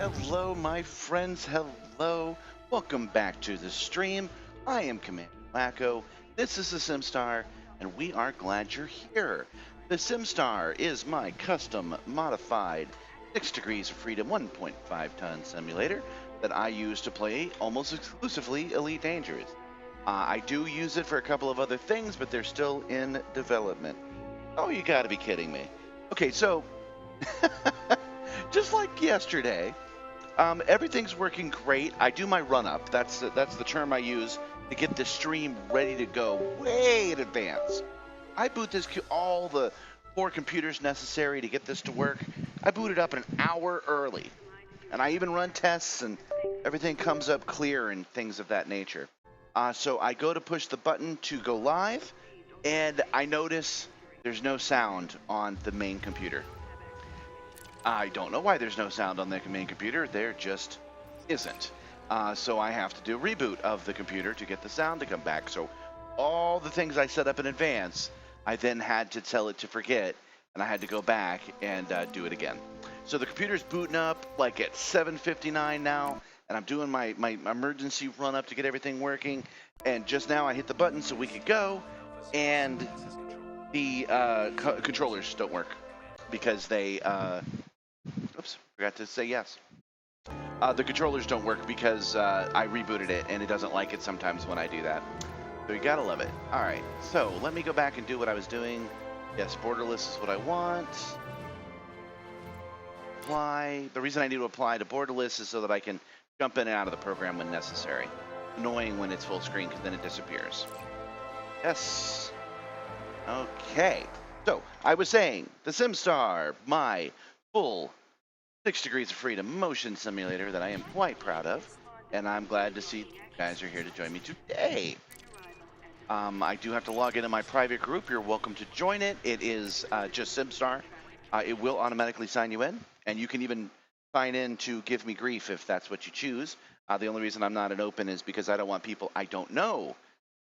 Hello, my friends. Hello. Welcome back to the stream. I am Commander Wacko. This is the Simstar, and we are glad you're here. The Simstar is my custom modified 6 degrees of freedom 1.5 ton simulator that I use to play almost exclusively Elite Dangerous. I do use it for a couple of other things, but they're still in development. Oh, you gotta be kidding me. Okay, so just like yesterday, everything's working great. I do my run-up. That's the term I use to get the stream ready to go way in advance. I boot all the 4 computers necessary to get this to work. I boot it up an hour early. And I even run tests and everything comes up clear and things of that nature. So I go to push the button to go live, and I notice there's no sound on the main computer. I don't know why there's no sound on the main computer. There just isn't. So I have to do a reboot of the computer to get the sound to come back. So all the things I set up in advance, I then had to tell it to forget, and I had to go back and do it again. So the computer's booting up like at 7:59 now, and I'm doing my emergency run up to get everything working. And just now I hit the button so we could go, and the controllers don't work because they... Oops, forgot to say yes. The controllers don't work because I rebooted it, and it doesn't like it sometimes when I do that. So you gotta love it. All right, so let me go back and do what I was doing. Yes, borderless is what I want. Apply. The reason I need to apply to borderless is so that I can jump in and out of the program when necessary. Annoying when it's full screen because then it disappears. Yes. Okay. So I was saying, the Simstar, my full 6 degrees of freedom motion simulator that I am quite proud of, and I'm glad to see you guys are here to join me today. I do have to log into my private group. You're welcome to join it. It is just Simstar. It will automatically sign you in, and you can even sign in to give me grief if that's what you choose. The only reason I'm not an open is because I don't want people I don't know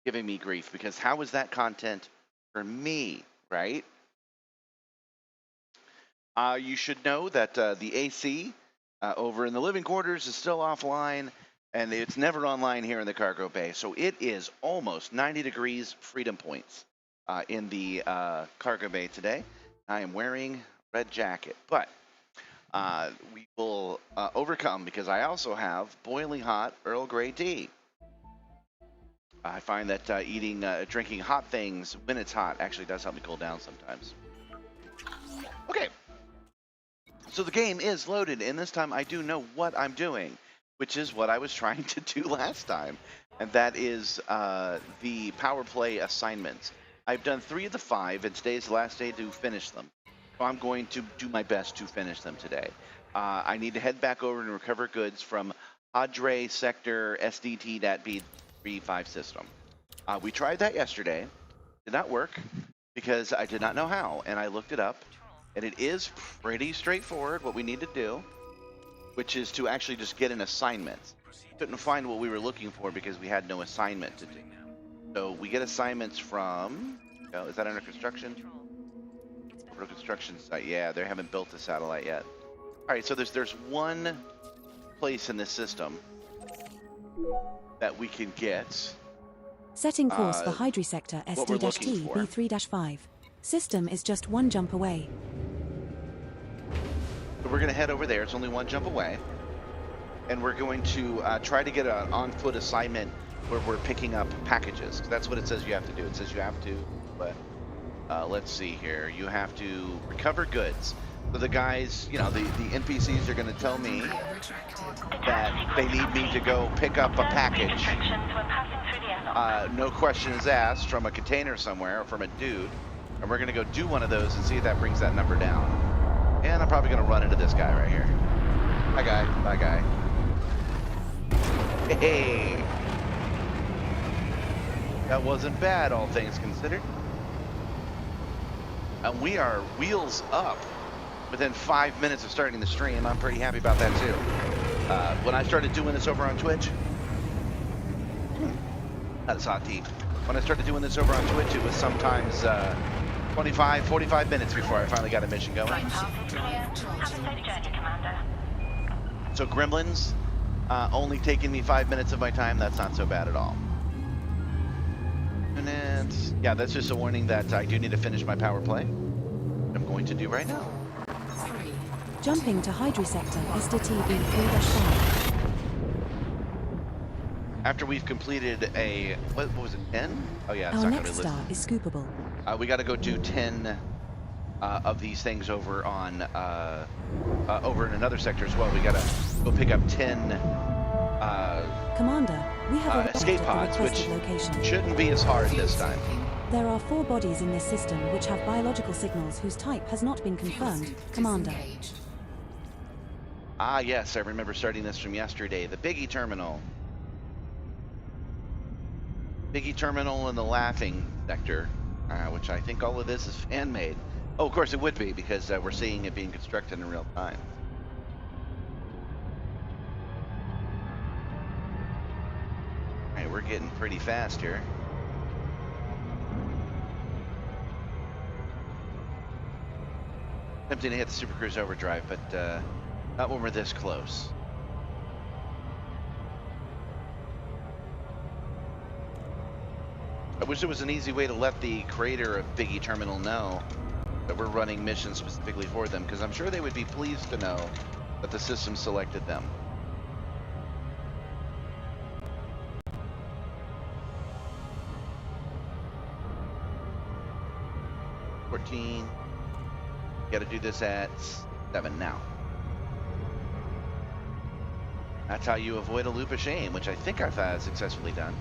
giving me grief, because how is that content for me, right? You should know that the AC over in the living quarters is still offline, and it's never online here in the cargo bay. So it is almost 90 degrees freedom points in the cargo bay today. I am wearing red jacket, but we will overcome because I also have boiling hot Earl Grey tea. I find that drinking hot things when it's hot actually does help me cool down sometimes. Okay. So the game is loaded, and this time I do know what I'm doing, which is what I was trying to do last time, and that is the power play assignments. I've done 3 of the 5, and today's the last day to finish them. So I'm going to do my best to finish them today. I need to head back over and recover goods from Hadre Sector SDT.B35 system. We tried that yesterday. Did not work because I did not know how, and I looked it up. And it is pretty straightforward what we need to do, which is to actually just get an assignment. Couldn't find what we were looking for because we had no assignment to do. So we get assignments from, is that under construction? Orbital construction site, yeah, they haven't built the satellite yet. All right, so there's one place in this system that we can get. Setting course for Hydri Sector SD-T B3-5. System is just 1 jump away. So we're going to head over there. It's only 1 jump away. And we're going to try to get an on-foot assignment where we're picking up packages. That's what it says you have to do. It says you have to, but let's see here. You have to recover goods. So the guys, you know, the NPCs are going to tell me that they need me to go pick up a package. No questions asked, from a container somewhere or from a dude. And we're going to go do one of those and see if that brings that number down. And I'm probably going to run into this guy right here. Bye, guy. Bye, guy. Hey. That wasn't bad, all things considered. And we are wheels up within 5 minutes of starting the stream. I'm pretty happy about that, too. When I started doing this over on Twitch, that's hot tea. When I started doing this over on Twitch, it was sometimes 25, 45 minutes before I finally got a mission going. So gremlins, only taking me 5 minutes of my time. That's not so bad at all. And yeah, that's just a warning that I do need to finish my power play. I'm going to do right now. Jumping to Hydri sector, SDTB 3-5. After we've completed a, what was it, 10? Oh yeah, it's Our not going to next be star listed. is scoopable. We got to go do 10 of these things over on, over in another sector as well. We got to go pick up 10 Commander, we have arrived escape at pods, the which requested location. shouldn't be as hard this time. There are 4 bodies in this system which have biological signals whose type has not been confirmed, Commander. Ah, yes, I remember starting this from yesterday. The Biggie Terminal. Biggie Terminal in the Laughing sector, which I think all of this is fan-made. Oh, of course it would be, because we're seeing it being constructed in real time. All right, we're getting pretty fast here. Tempting to hit the Super Cruise Overdrive, but not when we're this close. I wish there was an easy way to let the creator of Biggie Terminal know that we're running missions specifically for them, because I'm sure they would be pleased to know that the system selected them. Got to do this at 7 now. That's how you avoid a loop of shame, which I think I've successfully done.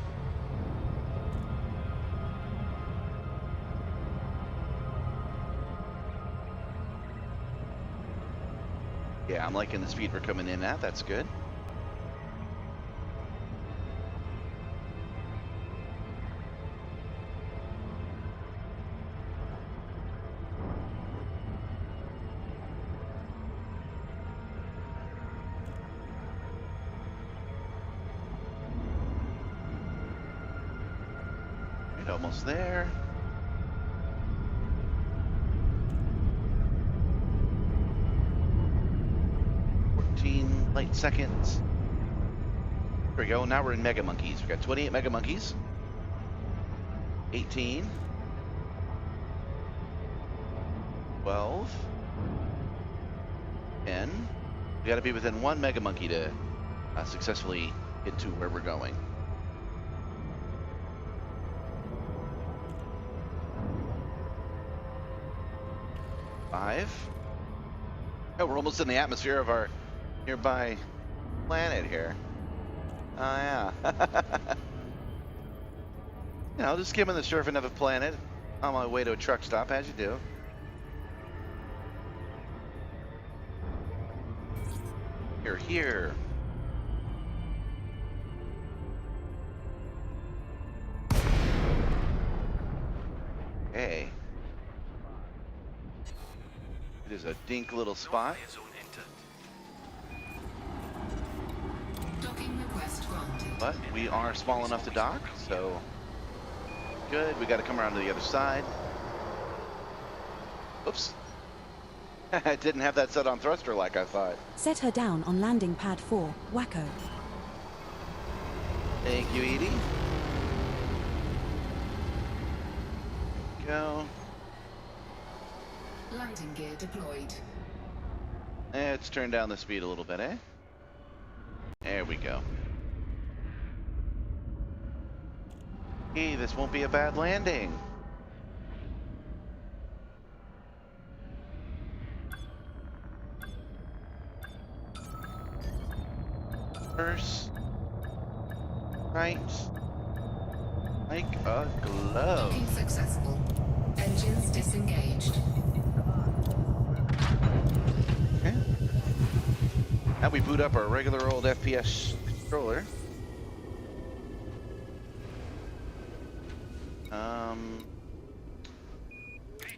Yeah, I'm liking the speed we're coming in at. That's good. Right, almost there. Light seconds. Here we go. Now we're in Mega Monkeys. We got 28 Mega Monkeys. 18. 12. 10. We got to be within 1 Mega Monkey to successfully get to where we're going. Five. Oh, we're almost in the atmosphere of our nearby planet here. Oh yeah. You know, just skimming the surface of a planet on my way to a truck stop, as you do. Here. Okay. It is a dink little spot. But we are small enough to dock, so good. We got to come around to the other side. Oops. I didn't have that set on thruster like I thought. Set her down on landing pad 4, Wacko. Thank you, Edie. Go. Landing gear deployed. Let's turn down the speed a little bit, eh? There we go. Hey, this won't be a bad landing. First, right, like a glove. Docking successful. Engines disengaged. Okay. Now we boot up our regular old FPS controller.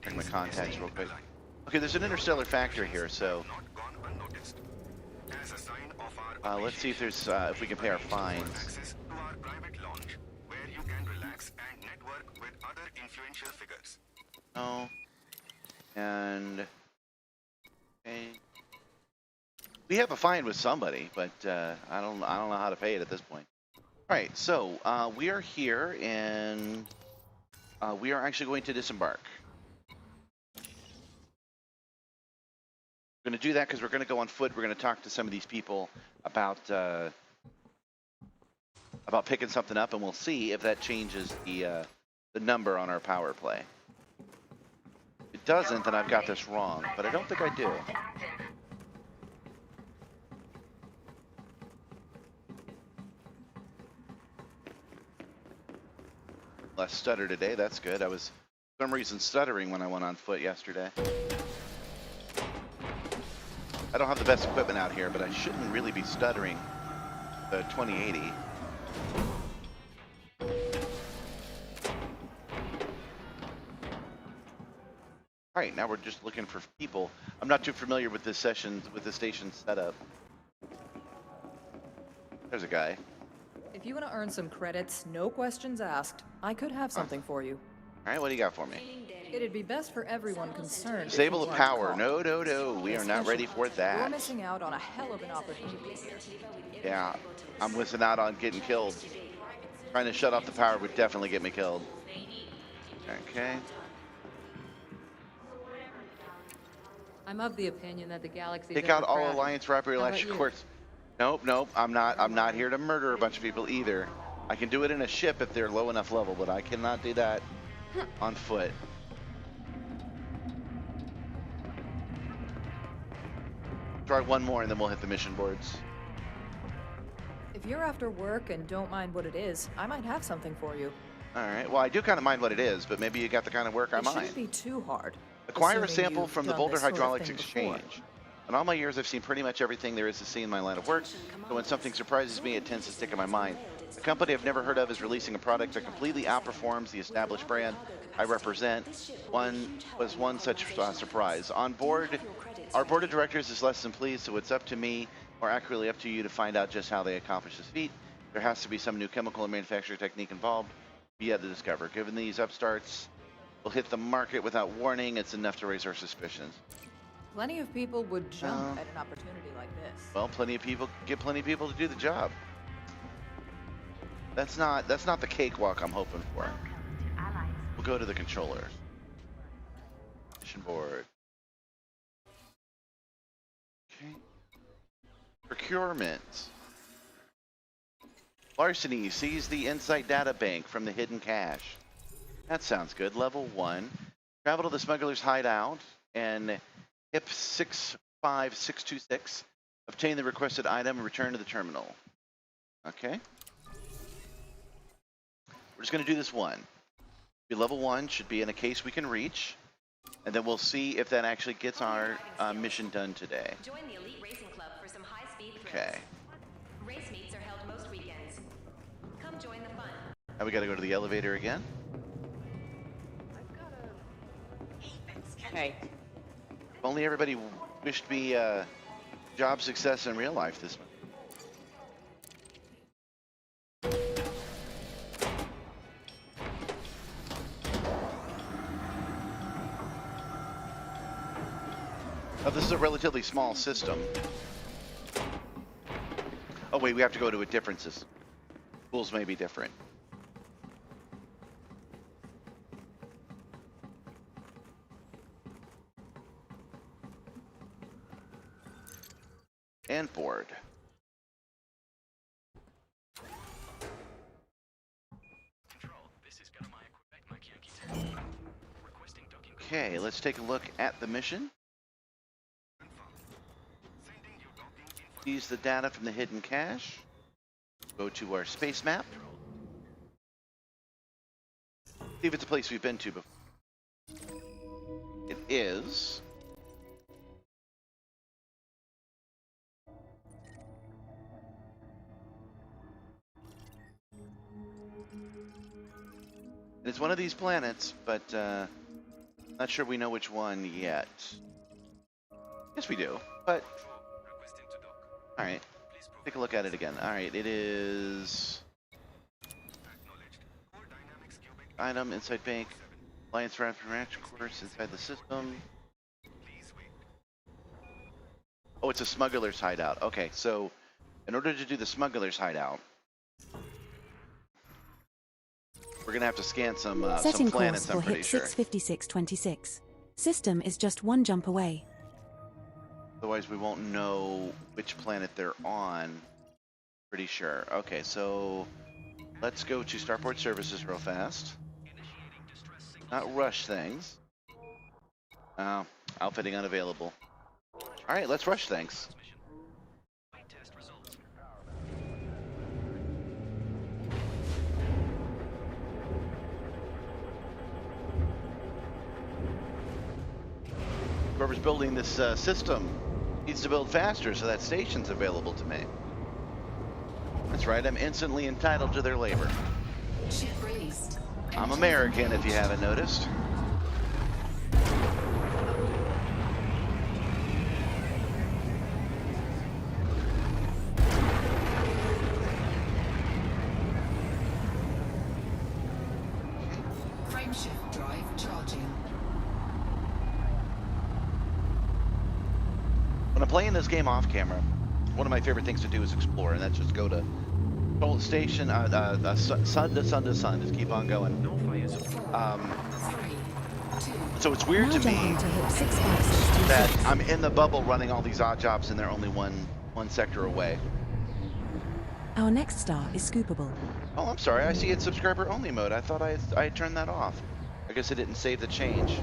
Check my contacts real quick. Okay, there's an interstellar factory here, so let's see if there's if we can pay our fines. Oh, and okay. We have a fine with somebody, but I don't know how to pay it at this point. All right, so we are here, and we are actually going to disembark. We're going to do that because we're going to go on foot. We're going to talk to some of these people about picking something up, and we'll see if that changes the number on our power play. If it doesn't, then I've got this wrong, but I don't think I do. Less stutter today, that's good. I was, for some reason, stuttering when I went on foot yesterday. I don't have the best equipment out here, but I shouldn't really be stuttering the 2080. All right, now we're just looking for people. I'm not too familiar with this session, with the station setup. There's a guy. If you want to earn some credits, no questions asked, I could have something for you. All right, what do you got for me? It'd be best for everyone concerned. Disable the power. No, no, no. We are not ready for You're that. missing out on a hell of an opportunity. Yeah, I'm missing out on getting killed. Trying to shut off the power would definitely get me killed. Okay. I'm of the opinion that the galaxy. Take out all Alliance Rapid Electric Courts. Nope, nope. I'm not here to murder a bunch of people either. I can do it in a ship if they're low enough level, but I cannot do that on foot. Try one more and then we'll hit the mission boards. If you're after work and don't mind what it is, I might have something for you. All right. Well, I do kind of mind what it is, but maybe you got the kind of work I mind. It shouldn't be too hard. Acquire a assuming sample you've from the done Boulder this sort of Hydraulics thing before. Exchange. In all my years, I've seen pretty much everything there is to see in my line of work, so when something surprises me, it tends to stick in my mind. A company I've never heard of is releasing a product that completely outperforms the established brand I represent. One such surprise. On board, our board of directors is less than pleased, so it's up to me, or accurately up to you, to find out just how they accomplish this feat. There has to be some new chemical or manufacturing technique involved. We had to discover. Given these upstarts will hit the market without warning, it's enough to raise our suspicions. Plenty of people would jump at an opportunity like this. Well, plenty of people to do the job. That's not the cakewalk I'm hoping for. We'll go to the controllers. Mission board. Okay. Procurement. Larceny, seize the insight data bank from the hidden cache. That sounds good. Level 1. Travel to the smuggler's hideout and HIP 65626. Obtain the requested item and return to the terminal. Okay. We're just going to do this one. Level 1 should be in a case we can reach, and then we'll see if that actually gets our mission done today. Join the elite racing club for some high-speed thrills. Okay. Race meets are held most weekends. Come join the fun. Now we got to go to the elevator again. Hey. If only everybody wished me job success in real life this month. Now, this is a relatively small system. Oh wait, we have to go to a different system. Rules may be different. And board. Okay, let's take a look at the mission. Use the data from the hidden cache. Go to our space map. See if it's a place we've been to before. It is. It's one of these planets, but not sure we know which one yet. Yes, we do, but all right, take a look at it again. All right, it is item inside bank, Alliance Rapid Reaction Course inside the system. Oh, it's a smuggler's hideout. Okay, so in order to do the smuggler's hideout, we're gonna have to scan some Setting planets. course I'm for pretty HIP sure. 65626. System is just one jump away. Otherwise, we won't know which planet they're on. Pretty sure. Okay, so let's go to Starport Services real fast. Not rush things. Outfitting unavailable. All right, let's rush things. Whoever's building this system needs to build faster so that station's available to me. That's right, I'm instantly entitled to their labor. Ship released. I'm American, if you haven't noticed. Frameshift drive charging. When I'm playing this game off camera, one of my favorite things to do is explore, and that's just go to Toll Station, sun to sun to sun, just keep on going. So it's weird Now to me jumping to HIP 65626. that I'm in the bubble running all these odd jobs and they're only one sector away. Our next star is scoopable. Oh, I'm sorry, I see it's subscriber only mode. I thought I had turned that off. I guess I didn't save the change.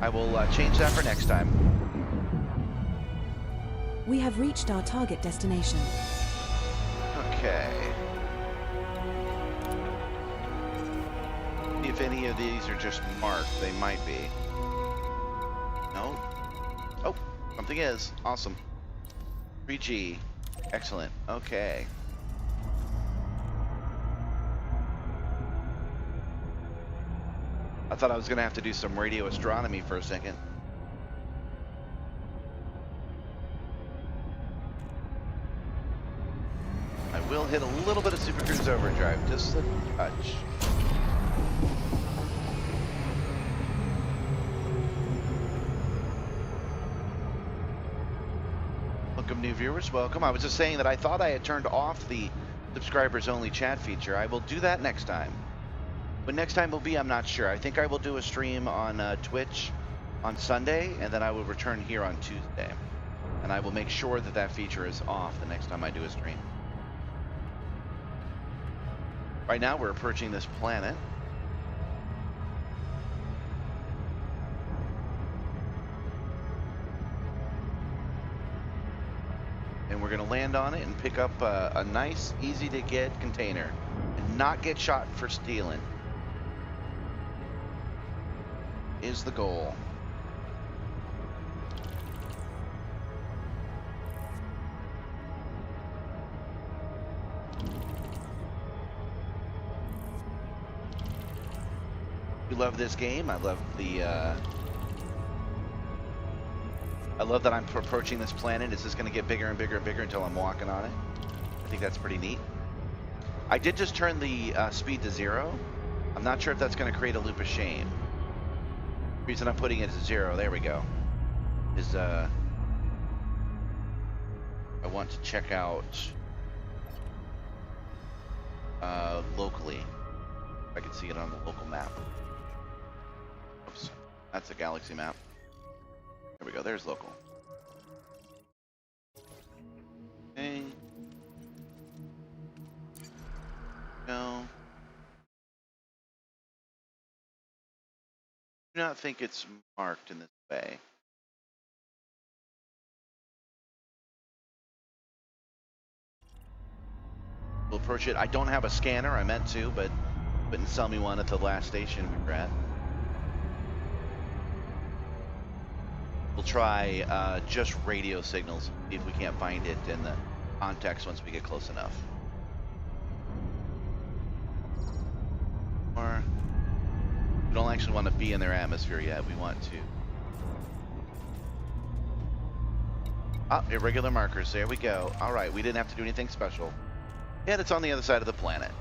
I will change that for next time. We have reached our target destination. Okay. If any of these are just marked, they might be. No? Oh, something is. Awesome. 3G. Excellent. Okay. I thought I was going to have to do some radio astronomy for a second. I will hit a little bit of Super Cruise overdrive, just a touch. Welcome, new viewers. Welcome. I was just saying that I thought I had turned off the subscribers only chat feature. I will do that next time. When next time will be, I'm not sure. I think I will do a stream on Twitch on Sunday, and then I will return here on Tuesday. And I will make sure that that feature is off the next time I do a stream. Right now, we're approaching this planet. And we're going to land on it and pick up a nice, easy-to-get container and not get shot for stealing. Is the goal. You love this game. I love the. I love that I'm approaching this planet. It's just going to get bigger and bigger and bigger until I'm walking on it. I think that's pretty neat. I did just turn the speed to 0. I'm not sure if that's going to create a loop of shame. The reason I'm putting it to 0, there we go, is I want to check out locally. If I can see it on the local map. Oops, that's a galaxy map. There we go, there's local. Okay. No. I do not think it's marked in this way. We'll approach it. I don't have a scanner. I meant to, but wouldn't sell me one at the last station we were at. We'll try just radio signals, see if we can't find it in the context once we get close enough. Or we don't actually want to be in their atmosphere yet. We want to. Ah, irregular markers. There we go. All right, we didn't have to do anything special. And it's on the other side of the planet.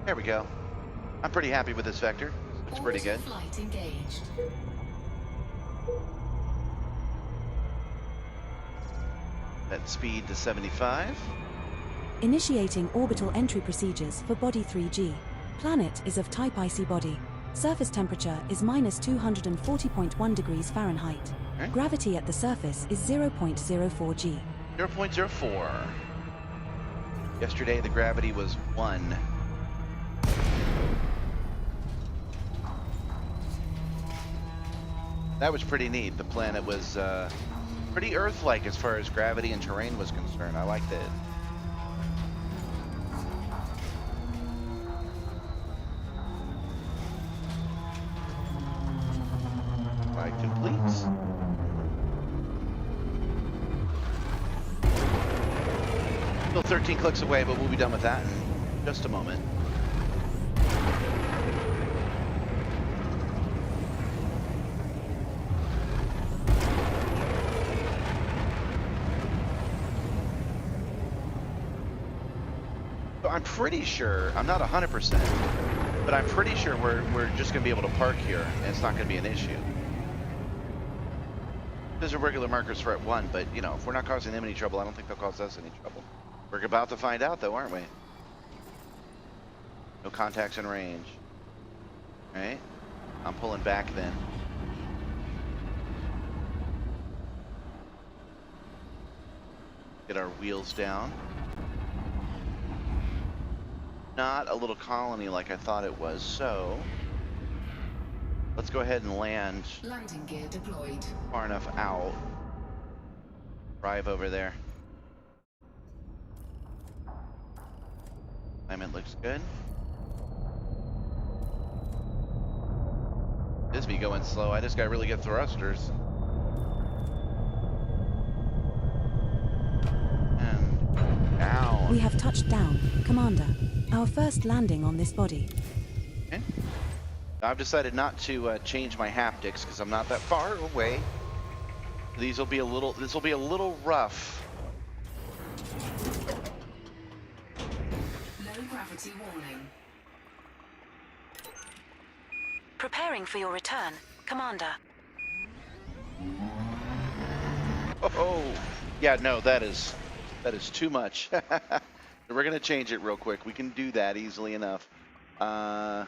There we go. I'm pretty happy with this vector. It's pretty good. Flight engaged. That speed to 75. Initiating orbital entry procedures for Body 3G. Planet is of type icy body. Surface temperature is -240.1 degrees Fahrenheit. Okay. Gravity at the surface is 0.04 G. 0.04. Yesterday the gravity was 1. That was pretty neat. The planet was pretty Earth-like as far as gravity and terrain was concerned. I liked it. Flight complete. Still 13 clicks away, but we'll be done with that in just a moment. So I'm pretty sure, I'm not 100%, but I'm pretty sure we're just going to be able to park here, and it's not going to be an issue. There's regular markers for at 1, but, you know, if we're not causing them any trouble, I don't think they'll cause us any trouble. We're about to find out, though, aren't we? No contacts in range. All right. I'm pulling back then. Get our wheels down. Not a little colony like I thought it was, so let's go ahead and land. Landing gear deployed. Far enough out. Drive over there. Alignment looks good. This be going slow. I just got really good thrusters. And down. We have touched down, Commander. Our first landing on this body. Okay. I've decided not to change my haptics because I'm not that far away. This will be a little rough. Low gravity warning. Preparing for your return, Commander. Oh, yeah, no, that is too much. We're gonna change it real quick. We can do that easily enough. The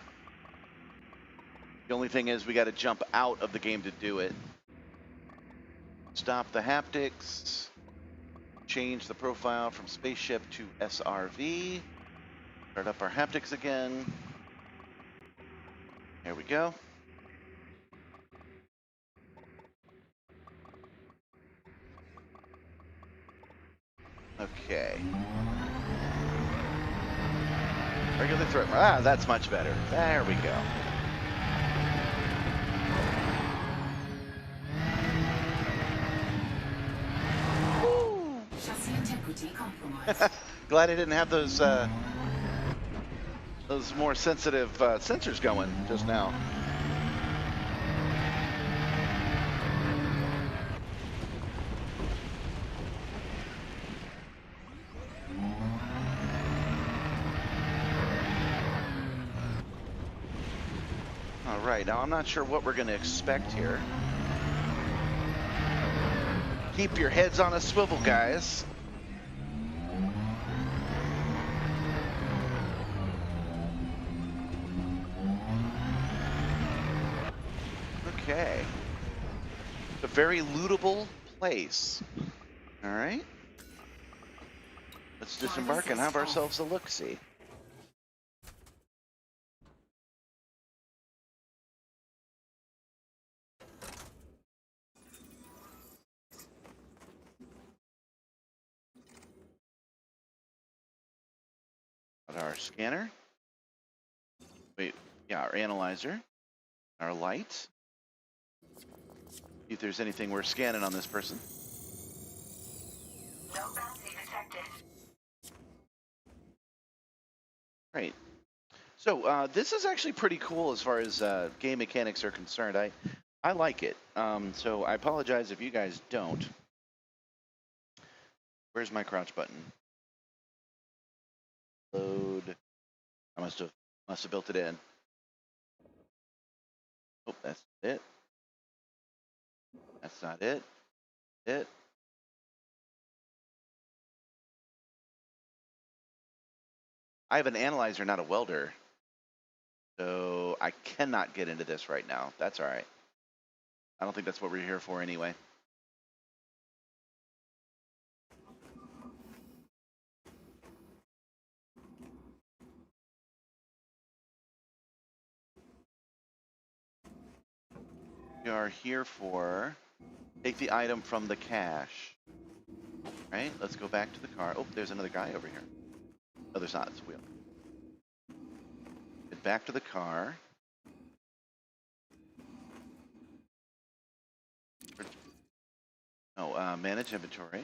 only thing is we got to jump out of the game to do it. Stop the haptics. Change the profile from spaceship to SRV. Start up our haptics again. There we go. Okay. Regular threat. Ah, that's much better. There we go. Chassis integrity compromised. Glad I didn't have those more sensitive sensors going just now. All right, now I'm not sure what we're going to expect here. Keep your heads on a swivel, guys. Okay. It's a very lootable place. All right. Let's disembark and have ourselves a look-see. Got our scanner. Wait, yeah, our analyzer. Our light. See if there's anything we're scanning on this person. No bounty detected. Great. So this is actually pretty cool as far as game mechanics are concerned. I like it. So I apologize if you guys don't. Where's my crouch button? Load. I must have Must have built it in. Oh, that's it. That's not it. It. I have an analyzer, not a welder. So I cannot get into this right now. That's all right. I don't think that's what we're here for anyway. We are here for take the item from the cache. Right? Let's go back to the car. Oh, there's another guy over here. No, there's not. It's a wheel. Get back to the car. Oh, manage inventory.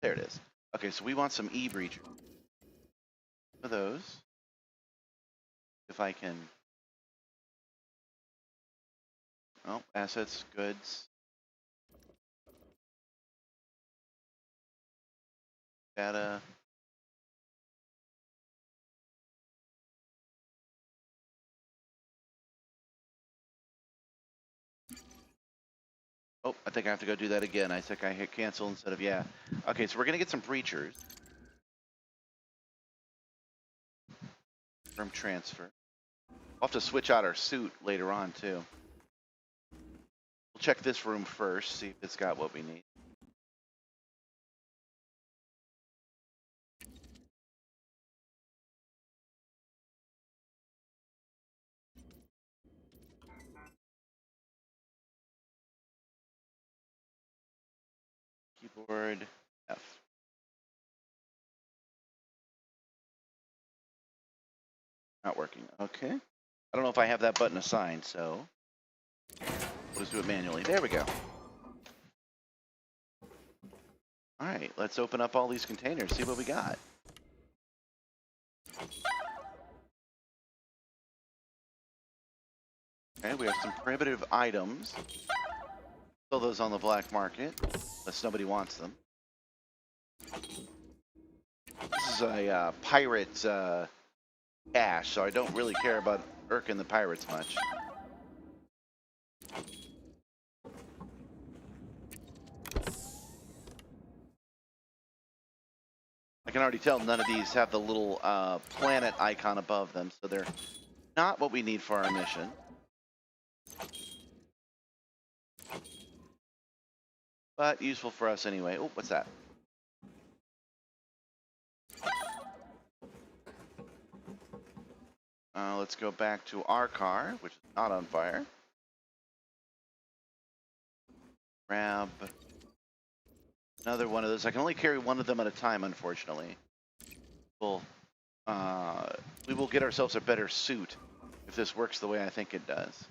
There it is. Okay, so we want some e-breachers. For those. If I can. Oh, assets, goods. Data. Oh, I think I have to go do that again. I think I hit cancel instead of yeah. Okay, so we're gonna get some breachers. From transfer. We'll have to switch out our suit later on too. We'll check this room first, see if it's got what we need. Keyboard F. Not working. Okay. I don't know if I have that button assigned, so we'll just do it manually. There we go. All right, let's open up all these containers, see what we got. Okay, we have some primitive items. Sell those on the black market, unless nobody wants them. This is a pirate cache, so I don't really care about irking the pirates much. I can already tell none of these have the little planet icon above them, so they're not what we need for our mission. But useful for us anyway. Oh, what's that? Let's go back to our car, which is not on fire. Grab another one of those. I can only carry one of them at a time, unfortunately. We will get ourselves a better suit if this works the way I think it does.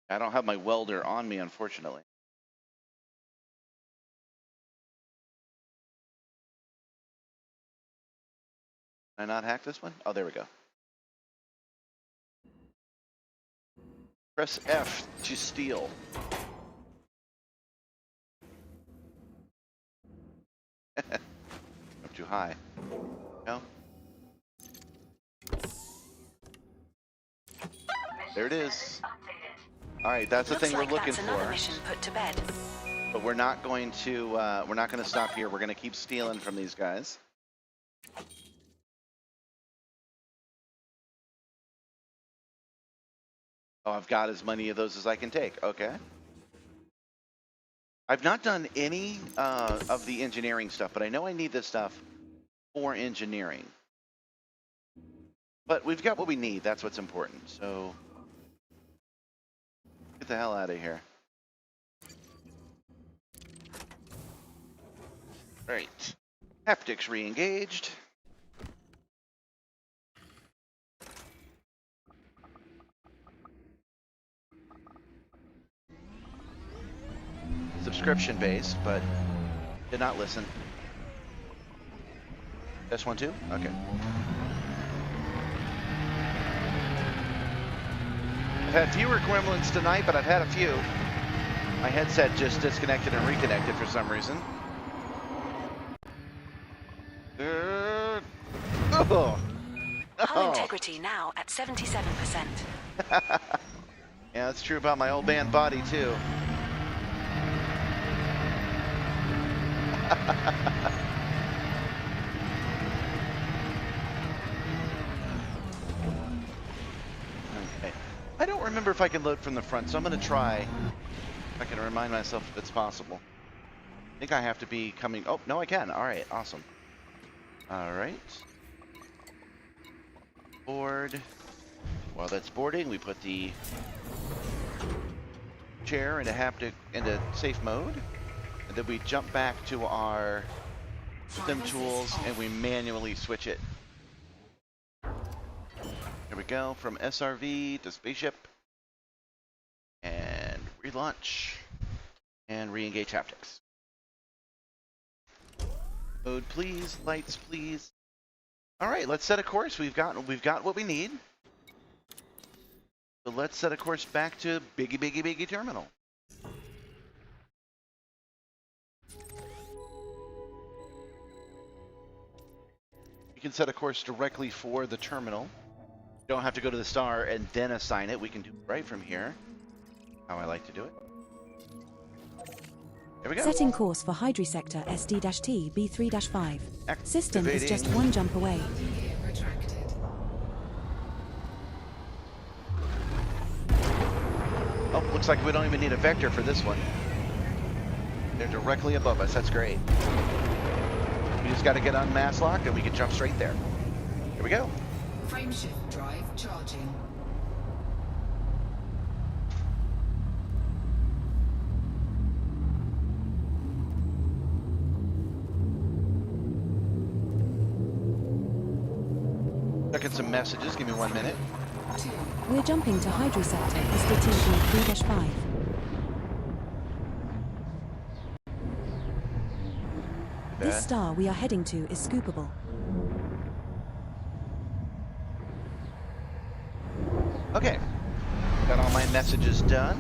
I don't have my welder on me, unfortunately. Can I not hack this one? Oh, there we go. Press F to steal. Up too high. No? There it is. All right, that's the thing we're looking for. Another mission put to bed. But we're not going to stop here. We're going to keep stealing from these guys. Oh, I've got as many of those as I can take. Okay. I've not done any of the engineering stuff, but I know I need this stuff for engineering. But we've got what we need. That's what's important. So get the hell out of here. Right. Haptics re-engaged. Subscription based, but did not listen. Test 1, 2? Okay. had fewer gremlins tonight, but I've had a few. My headset just disconnected and reconnected for some reason. Oh. Hull integrity now at 77%. Yeah, that's true about my old man body too. Okay. I don't remember if I can load from the front, so I'm going to try if I can remind myself if it's possible. I think I have to be coming. Oh, no, I can. All right, awesome. All right. Board. While that's boarding, we put the chair into safe mode, and then we jump back to our sim tools and we manually switch it. Here we go, from SRV to spaceship, and relaunch and re-engage haptics. Mode please, lights please. All right, let's set a course. We've got what we need. So let's set a course back to Biggie Terminal. You can set a course directly for the terminal. You don't have to go to the star and then assign it. We can do it right from here. How I like to do it. There we go. Setting course for Hydri Sector SD-T B3-5. System is just one jump away. Landing gear retracted. Oh, looks like we don't even need a vector for this one. They're directly above us. That's great. We just got to get on mass lock and we can jump straight there. Here we go. Frameshift drive charging. Checking some messages. Give me 1 minute. 2. We're jumping to Hydri Sector SD-T B3-5. This star we are heading to is scoopable. Okay. Got all my messages done.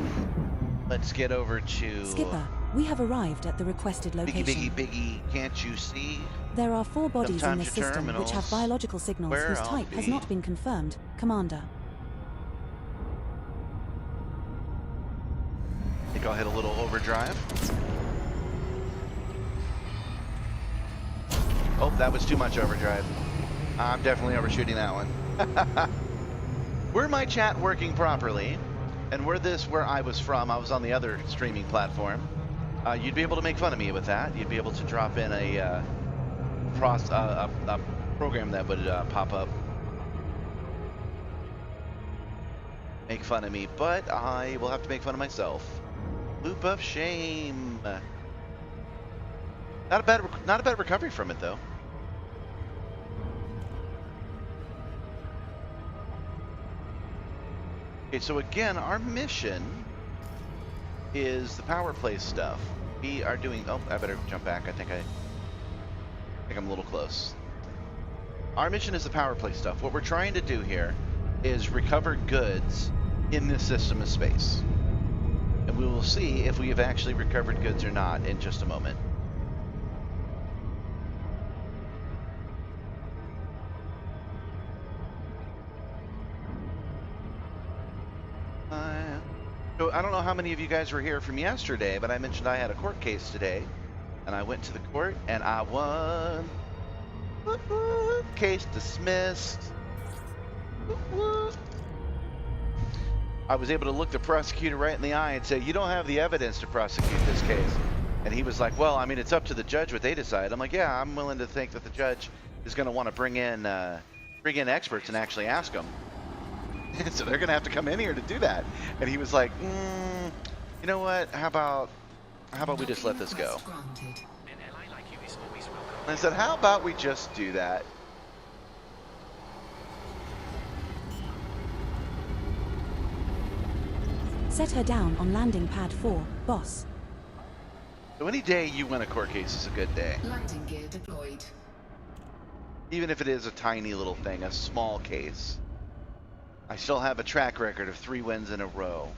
Let's get over to Skipper, we have arrived at the requested location. Biggie, can't you see? There are 4 bodies in Sometimes this your system which have terminals biological signals where whose I'll type has be. not been confirmed, Commander. I think I'll hit a little overdrive. Oh, that was too much overdrive. I'm definitely overshooting that one. Were my chat working properly, and where I was from, I was on the other streaming platform, you'd be able to make fun of me with that. You'd be able to drop in a program that would pop up, make fun of me, but I will have to make fun of myself. Loop of shame. Not a bad recovery from it though. Okay, so again, our mission is the power play stuff. We are doing. Oh, I better jump back. I think I'm a little close. Our mission is the power play stuff. What we're trying to do here is recover goods in this system of space. And we will see if we have actually recovered goods or not in just a moment. So I don't know how many of you guys were here from yesterday, but I mentioned I had a court case today. And I went to the court and I won. Case dismissed. I was able to look the prosecutor right in the eye and say, you don't have the evidence to prosecute this case. And he was like, well, I mean, it's up to the judge what they decide. I'm like, yeah, I'm willing to think that the judge is going to want to bring in experts and actually ask them. So they're going to have to come in here to do that. And he was like, you know what? How about we just let this go? And I said, how about we just do that? Set her down on landing pad 4, boss. So any day you win a court case is a good day. Landing gear deployed. Even if it is a tiny little thing, a small case. I still have a track record of 3 wins in a row.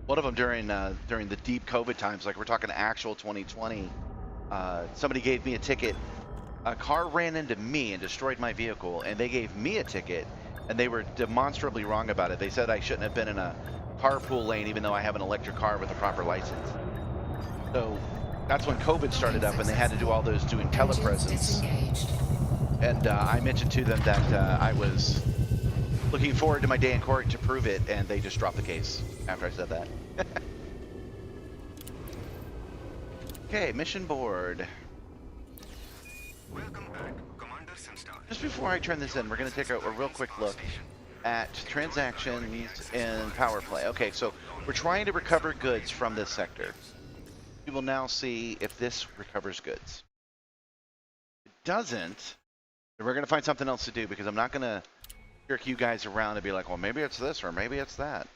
One of them during the deep COVID times, like we're talking actual 2020. Somebody gave me a ticket. A car ran into me and destroyed my vehicle, and they gave me a ticket, and they were demonstrably wrong about it. They said I shouldn't have been in a carpool lane, even though I have an electric car with a proper license. So that's when COVID started up, and they had to do all those doing telepresence. And I mentioned to them that I was looking forward to my day in court to prove it, and they just dropped the case after I said that. Okay, mission board. Welcome back, Commander Simstar. Just before I turn this in, we're going to take a real quick look at transactions and power play. Okay, so we're trying to recover goods from this sector. We will now see if this recovers goods. If it doesn't, then we're going to find something else to do, because I'm not going to jerk you guys around and be like, well, maybe it's this or maybe it's that.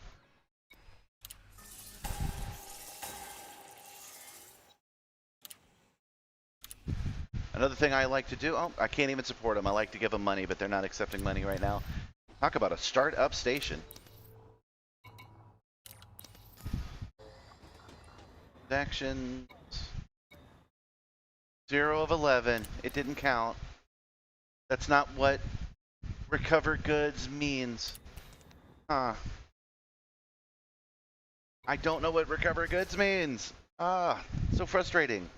Another thing I like to do, oh, I can't even support them. I like to give them money, but they're not accepting money right now. Talk about a start-up station. Actions. 0 of 11. It didn't count. That's not what recover goods means. Huh. I don't know what recover goods means. So frustrating.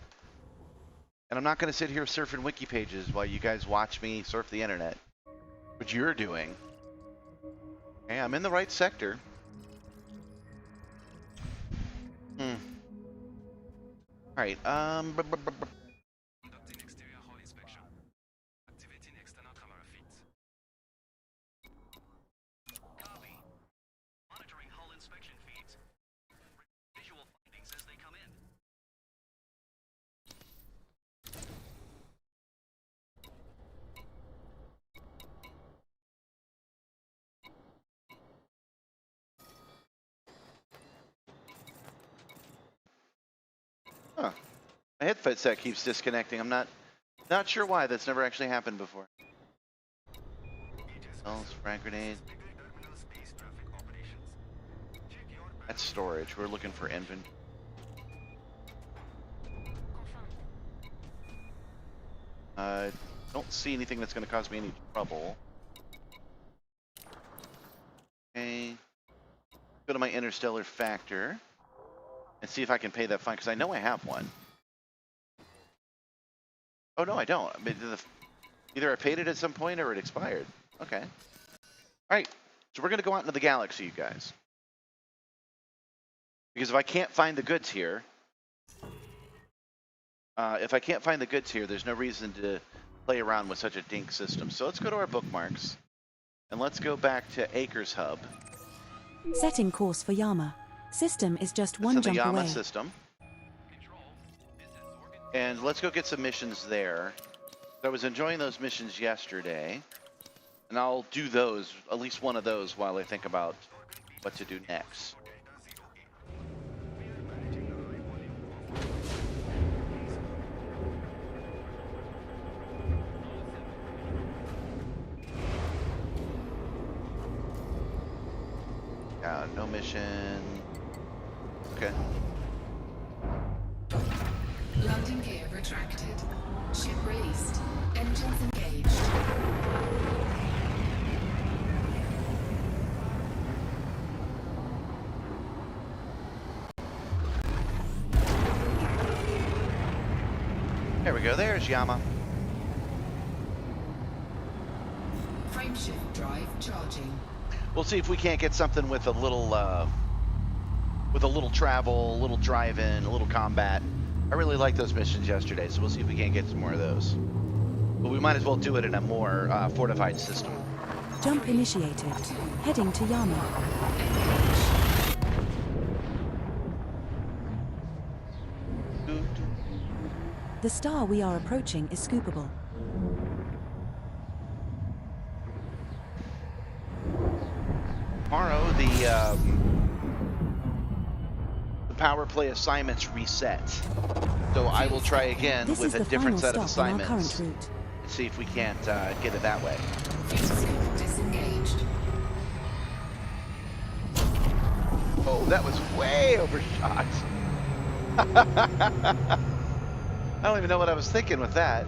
And I'm not going to sit here surfing wiki pages while you guys watch me surf the internet. What you're doing. Hey, I'm in the right sector. Alright, Conducting exterior hull inspection. Activating external camera feeds. Copy. Monitoring hull inspection feeds. Visual findings as they come in. Huh. My headset set keeps disconnecting. I'm not sure why. That's never actually happened before. Oh, frag grenade. That's storage. We're looking for inventory. Don't see anything that's going to cause me any trouble. Okay. Go to my interstellar factor and see if I can pay that fine, because I know I have one. Oh, no, I don't. I mean, either I paid it at some point or it expired. Okay. All right. So we're going to go out into the galaxy, you guys. Because if I can't find the goods here, there's no reason to play around with such a dink system. So let's go to our bookmarks, and let's go back to Acres Hub. Setting course for Yama. System is just It's one in the jump Yama away. system. And let's go get some missions there. I was enjoying those missions yesterday, and I'll do those, at least one of those, while I think about what to do next. No mission. Okay. Landing gear retracted. Ship released. Engines engaged. There we go. There's Yama. Frameshift drive charging. We'll see if we can't get something with a little travel, a little drive-in, a little combat. I really liked those missions yesterday, so we'll see if we can't get some more of those. But we might as well do it in a more fortified system. Jump initiated. Heading to Yama. The star we are approaching is scoopable. Tomorrow, the power play assignments reset. So I will try again This with is a the different final set of stop on our current assignments route. and see if we can't get it that way. Fuel scope disengaged. Oh, that was way overshot. I don't even know what I was thinking with that.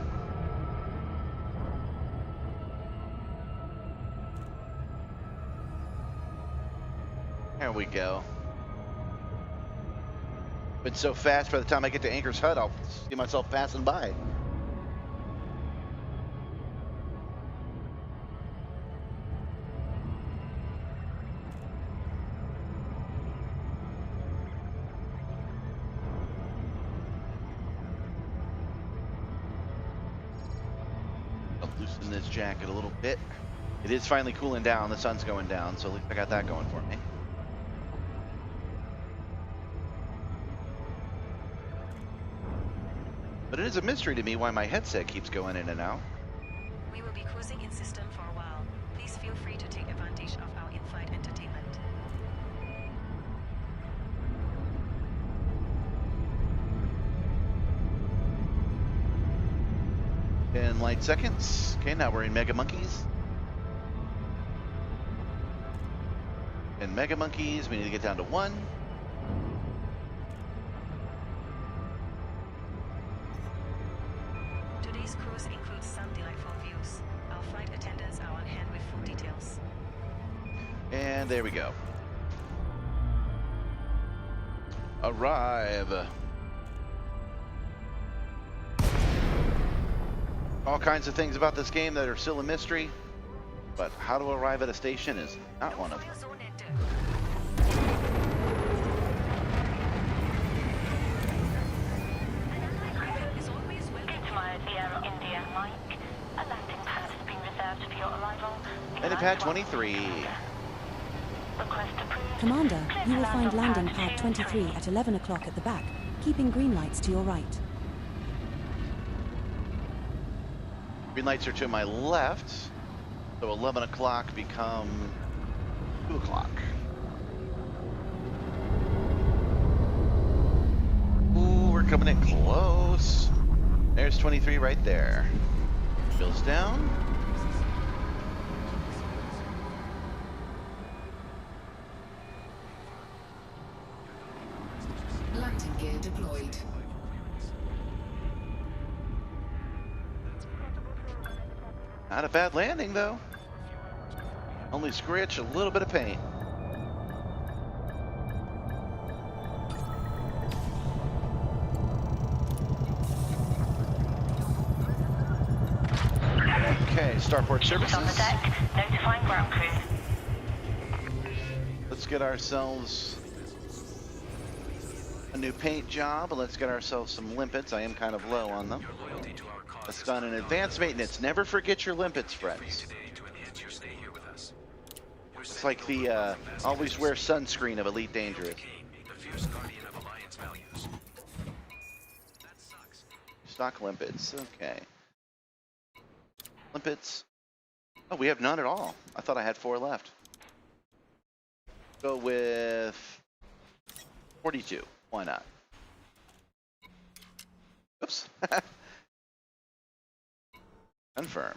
There we go. Been so fast, by the time I get to Anchor's Hut, I'll see myself passing by. I'll loosen this jacket a little bit. It is finally cooling down. The sun's going down, so at least I got that going for me. But it is a mystery to me why my headset keeps going in and out. We will be cruising in system for a while. Please feel free to take advantage of our in-flight entertainment. 10 light seconds. Okay, now we're in Mega Monkeys. And Mega Monkeys, we need to get down to 1. Today's cruise includes some delightful views. Our flight attendants are on hand with full details. And there we go. Arrive. All kinds of things about this game that are still a mystery, but how to arrive at a station is not one of them. Zone enter. Is always welcome. Inspired Sierra India Mike. A landing pad has been reserved for your arrival. Landing pad 23. Request approved. Commander, you will find landing pad 23 at 11 o'clock at the back, keeping green lights to your right. Green lights are to my left, so 11 o'clock become 2 o'clock. Ooh, we're coming in close. There's 23 right there. Bills down. Landing gear deployed. Not a bad landing, though. Only scratch a little bit of paint. Okay, starport services. On the deck, notifying ground crew. Let's get ourselves a new paint job. Let's get ourselves some limpets. I am kind of low on them. That's done in advanced maintenance. Never forget your limpets, friends. It's like the always wear sunscreen of Elite Dangerous. Stock limpets. Okay. Limpets. Oh, we have none at all. I thought I had 4 left. Go with 42. Why not? Oops. Confirm.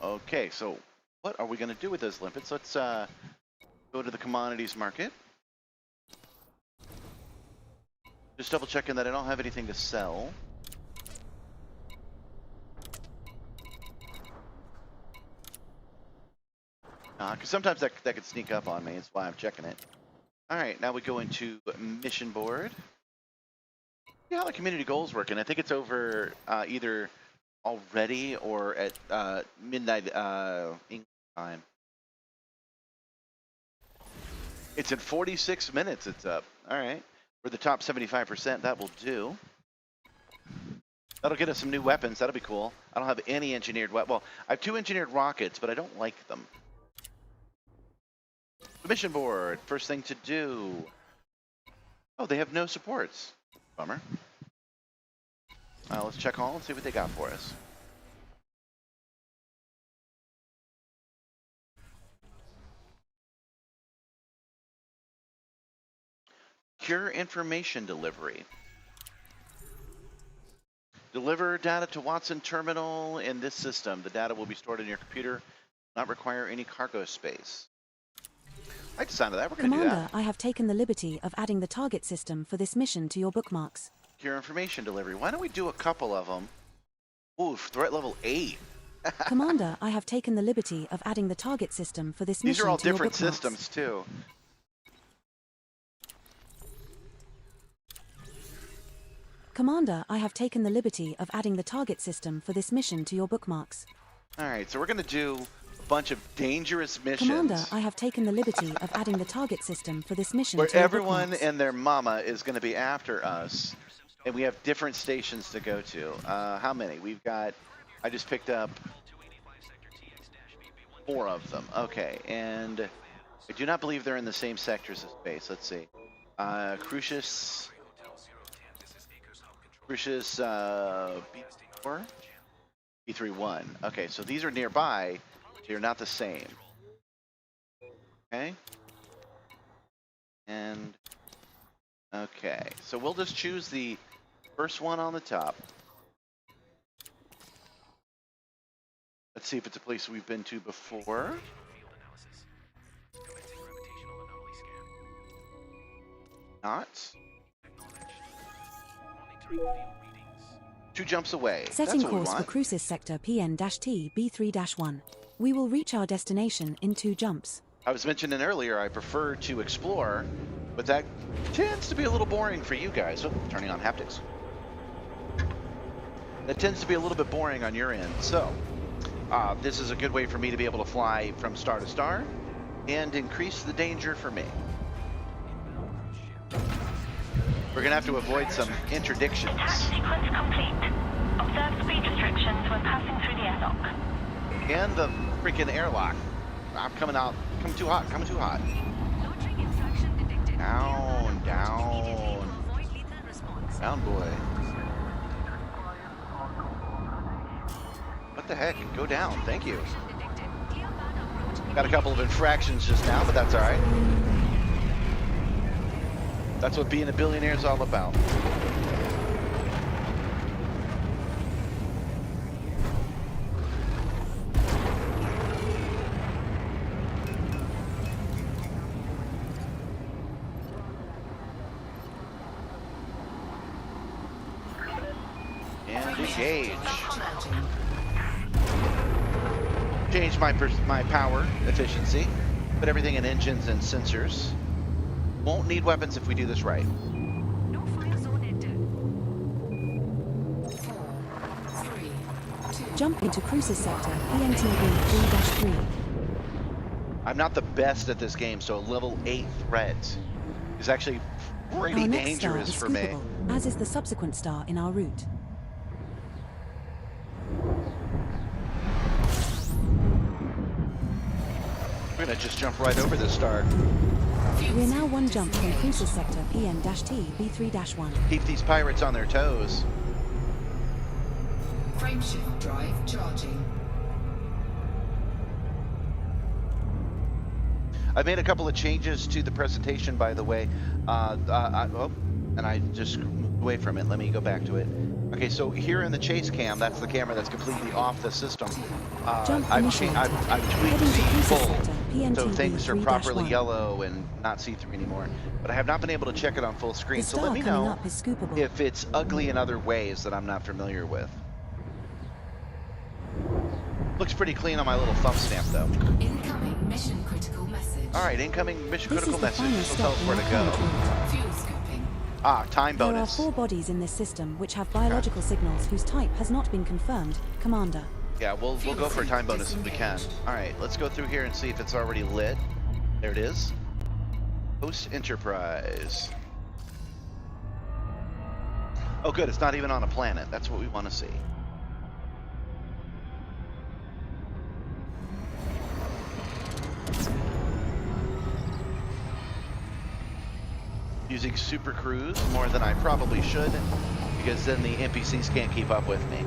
Okay, so what are we going to do with those limpets? Let's go to the commodities market. Just double checking that I don't have anything to sell. Because sometimes that could sneak up on me. That's why I'm checking it. All right, now we go into mission board. See how the community goals working. I think it's over either already or at midnight English time. It's in 46 minutes. It's up. All right, we're the top 75%. That will do. That'll get us some new weapons. That'll be cool. I don't have any engineered weapons. Well, I have 2 engineered rockets, but I don't like them. The mission board. First thing to do. Oh, they have no supports. Bummer. Let's check all and see what they got for us. Secure information delivery. Deliver data to Watson terminal in this system. The data will be stored in your computer, not require any cargo space. I like the sound of that. We're going to do Commander, that. I have taken the liberty of adding the target system for this mission to your bookmarks. Secure information delivery. Why don't we do a couple of them? Oof, threat level 8. Commander, I have taken the liberty of adding the target system for this These mission are all to your different bookmarks. systems, too. Commander, I have taken the liberty of adding the target system for this mission to your bookmarks. All right, so we're going to do a bunch of dangerous missions. Commander, I have taken the liberty of adding the target system for this mission where to your everyone bookmarks. and their mama is going to be after us, and we have different stations to go to. How many? We've got, I just picked up 4 of them. Okay, and I do not believe they're in the same sectors of space. Let's see. Crucius B4, B31. Okay, so these are nearby. They're not the same. Okay. And okay, so we'll just choose the first one on the top. Let's see if it's a place we've been to before. Not. 2 jumps away. Setting That's what we course for want. Crucis Sector PN-T B3-1. We will reach our destination in 2 jumps. I was mentioning earlier I prefer to explore, but that tends to be a little boring for you guys. Oh, turning on haptics. That tends to be a little bit boring on your end. So, this is a good way for me to be able to fly from star to star and increase the danger for me. We're going to have to avoid some interdictions. Attack sequence complete. Observe speed restrictions when passing through the airlock. And the freaking airlock. I'm coming out. Coming too hot. Coming too hot. Loitering infraction detected. Down, Clear bound approach immediately down. to avoid lethal response. Down, boy. What the heck? Go down. Thank you. Infraction detected. Clear bound approach Got a couple of infractions just now, but that's all right. That's what being a billionaire is all about. And engage. Charging. Change my power efficiency. Put everything in engines and sensors. Won't need weapons if we do this right. No fire zone entered. 4, 3, 2. Jump into Crucis Sector PNTB 3-3. I'm not the best at this game, so a level 8 threat is actually pretty Our next star dangerous is for me. scoopable, as is the subsequent star in our route. We're gonna just jump right over this star. We are now 1 jump from Crucis Sector PN-T B3-1. Keep these pirates on their toes. Frameshift drive charging. I've made a couple of changes to the presentation, by the way. And I just moved away from it. Let me go back to it. Okay, so here in the chase cam, that's the camera that's completely off the system. Jump I've initiated. tweaked Heading to the Crucis full, Sector so PNTB things are properly 3-1. yellow and not see-through anymore. But I have not been able to check it on full screen, The so star let me coming know up is scoopable. if it's ugly in other ways that I'm not familiar with. Looks pretty clean on my little thumb stamp, though. Incoming mission critical message. All right, incoming mission This critical is the final message. So tell stop us in where our to go. current route. Fuel scooping. Ah, time There are bonus. 4 bodies in this system which have biological signals whose type has not been confirmed, Commander. Yeah, we'll go for a time bonus if we can. Disengaged. All right, let's go through here and see if it's already lit. There it is. Host Enterprise. Oh, good. It's not even on a planet. That's what we want to see. Using Super Cruise more than I probably should, because then the NPCs can't keep up with me.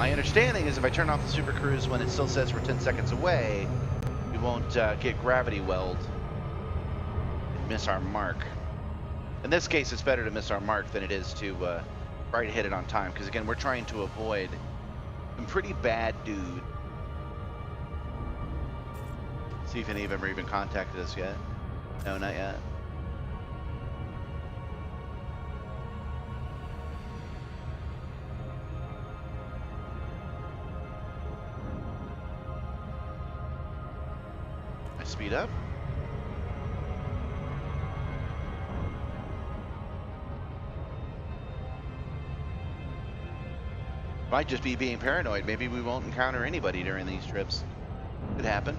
My understanding is if I turn off the super cruise when it still says we're 10 seconds away, we won't get gravity weld and miss our mark. In this case, it's better to miss our mark than it is to try to hit it on time, because again, we're trying to avoid some pretty bad dude. See if any of them are even contacted us yet. No, not yet. I speed up. Might just be being paranoid. Maybe we won't encounter anybody during these trips. Could happen.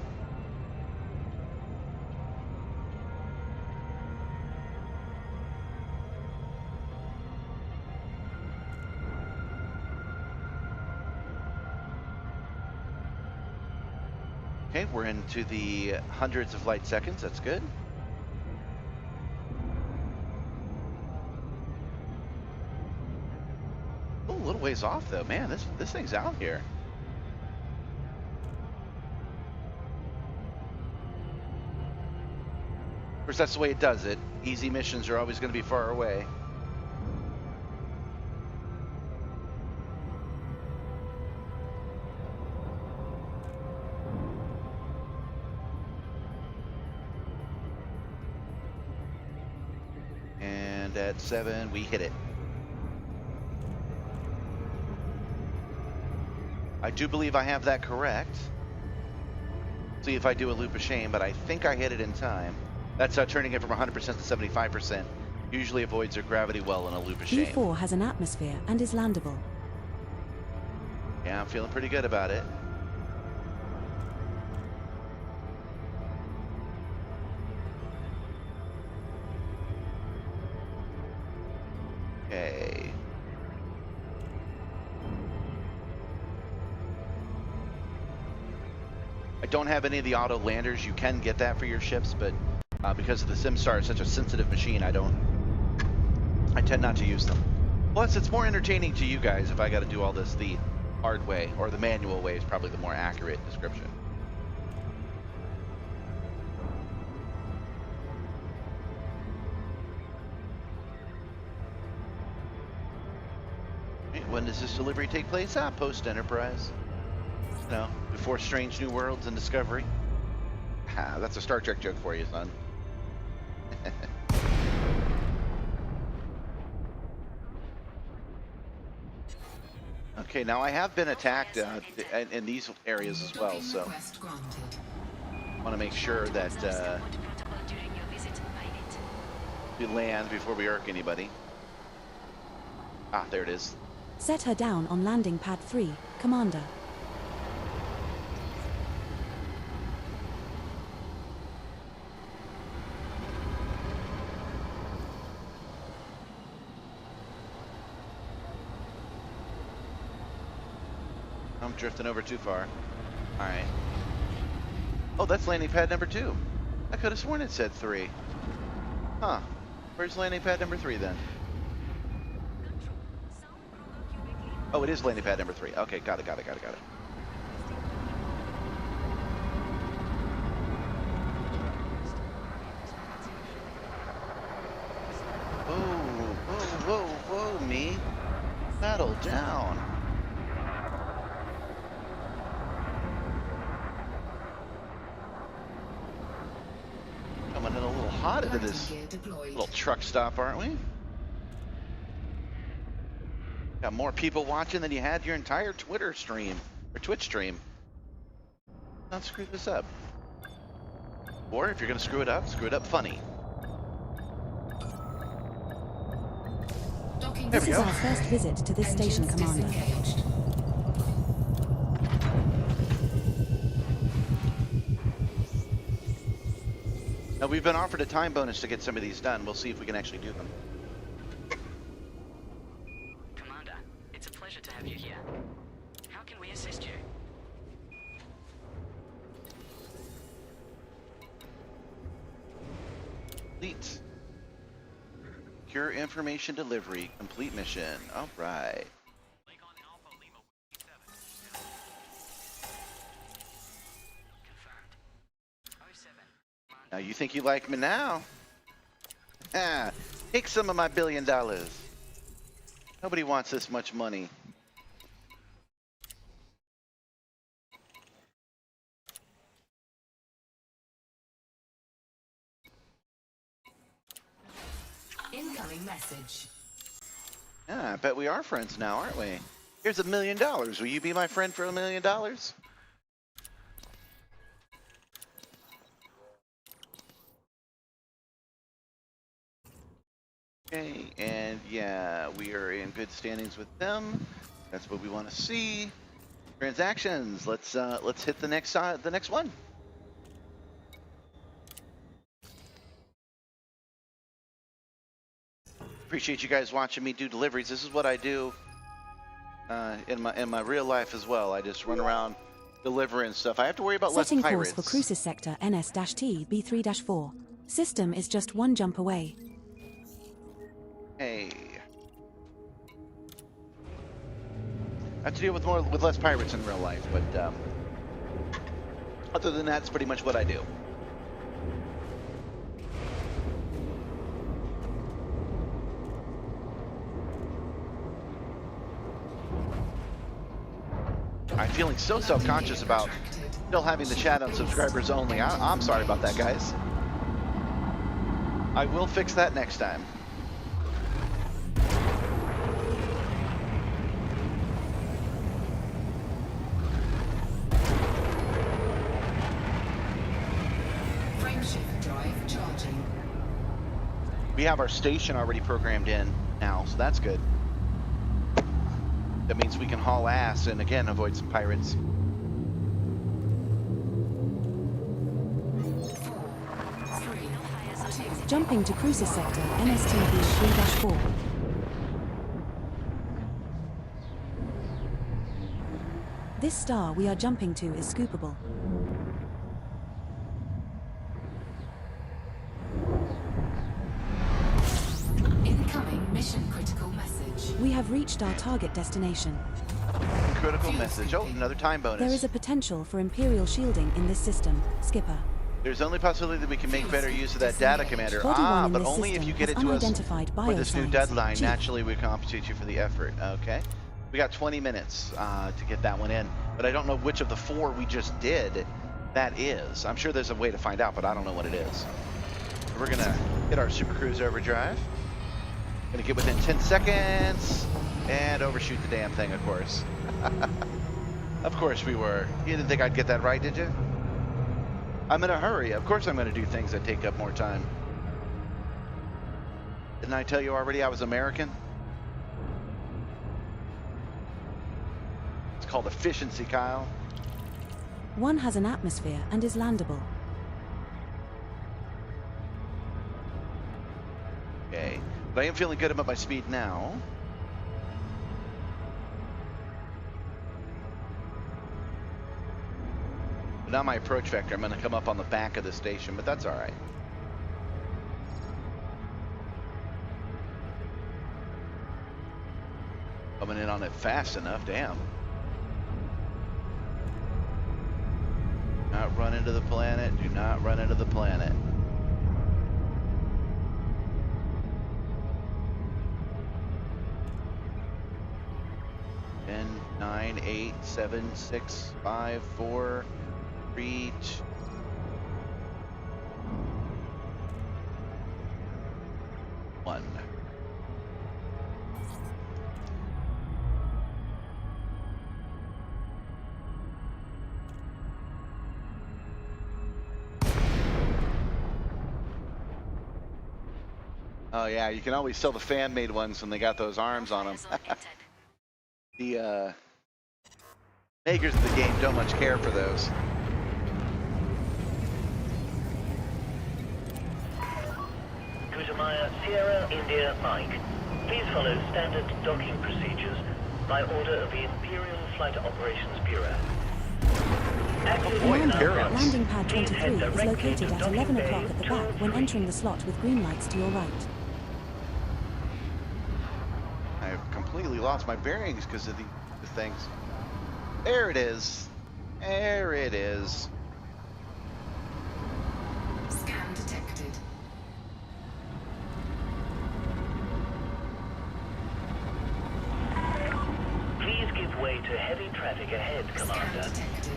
Okay, we're into the hundreds of light seconds. That's good. Oh, a little ways off though. Man, this thing's out here. Of course, that's the way it does it. Easy missions are always going to be far away. And at 7, we hit it. I do believe I have that correct. See if I do a loop of shame, but I think I hit it in time. That's turning it from 100% to 75%. Usually avoids a gravity well in a loop of shame. B4 has an atmosphere and is landable. Yeah, I'm feeling pretty good about it. Okay. I don't have any of the auto landers. You can get that for your ships, but because of the Simstar is such a sensitive machine, I tend not to use them. Plus, it's more entertaining to you guys if I got to do all this the hard way, or the manual way is probably the more accurate description. When does this delivery take place? Post-Enterprise. No, before Strange New Worlds and Discovery. That's a Star Trek joke for you, son. Okay, now I have been attacked in these areas as well, so I want to make sure that we land before we irk anybody. Ah, there it is. Set her down on landing pad 3, Commander. I'm drifting over too far. All right. Oh, that's landing pad number 2. I could have sworn it said 3. Huh. Where's landing pad number 3 then? Oh, it is landing pad number 3. Okay, got it. Whoa, me. Settle down. Coming in a little hot into this little truck stop, aren't we? Got more people watching than you had your entire Twitter stream, or Twitch stream. Not screw this up. Or if you're gonna screw it up funny. This is our first visit to this station, Commander. Now, we've been offered a time bonus to get some of these done. We'll see if we can actually do them. Commander, it's a pleasure to have you here. How can we assist you? Complete. Secure information delivery. Complete mission. All right. Lake on Alpha Lima 7. Now you think you like me now? Ah, take some of my $1 billion. Nobody wants this much money. Incoming message. Yeah, I bet we are friends now, aren't we? Here's $1 million. Will you be my friend for $1 million? Okay, and yeah, we are in good standings with them. That's what we want to see. Transactions. Let's hit the next one. Appreciate you guys watching me do deliveries. This is what I do in my real life as well. I just run around delivering stuff. I have to worry about less Setting pirates. course for cruises sector NS-T B3-4. System is just 1 jump away. Hey. I have to deal with less pirates in real life, but other than that, it's pretty much what I do. I'm feeling so self-conscious about still having the chat on subscribers only. I'm sorry about that, guys. I will fix that next time. Frameshift drive charging. We have our station already programmed in now, so that's good. That means we can haul ass and again avoid some pirates. 4, 3, 2. Jumping to cruises sector NS-T B3-4. This star we are jumping to is scoopable. Incoming mission critical message. We have reached our target destination. Critical message. Oh, another time bonus. There is a potential for Imperial shielding in this system, Skipper. There's only possibility that we can make better use of that data, Commander. Body one in But this only if system you get has it to us unidentified for this new biosigns. deadline. Chief. Naturally, we compensate you for the effort. Okay. We got 20 minutes to get that one in, but I don't know which of the 4 we just did that is. I'm sure there's a way to find out, but I don't know what it is. We're gonna hit our Super Cruise overdrive. Gonna get within 10 seconds and overshoot the damn thing, of course. Of course we were. You didn't think I'd get that right, did you? I'm in a hurry. Of course I'm gonna do things that take up more time. Didn't I tell you already I was American? It's called efficiency, Kyle. One has an atmosphere and is landable. Okay. But I am feeling good about my speed now. But now my approach vector, I'm going to come up on the back of the station, but that's all right. Coming in on it fast enough, damn. Not run into the planet, do not run into the planet. 10, 9, 8, 7, 6, 5, 4, 3, 2. One. Oh yeah, you can always sell the fan-made ones when they got those arms on them. The makers of the game don't much care for those. Cruiser Maya, Sierra, India, Mike. Please follow standard docking procedures by order of the Imperial Flight Operations Bureau. Landing pad 23 is located at 11 o'clock at the back when entering the slot with green lights to your right. I've completely lost my bearings because of the things. There it is. There it is. Scan Give way to heavy traffic ahead, Scan Commander. detected.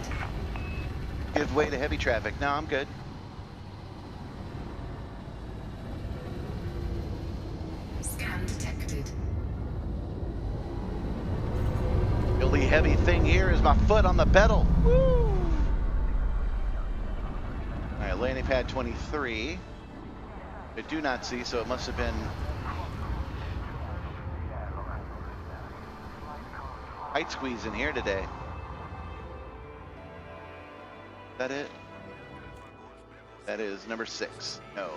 Give way to heavy traffic. No, I'm good. Scan detected. The only heavy thing here is my foot on the pedal. Woo! All right, landing pad 23. I do not see, so it must have been tight squeeze in here today. Is that it? That is number 6. No.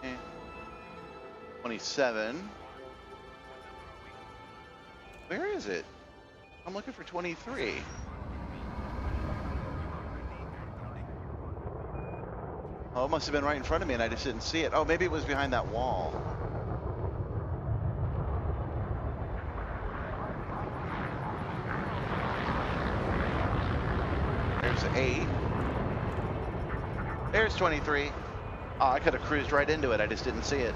Eh. 27. Where is it? I'm looking for 23. Oh, it must have been right in front of me and I just didn't see it. Oh, maybe it was behind that wall. There's 8. There's 23. Oh, I could have cruised right into it. I just didn't see it.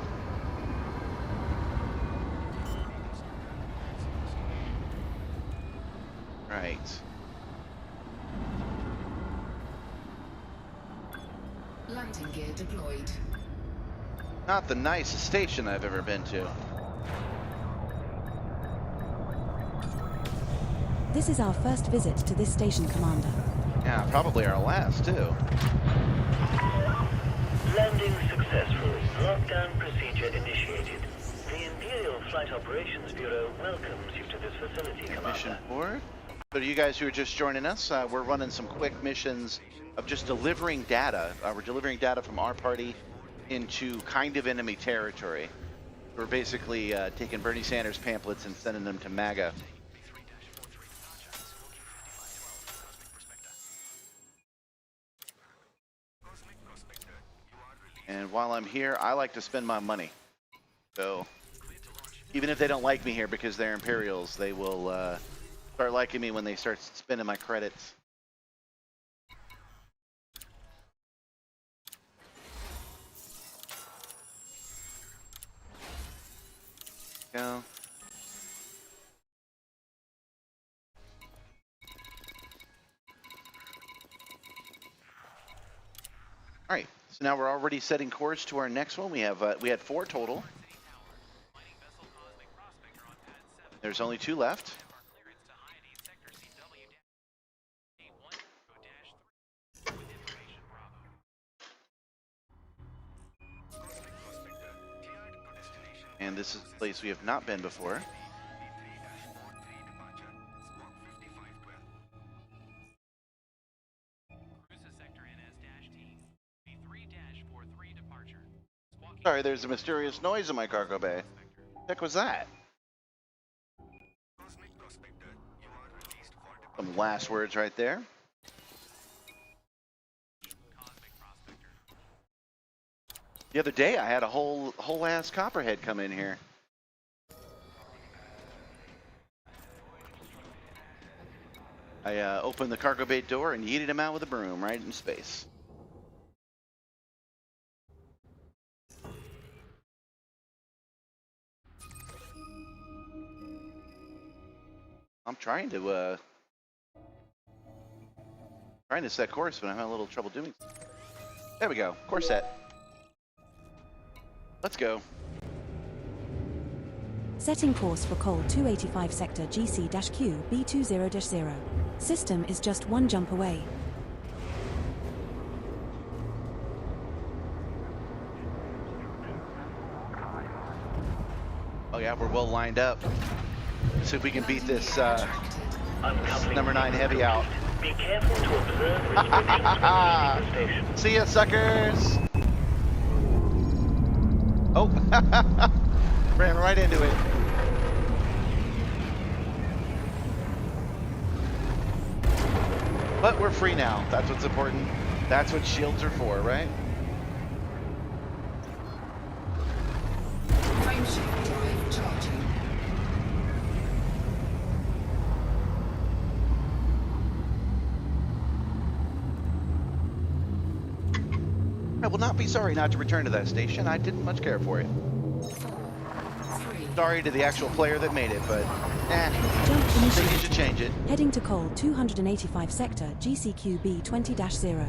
Right. Landing gear deployed. Not the nicest station I've ever been to. This is our first visit to this station, Commander. Yeah, probably our last, too. Landing successful. Lockdown procedure initiated. The Imperial Flight Operations Bureau welcomes you to this facility, Commander. Mission 4. So to you guys who are just joining us, we're running some quick missions of just delivering data. We're delivering data from our party into kind of enemy territory. We're basically taking Bernie Sanders pamphlets and sending them to MAGA. And while I'm here, I like to spend my money. So even if they don't like me here because they're Imperials, they will start liking me when they start spending my credits. Go. All right, so now we're already setting course to our next one. We had 4 total. There's only 2 left. And this is a place we have not been before. Sorry, there's a mysterious noise in my cargo bay. What the heck was that? Some last words right there. The other day I had a whole ass copperhead come in here. I opened the cargo bay door and yeeted him out with a broom right in space. I'm trying to set course, but I'm having a little trouble doing so. There we go. Course set. Let's go. Setting course for Col 285 sector GC-Q B20-0. System is just 1 jump away. Oh yeah, we're well lined up. Let's see if we can beat this number 9 heavy out. Be careful to observe restrictions when leaving the station. See ya, suckers! Oh, ran right into it. But we're free now. That's what's important. That's what shields are for, right? Frameshift drive charging. I will not be sorry not to return to that station. I didn't much care for it. 4, 3, Sorry to the actual player that made it, but Jump I think you should initiated. change it. Heading to Col 285 sector GCQB 20-0.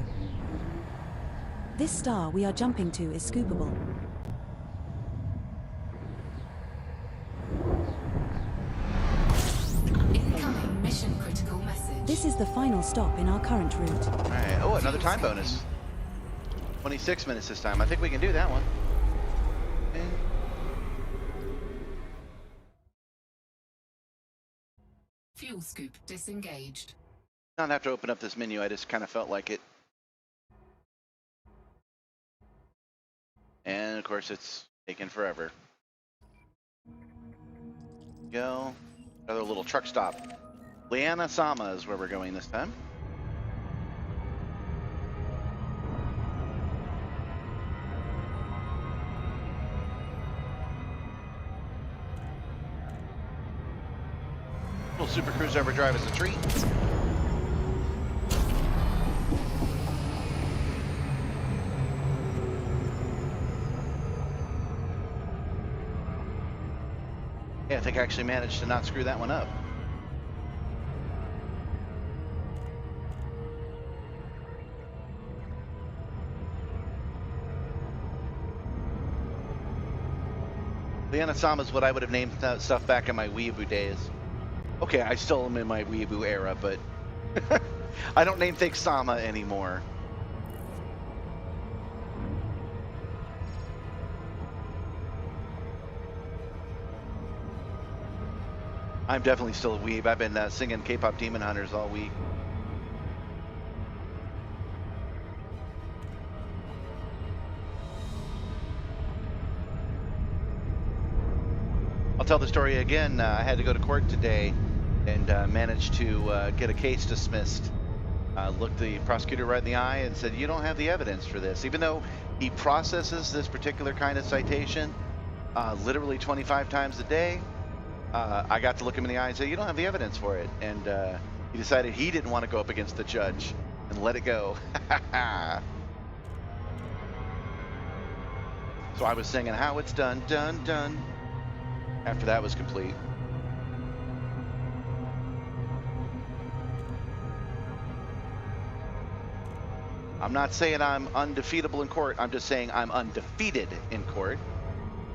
This star we are jumping to is scoopable. Incoming mission critical message. This is the final stop in our current route. All right. Oh, another time bonus. 26 minutes this time. I think we can do that one. Okay. Fuel scoop disengaged. Not have to open up this menu. I just kind of felt like it. And of course, it's taken forever. Go. Another little truck stop. Liana Sama is where we're going this time. Little Super Cruise overdrive is a treat. Yeah, I think I actually managed to not screw that one up. Liana Sama is what I would have named stuff back in my weeaboo days. Okay, I still am in my weeaboo era, but I don't name things Sama anymore. I'm definitely still a weeb. I've been singing K-pop Demon Hunters all week. I'll tell the story again. I had to go to court today and managed to get a case dismissed. Looked the prosecutor right in the eye and said, "You don't have the evidence for this." Even though he processes this particular kind of citation literally 25 times a day, I got to look him in the eye and say, "You don't have the evidence for it." And he decided he didn't want to go up against the judge and let it go. So I was singing how it's done, done, done. After that was complete. I'm not saying I'm undefeatable in court. I'm just saying I'm undefeated in court.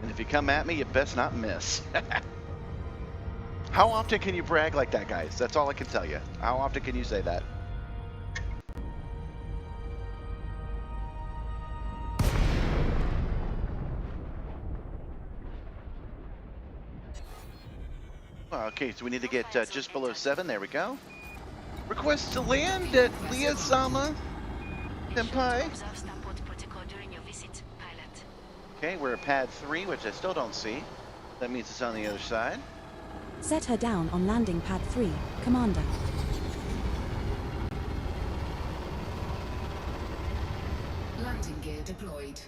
And if you come at me, you best not miss. How often can you brag like that, guys? That's all I can tell you. How often can you say that? Okay, so we need to get just below 7. There we go. Request to land at Liasama, Senpai. Observe starport protocol during your visit, pilot. Okay, we're at pad 3, which I still don't see. That means it's on the other side. Set her down on landing pad 3, Commander. Landing gear deployed.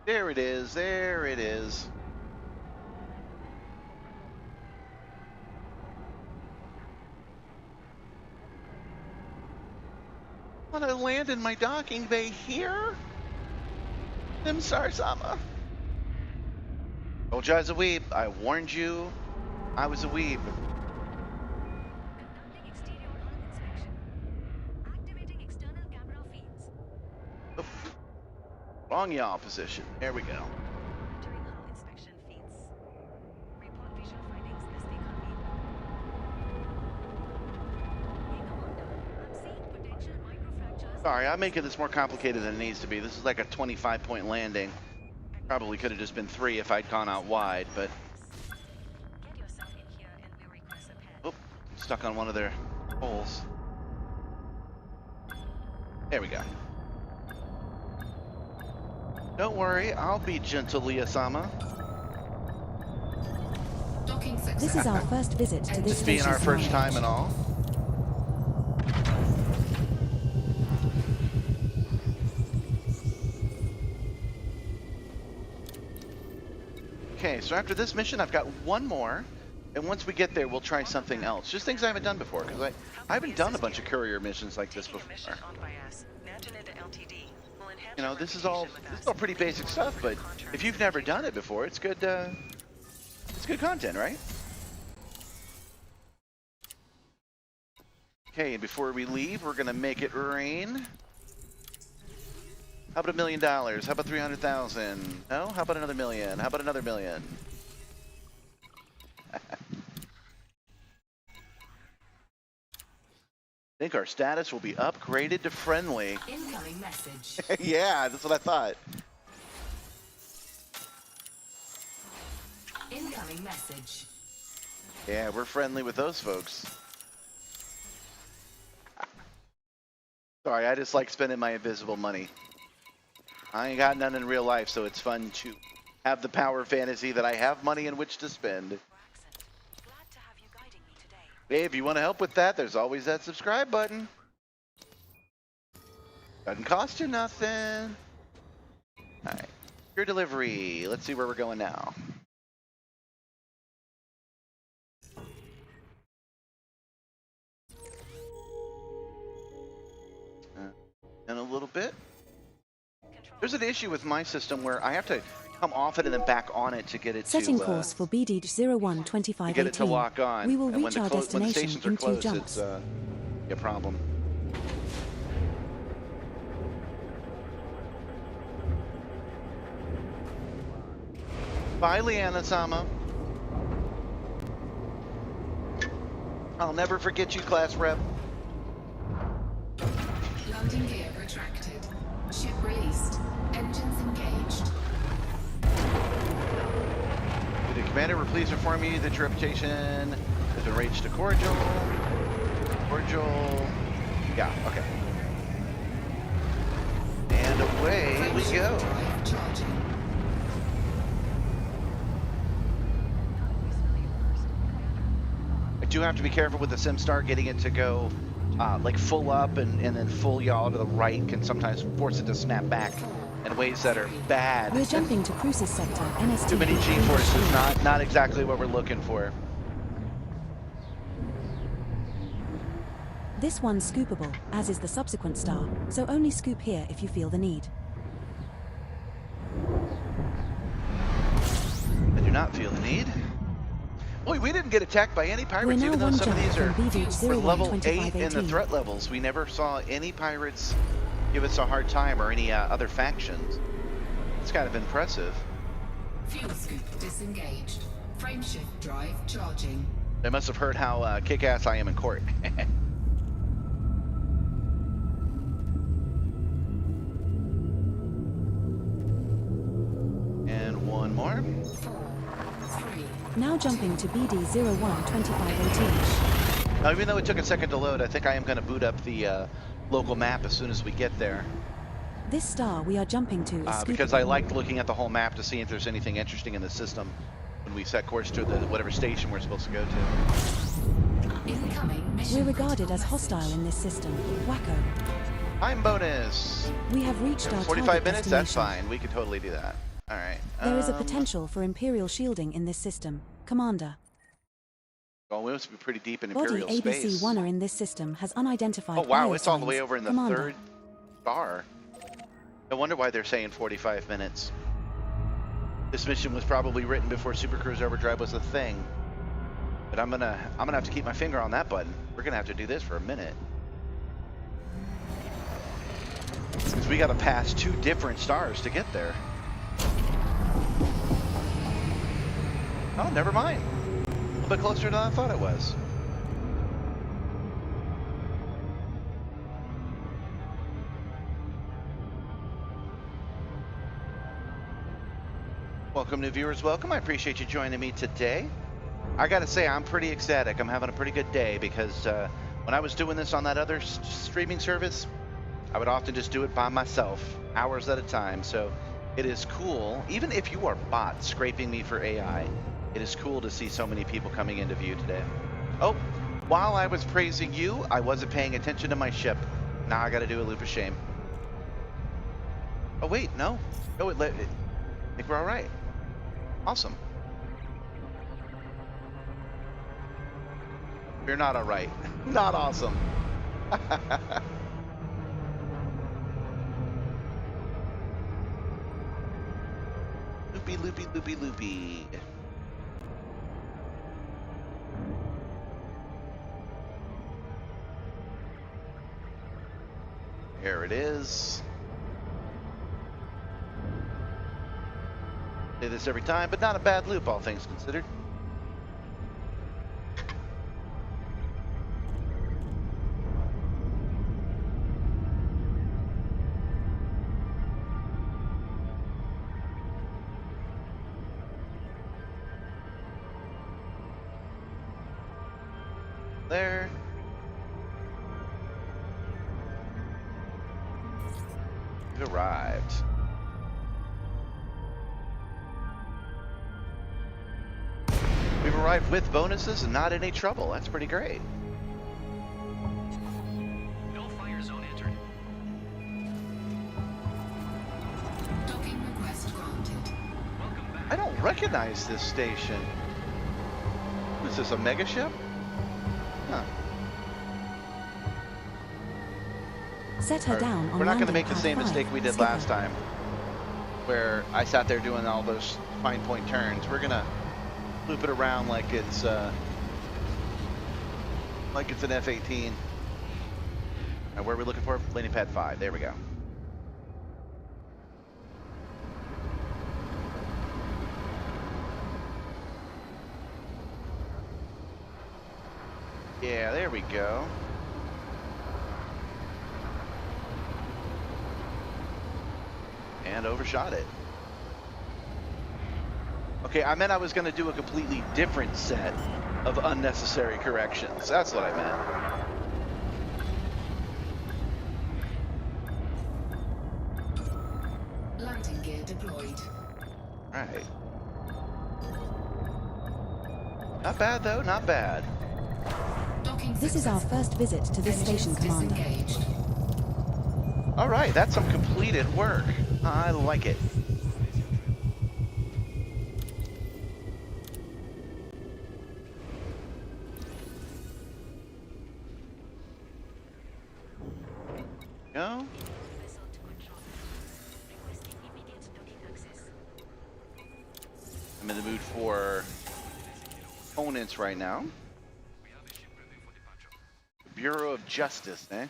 There it is, there it is. Want to land in my docking bay here? Simstar Sama. Told you I was a weeb. I warned you I was a weeb. Conducting exterior hull inspection. Activating external camera feeds. Oof. Wrong yaw position. There we go. Monitoring hull inspection feeds. Report visual findings as they come in. Hey, Commander. I'm seeing potential microfractures. Sorry, I'm making this more complicated than it needs to be. This is like a 25-point landing. Probably could have just been 3 if I'd gone out wide, but... Get yourself in here and we'll request a pad. Oh, I'm stuck on one of their poles. There we go. Don't worry, I'll be gentle, Liasama. Docking success. This is our first visit to this This being our spacious first lounge. time and all. Okay, so after this mission, I've got one more, and once we get there, we'll try something else. Just things I haven't done before, because I haven't done a bunch of courier missions like this Taking a before. mission on by us. Naginid Ltd. will You know, this is all pretty basic stuff, but if you've never done it before, it's good content, right? Okay, and before we leave, we're gonna make it rain. How about $1 million? How about 300,000? No? How about another million? How about another million? I think our status will be upgraded to friendly. Incoming message. Yeah, that's what I thought. Incoming message. Yeah, we're friendly with those folks. Sorry, I just like spending my invisible money. I ain't got none in real life, so it's fun to have the power fantasy that I have money in which to spend. Glad to have you guiding me today. Hey, if you want to help with that, there's always that subscribe button. Doesn't cost you nothing. Alright. Your delivery. Let's see where we're going now. In a little bit. There's an issue with my system where I have to come off it and then back on it to get it Setting to course for BD 012518. to get it to lock on. We will And reach when our when the destination stations are in 2 closed, jumps. it's a problem. Bye, Liana-sama. I'll never forget you, class rep. Landing gear retracted. Ship released. Engines engaged. The commander will please inform you that your reputation has been raised to cordial. Cordial. Yeah, okay. And away we go. Drive charging. I do have to be careful with the Simstar. Getting it to go like full up and then full yaw to the right can sometimes force it to snap back in ways that are bad. We're jumping to Cruises Sector, NST. Too many G-forces, not exactly what we're looking for. This one's scoopable, as is the subsequent star, so only scoop here if you feel the need. I do not feel the need. Boy, we didn't get attacked by any We're pirates, now even though one some of jump these are from BD for level 8 in the 012518. threat levels. We never saw any pirates give us a hard time or any other factions. It's kind of impressive. Fuel scoop disengaged. Frame shift drive charging. They must have heard how kick-ass I am in court. And one more. 4, 3. Now jumping to BD 012518. Now, even though it took a second to load, I think I am going to boot up the local map as soon as we get there. This star we are jumping to is Because scoopable. I liked looking at the whole map to see if there's anything interesting in the system when we set course to the whatever station we're supposed to go to. Incoming mission. We're regarded critical as hostile message. in this system. Wacko. Time bonus. We have reached our 45 target minutes, that's destination. fine. We could totally do that. All right. There is a potential for Imperial shielding in this system. Commander. Well, we must be pretty deep in Body Imperial space. ABC-1er in this system has unidentified Oh, wow, bio it's all the way signs. over in the Commander. third star. No wonder why they're saying 45 minutes. This mission was probably written before Super Cruise Overdrive was a thing. But I'm gonna have to keep my finger on that button. We're gonna have to do this for a minute. Because we gotta pass 2 different stars to get there. Oh, never mind. A little bit closer than I thought it was. Welcome to viewers, welcome. I appreciate you joining me today. I gotta say, I'm pretty ecstatic. I'm having a pretty good day because when I was doing this on that other streaming service, I would often just do it by myself, hours at a time. So it is cool, even if you are bots scraping me for AI, it is cool to see so many people coming into view today. Oh, while I was praising you, I wasn't paying attention to my ship. Now I gotta do a loop of shame. Oh wait, no. I think we're all right. Awesome. We're not all right. Not awesome. Loopy, loopy, loopy, loopy. Here it is. Say this every time, but not a bad loop, all things considered. There. We've arrived. We've arrived with bonuses and not any trouble. That's pretty great. No fire zone entered. Docking request granted. Welcome back. I don't recognize this station. What is this, a mega ship? Huh. Set her down on We're not going to landing make the pad same 5, mistake we did skipper. last time, where I sat there doing all those fine point turns. We're going to loop it around like it's an F-18. And where are we looking for? Landing pad 5. There we go. Yeah, there we go. And overshot it. Okay, I meant I was going to do a completely different set of unnecessary corrections. That's what I meant. Landing gear deployed. Alright. Not bad, though. Not bad. Docking This is our successful. first visit to this Engines station, Commander. disengaged. Alright, that's some completed work. I like it. Go. Vessel to control. Requesting immediate docking access. I'm in the mood for opponents right now. We have a ship ready for departure. Bureau of Justice, eh?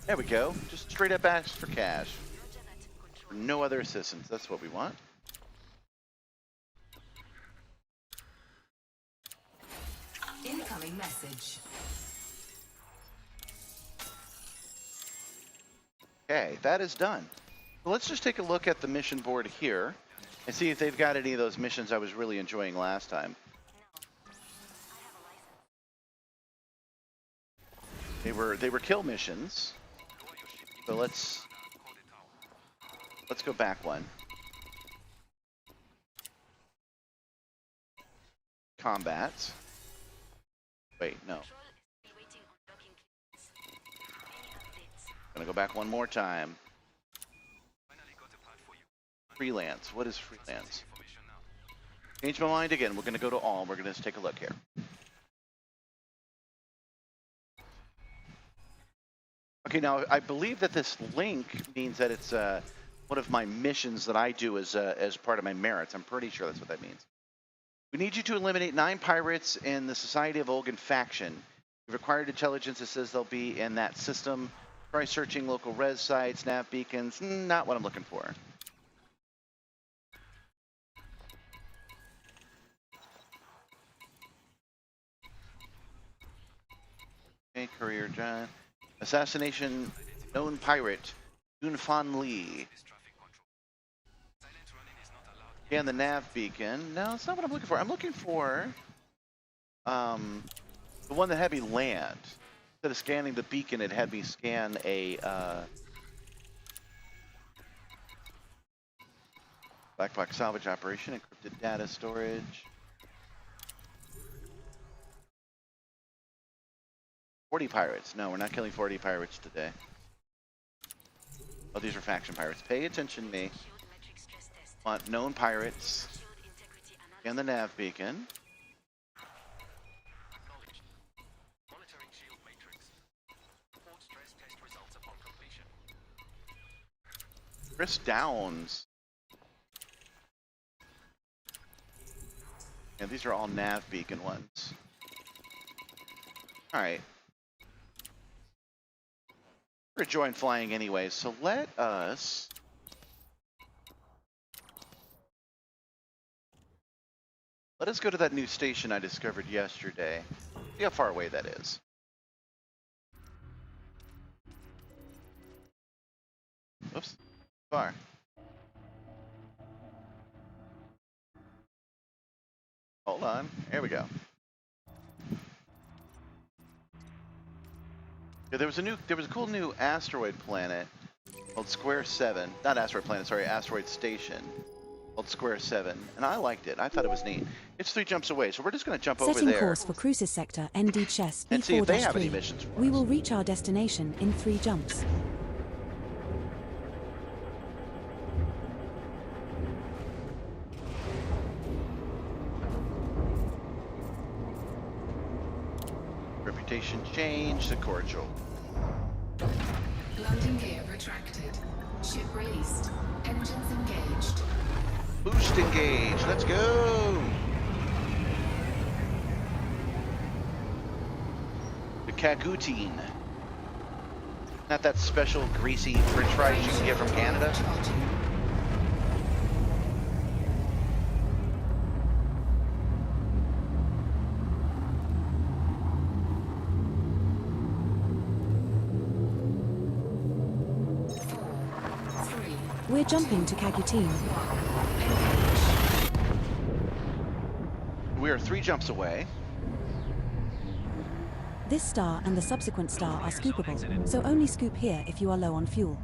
There we go. Just straight up ask for cash. Roger that. For Control. no other assistance. That's what we want. Incoming message. Okay, that is done. So let's just take a look at the mission board here and see if they've got any of those missions I was really enjoying last time. They were kill missions. So let's go back one. Combat. Wait, no. Control is still waiting on docking clearance. Any updates? Gonna go back one more time. Finally got a part for you. Freelance. What is freelance? Information now. Change my mind again. We're gonna go to all. We're gonna just take a look here. Okay, now I believe that this link means that it's one of my missions that I do as part of my merits. I'm pretty sure that's what that means. We need you to eliminate 9 pirates in the Society of Olgan faction. You've acquired intelligence that says they'll be in that system. Try searching local res sites, nav beacons. Not what I'm looking for. Okay, Courier John. Assassination known pirate, Yunfan Lee. This traffic control. Silent running is not allowed. Scan the nav beacon. No, that's not what I'm looking for. I'm looking for the one that had me land. Instead of scanning the beacon, it had me scan a black box salvage operation, encrypted data storage. 40 pirates. No, we're not killing 40 pirates today. Oh, these are faction pirates. Pay attention to me. Shield metric stress test. Want known pirates. Shield integrity analysis. Scan the nav beacon. Acknowledged. Monitoring shield matrix. Report stress test results upon completion. Chris Downs. Yeah, these are all nav beacon ones. All right. We're enjoying flying anyway, so let us go to that new station I discovered yesterday. See how far away that is. Oops, far. Hold on, there we go. Yeah, there was a cool new asteroid planet called Square 7. Not asteroid planet, sorry, asteroid station called Square 7, and I liked it. I thought it was neat. It's 3 jumps away, so we're just going to jump over Setting there course for Cruises Sector ND Chess and see if they have any B4-3. missions for We us. will reach our destination in 3 jumps. Reputation change to cordial. Landing gear retracted. Ship released. Engines engaged. Boost engage. Let's go. The Cagutine. Not that special greasy french fries you can get from Canada. Charging. We're jumping to Cagutine. We are 3 jumps away. This star and the subsequent star are scoopable, so only scoop here if you are low on fuel.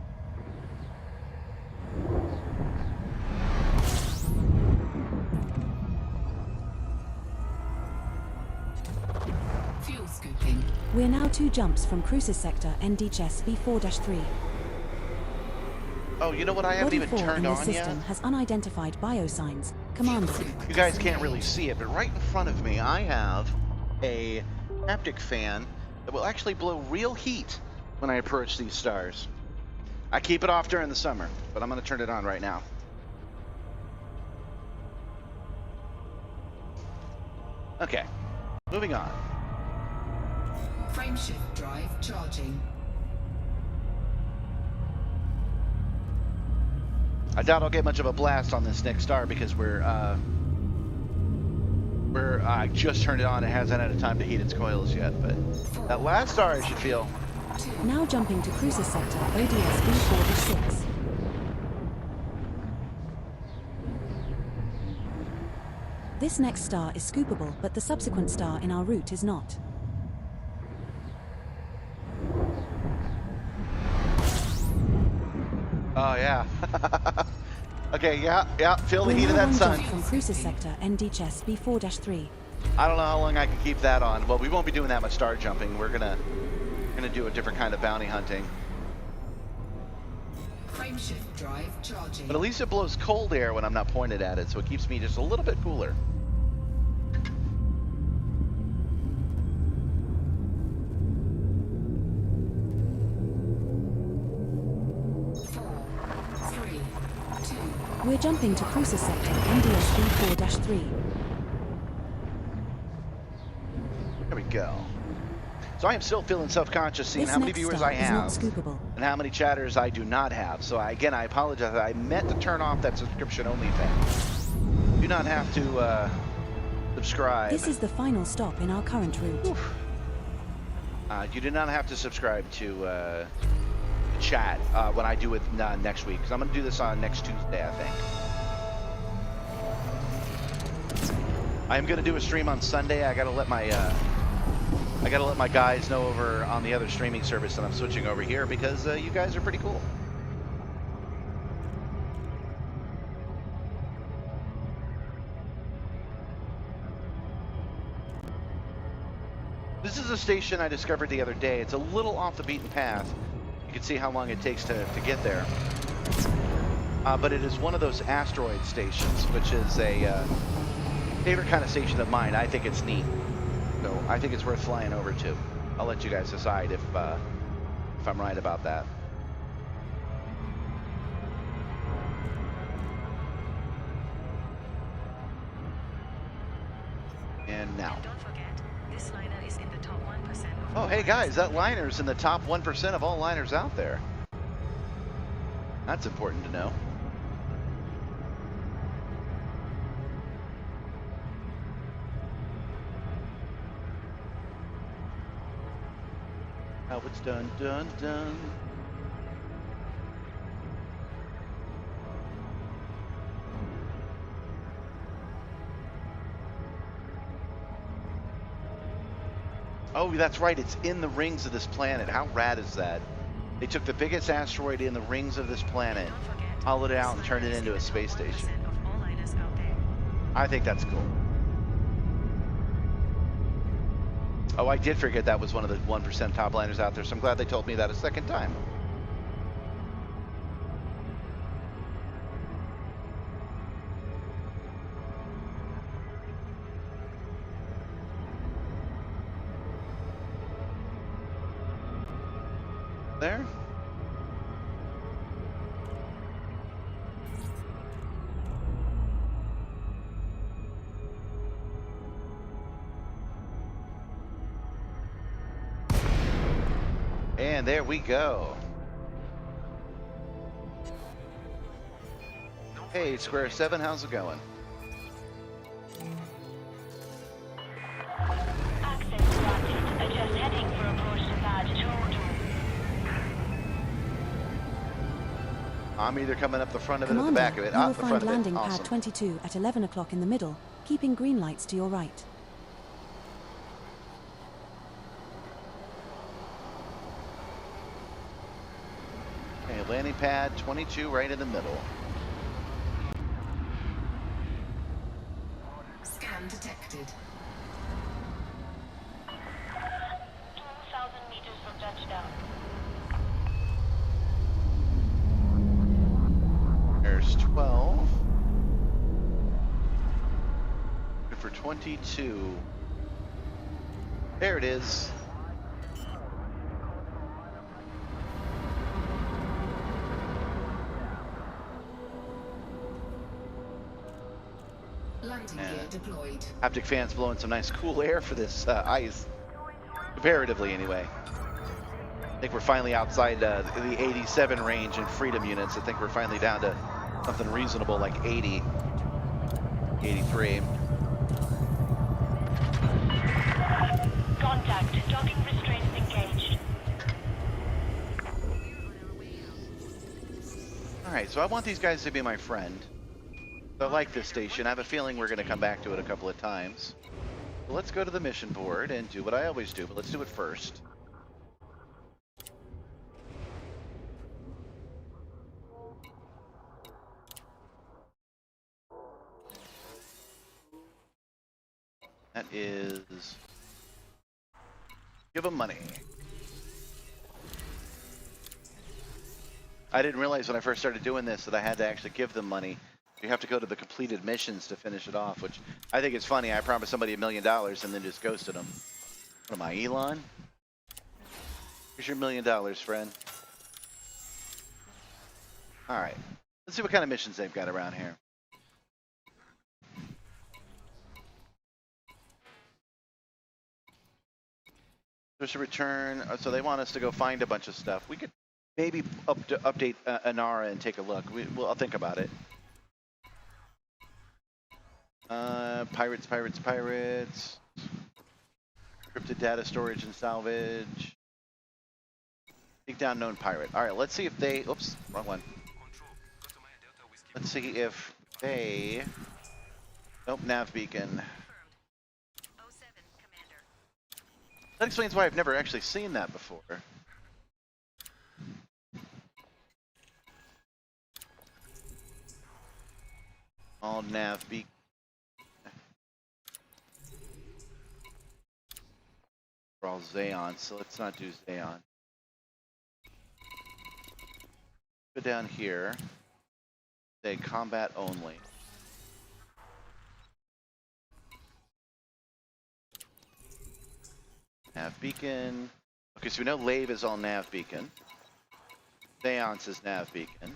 Fuel scooping. We're now 2 jumps from Cruises Sector ND Chess B4-3. Oh, you know what? I haven't Body even 4 turned in this on system yet. has unidentified biosigns. Commander. You guys can't really see it, but right in front of me, I have a haptic fan that will actually blow real heat when I approach these stars. I keep it off during the summer, but I'm going to turn it on right now. Okay, moving on. Frameshift drive charging. I doubt I'll get much of a blast on this next star because I just turned it on. It hasn't had time to heat its coils yet, but that last star I should feel. Now jumping to Cruises Sector ODS B4-6. This next star is scoopable, but the subsequent star in our route is not. Oh yeah. Okay, yeah. Feel the We're heat of now that 1 sun. jump from Cruises Sector ND Chess B4-3. I don't know how long I can keep that on. Well, we won't be doing that much star jumping. We're gonna do a different kind of bounty hunting. Frameshift drive charging. But at least it blows cold air when I'm not pointed at it, so it keeps me just a little bit cooler. We're jumping to Cruises Sector NDS B4-3. There we go. So I am still feeling self-conscious seeing This how many next viewers star I is not have scoopable. and how many chatters I do not have. So again, I apologize. I meant to turn off that subscription only thing. You do not have to subscribe. This is the final stop in our current route. You do not have to subscribe to chat when I do it next week, because I'm going to do this on next Tuesday, I think. I am going to do a stream on Sunday. I got to let my guys know over on the other streaming service that I'm switching over here, because you guys are pretty cool. This is a station I discovered the other day. It's a little off the beaten path. You can see how long it takes to get there. But it is one of those asteroid stations, which is a favorite kind of station of mine. I think it's neat. So I think it's worth flying over to. I'll let you guys decide if I'm right about that. And now. And don't forget, this liner is in the top 1% of Oh, all hey liners guys, that out liner's in the top 1% of all liners out there. That's important to know. How it's done, done, done. Oh, that's right. It's in the rings of this planet. How rad is that? They took the biggest asteroid in the rings of this planet, Don't forget, hollowed it out, this and turned liner it is into in a the top space 1% station. of all liners out there. I think that's cool. Oh, I did forget that was one of the 1% top liners out there, so I'm glad they told me that a second time. There. And there we go. Hey, Square 7, how's it going? Access granted. Adjust heading for approach to pad 2. I'm either coming up the front of it or the Commander, back of it. you will Up the find front of it. landing Awesome. pad 22 at 11 o'clock in the middle, keeping green lights to your right. Okay, landing pad 22 right in the middle. Scan detected. 2,000 meters from touchdown. There's 12. Good for 22. There it is. Landing gear deployed. Haptic fans blowing some nice cool air for this ice. Comparatively, anyway. I think we're finally outside the 87 range in freedom units. I think we're finally down to something reasonable like 80, 83. Contact. Docking restraints engaged. All right, so I want these guys to be my friend. I like this station. I have a feeling we're going to come back to it a couple of times. So let's go to the mission board and do what I always do, but let's do it first. That is... give them money. I didn't realize when I first started doing this that I had to actually give them money. You have to go to the completed missions to finish it off, which I think is funny. I promised somebody $1 million and then just ghosted them. What am I, Elon? Here's your $1 million, friend. All right. Let's see what kind of missions they've got around here. There's a return. So they want us to go find a bunch of stuff. We could maybe update Anara and take a look. I'll think about it. Pirates. Encrypted data storage and salvage. Take down known pirate. All right, let's see if they... oops, wrong one. Let's see if they... nope, nav beacon. 07, Commander. That explains why I've never actually seen that before. All nav beacon. We're all Xeon, so let's not do Xeon. Go down here. Say combat only. Nav beacon. Okay, so we know Lave is all nav beacon. Seance is nav beacon.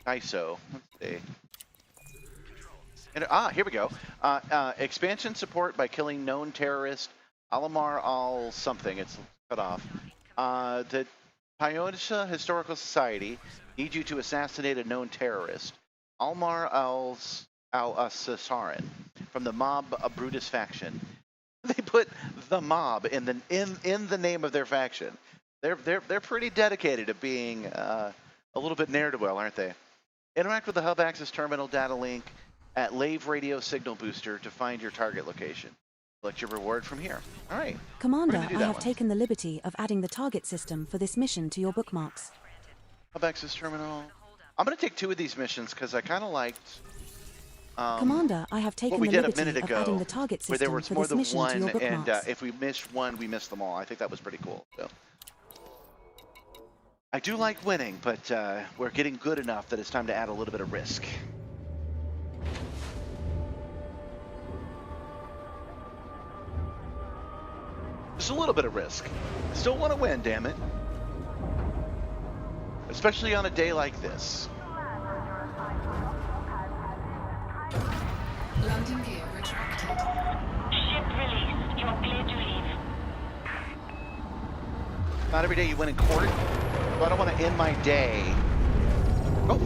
ISO. Let's see. And, here we go. Expansion support by killing known terrorist Alamar al something. It's cut off. The Payouts Historical Society needs you to assassinate a known terrorist, Almar al-Sasaran, from the Mob Brutus faction. They put the mob in the name of their faction. They're pretty dedicated to being a little bit ne'er-do-well, aren't they? Interact with the hub access terminal data link at Lave Radio Signal Booster to find your target location. Select your reward from here. All right. Commander, I have taken the liberty of adding the target system for this mission to your bookmarks. Hub access terminal. I'm going to take 2 of these missions because I kind of liked Commander, I have taken what we the did a liberty minute of ago, adding the target where there system was for more this than mission to one, your and bookmarks. if we missed one, we missed them all. I think that was pretty cool. So. I do like winning, but we're getting good enough that it's time to add a little bit of risk. Just a little bit of risk. Still want to win, damn it. Especially on a day like this. Landing gear retracted. Ship released. You're clear to leave. Not every day you win in court, so I don't want to end my day. Oh.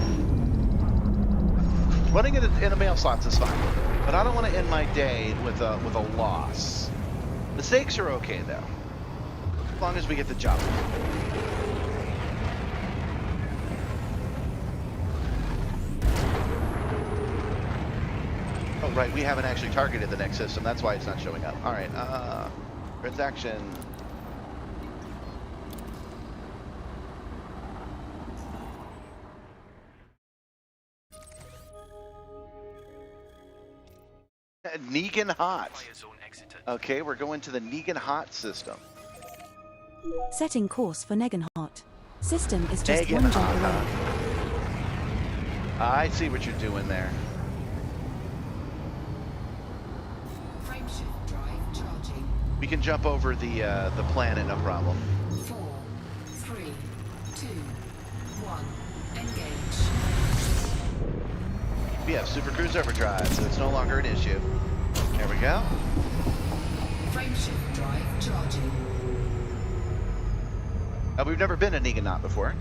Running in a mail slots is fine, but I don't want to end my day with a loss. The stakes are okay though, as long as we get the job. Oh right, we haven't actually targeted the next system. That's why it's not showing up. All right, transaction. Negan Hot. Okay, we're going to the Negan Hot system. Setting course for Negenhot. System is just Negan one jump Hot, away. huh? I see what you're doing there. Frameshift drive charging. We can jump over the planet, no problem. 4, 3, 2, 1. Engage. We have Super Cruise Overdrive, so it's no longer an issue. There we go. Frameshift drive charging. We've never been in Negan Hot before.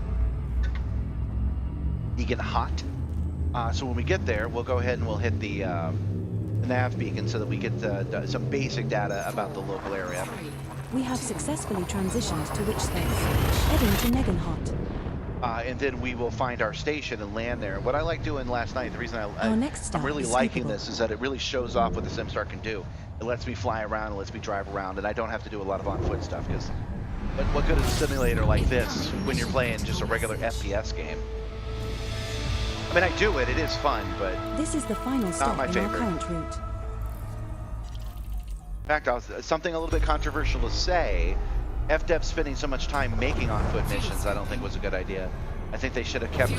Negan Hot. So when we get there, we'll go ahead and we'll hit the nav beacon so that we get some basic data about the local area. We have successfully transitioned to which space? Heading to Negenhot. And then we will find our station and land there. What I like doing last night, the reason Our next stop I'm really is liking Biggle. this is that it really shows off what the Simstar can do. It lets me fly around, it lets me drive around, and I don't have to do a lot of on-foot stuff. Because what good is a simulator like this when you're playing just a regular FPS game? I mean, I do it, it is fun, but This is the final stop my in favorite. our current route. in fact, something a little bit controversial to say, FDev spending so much time making on-foot missions I don't think was a good idea. I think they should have kept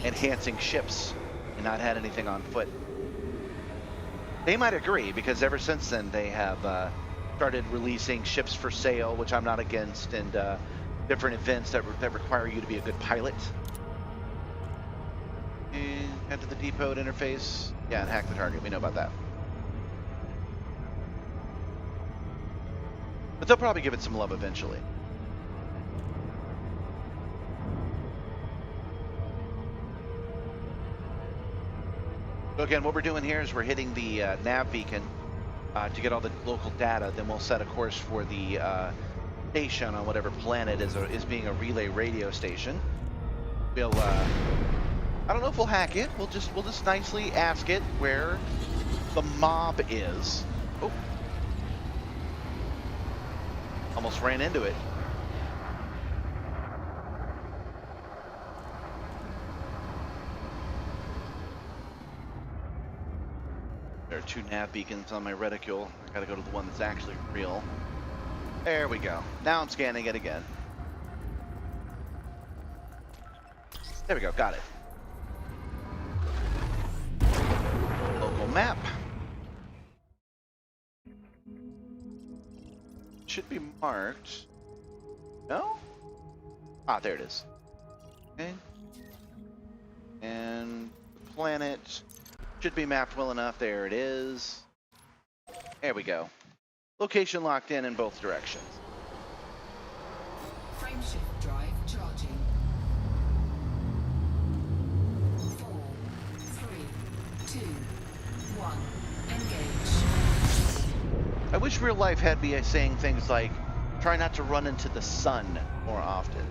enhancing ships and not had anything on foot. They might agree, because ever since then they have started releasing ships for sale, which I'm not against, and different events that require you to be a good pilot. And head to the depot interface. Yeah, and hack the target. We know about that. But they'll probably give it some love eventually. So again, what we're doing here is we're hitting the nav beacon to get all the local data. Then we'll set a course for the station on whatever planet is being a relay radio station. We'll I don't know if we'll hack it. We'll just nicely ask it where the mob is. Oh, almost ran into it. There are 2 nav beacons on my reticule. I gotta go to the one that's actually real. There we go. Now I'm scanning it again. There we go, got it. Local map. Should be marked. No? Ah, there it is. Okay. And the planet Should be mapped well enough. There it is. There we go. Location locked in both directions. Frameshift drive charging. 4, 3, 2, 1. Engage. I wish real life had me saying things like, try not to run into the sun more often.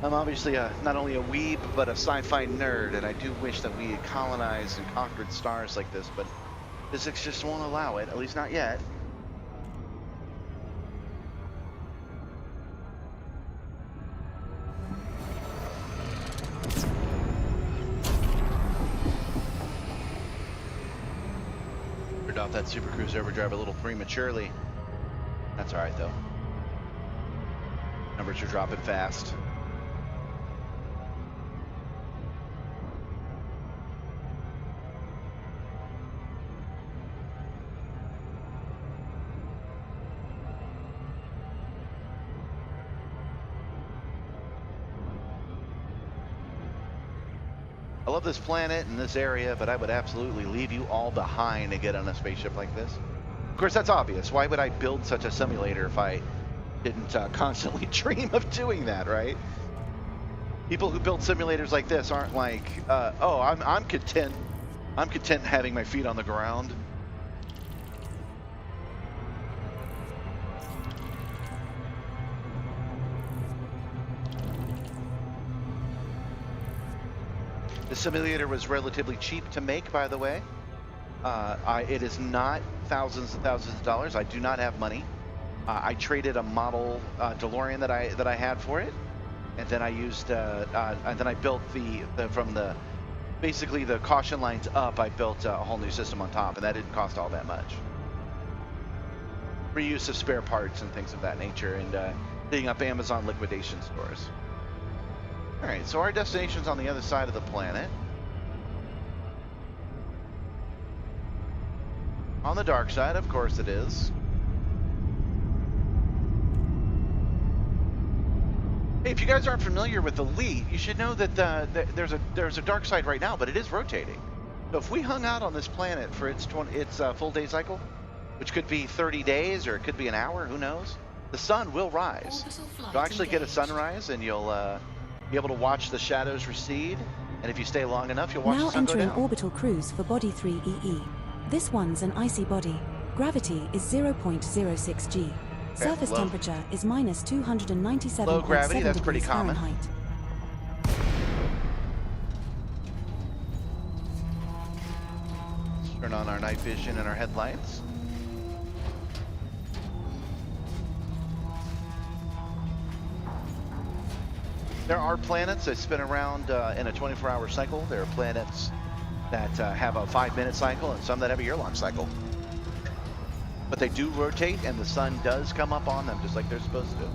I'm obviously not only a weeb, but a sci-fi nerd, and I do wish that we had colonized and conquered stars like this, but physics just won't allow it, at least not yet. Turned off that Super Cruise overdrive a little prematurely. That's alright though. Numbers are dropping fast. I love this planet and this area, but I would absolutely leave you all behind to get on a spaceship like this. Of course, that's obvious. Why would I build such a simulator if I didn't constantly dream of doing that, right? People who build simulators like this aren't like, oh, I'm content. I'm content having my feet on the ground. The simulator was relatively cheap to make, by the way. It is not thousands and thousands of dollars. I do not have money. I traded a model DeLorean that I had for it, and then I used and then I built basically the caution lines up. I built a whole new system on top, and that didn't cost all that much. Reuse of spare parts and things of that nature, and hitting up Amazon liquidation stores. All right, so our destination's on the other side of the planet. On the dark side, of course it is. Hey, if you guys aren't familiar with Elite, you should know that there's a dark side right now, but it is rotating. So if we hung out on this planet for its full day cycle, which could be 30 days or it could be an hour, who knows? The sun will rise. You'll actually get a sunrise, and you'll be able to watch the shadows recede, and if you stay long enough, you'll watch Now the sun go entering down. orbital cruise for Body 3EE. This one's an icy body. Gravity is 0.06 G. Surface temperature is minus 297.7 Low gravity, that's pretty degrees common. Fahrenheit. Let's turn on our night vision and our headlights. There are planets that spin around in a 24-hour cycle. There are planets that have a 5-minute cycle, and some that have a year-long cycle. But they do rotate, and the sun does come up on them just like they're supposed to.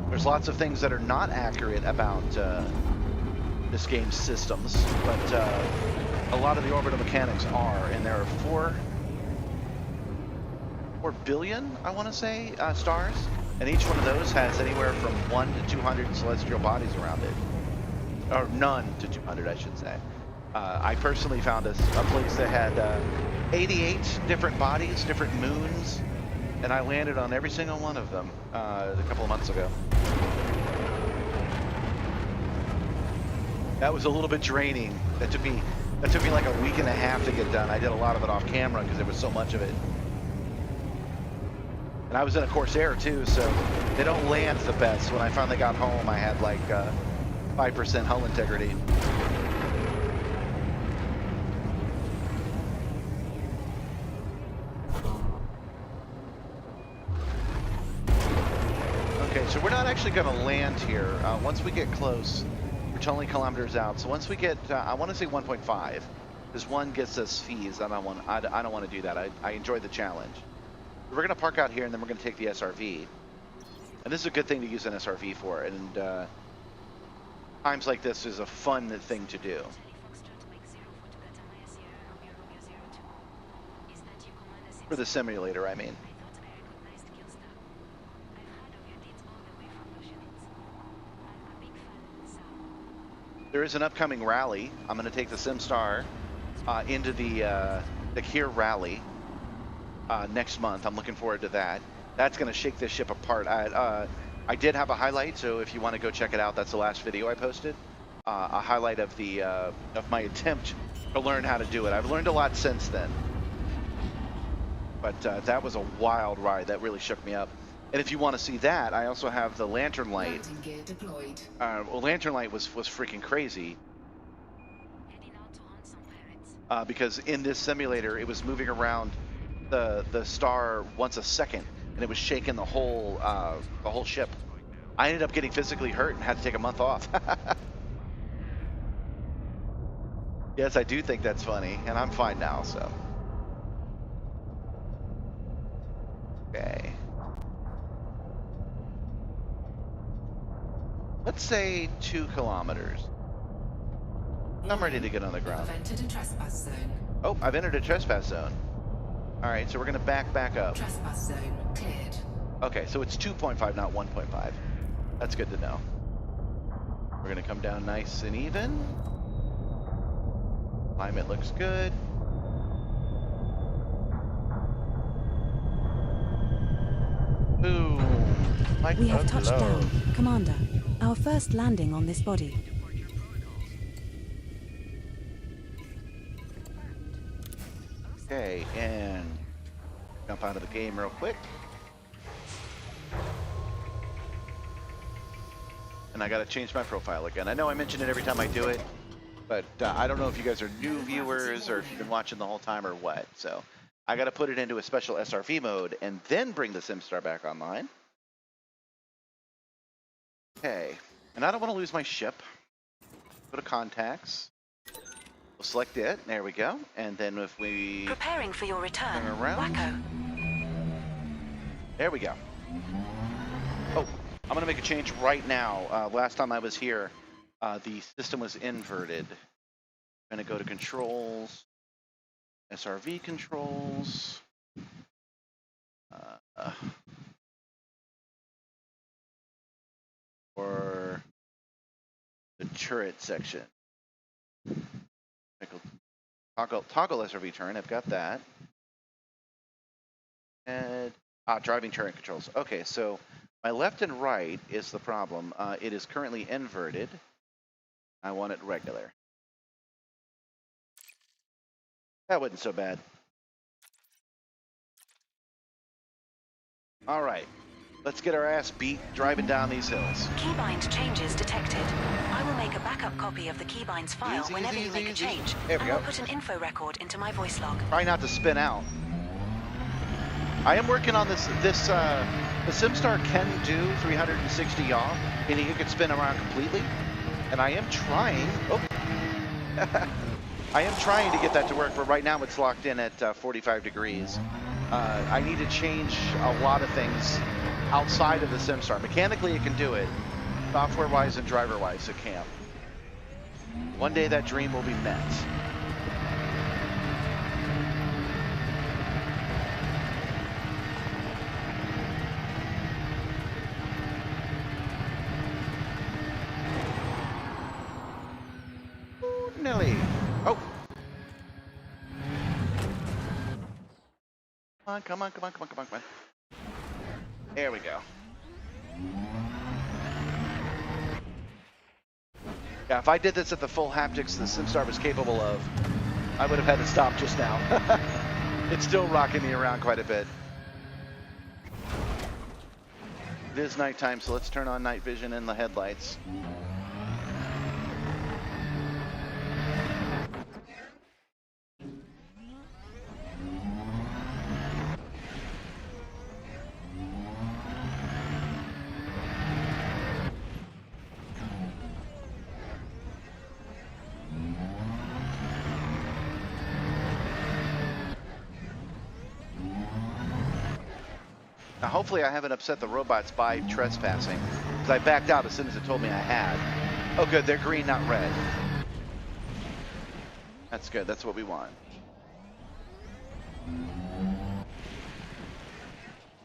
There's lots of things that are not accurate about this game's systems, but a lot of the orbital mechanics are, and there are 4 billion, I want to say, stars, and each one of those has anywhere from 1 to 200 celestial bodies around it, or none to 200, I should say. I personally found a place that had 88 different bodies, different moons, and I landed on every single one of them a couple of months ago. That was a little bit draining. That took me like a week and a half to get done. I did a lot of it off camera because there was so much of it. And I was in a Corsair too, so they don't land the best. When I finally got home, I had like 5% hull integrity. Okay, so we're not actually going to land here. Once we get close, we're 20 kilometers out. So once we get, I want to say 1.5, because 1 gets us fees. I don't want to do that. I enjoy the challenge. We're going to park out here, and then we're going to take the SRV. And this is a good thing to use an SRV for. And times like this is a fun thing to do. For the simulator, I mean. there is an upcoming rally. I'm going to take the Simstar into the Courier rally next month. I'm looking forward to that. That's going to shake this ship apart. I did have a highlight, so if you want to go check it out, that's the last video I posted. A highlight of the of my attempt to learn how to do it. I've learned a lot since then, but that was a wild ride. That really shook me up. And if you want to see that, I also have the lantern light. Landing gear deployed. Well, lantern light was freaking crazy because in this simulator, it was moving around the star once a second, and it was shaking the whole ship. I ended up getting physically hurt and had to take a month off. Yes, I do think that's funny, and I'm fine now, so. Okay. Let's say 2 kilometers. I'm ready to get on the ground. I've entered a trespass zone. Oh, I've entered a trespass zone. All right, so we're gonna back up. Trespass zone cleared. Okay, so it's 2.5, not 1.5. That's good to know. We're gonna come down nice and even. Climate looks good. Boom. Like We have a touched glove. down, Commander. Our first landing on this body. Okay, and jump out of the game real quick. And I gotta change my profile again. I know I mention it every time I do it, but I don't know if you guys are new viewers or if you've been watching the whole time or what. So I gotta put it into a special SRV mode and then bring the Simstar back online. Okay, and I don't want to lose my ship. Go to contacts. We'll select it. There we go. And then if we Preparing for your return. turn around. Wacko. There we go. Oh, I'm gonna make a change right now. Last time I was here, the system was inverted. I'm gonna go to controls, SRV controls. Or the turret section. Toggle SRV turn. I've got that. And driving turret controls. Okay, so my left and right is the problem. It is currently inverted. I want it regular. That wasn't so bad. All right, let's get our ass beat driving down these hills. Keybind changes detected. I will make a backup copy of the keybinds file Easy, whenever easy, you make a easy. change. There we and go. I'll put an info record into my voice log. Try not to spin out. I am working on this. The Simstar can do 360 yaw, meaning it could spin around completely. And I am trying. Oh, I am trying to get that to work, but right now it's locked in at 45 degrees. I need to change a lot of things outside of the Simstar. Mechanically, it can do it. Software-wise and driver-wise, it can't. One day that dream will be met. Nelly. Oh. Come on. There we go. Yeah, if I did this at the full haptics the Simstar was capable of, I would have had to stop just now. It's still rocking me around quite a bit. It is nighttime, so let's turn on night vision and the headlights. Now, hopefully I haven't upset the robots by trespassing, because I backed out as soon as it told me I had. Oh, good, they're green, not red. That's good, that's what we want.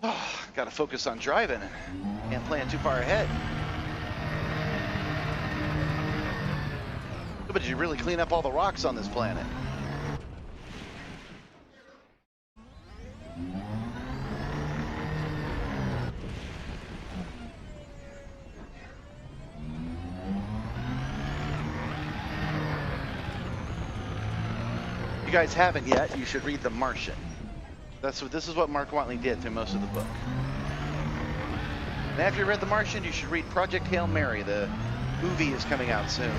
Oh, gotta focus on driving. Can't plan too far ahead. But you really clean up all the rocks on this planet. If you guys haven't yet, you should read The Martian. This is what Mark Watney did through most of the book. And after you read The Martian, you should read Project Hail Mary. The movie is coming out soon.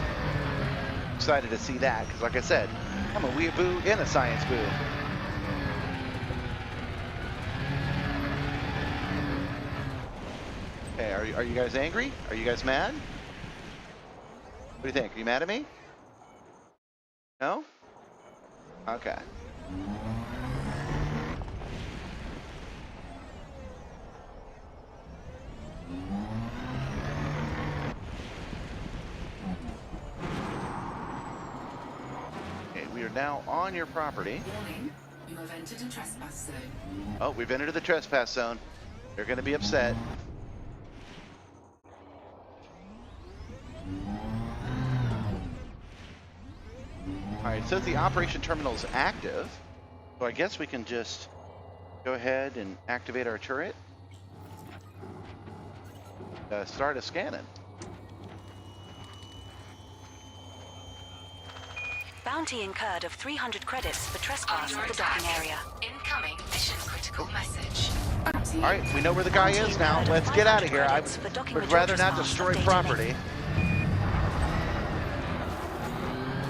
Excited to see that, because like I said, I'm a weeaboo and a science boo. Okay, are you guys angry? Are you guys mad? What do you think? Are you mad at me? No? Okay. We are now on your property. Warning, you have entered a trespass zone. Oh, we've entered the trespass zone. They're going to be upset. All right, it says the operation terminal is active. So I guess we can just go ahead and activate our turret. Start a scanning. Bounty incurred of 300 credits for trespass Under at the attack. docking area. Incoming mission critical message. Bounty. All right, we know where the guy is now. Let's get out of here. I would rather not destroy property.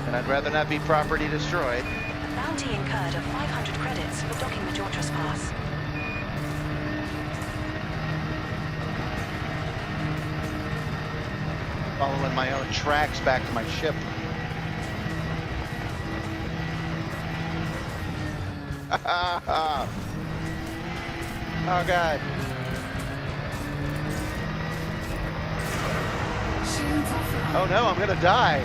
And I'd rather not be property destroyed. Bounty incurred of 500 credits for docking the jaw trespass. Following my own tracks back to my ship. Oh God. Shields offline. Oh no, I'm gonna die.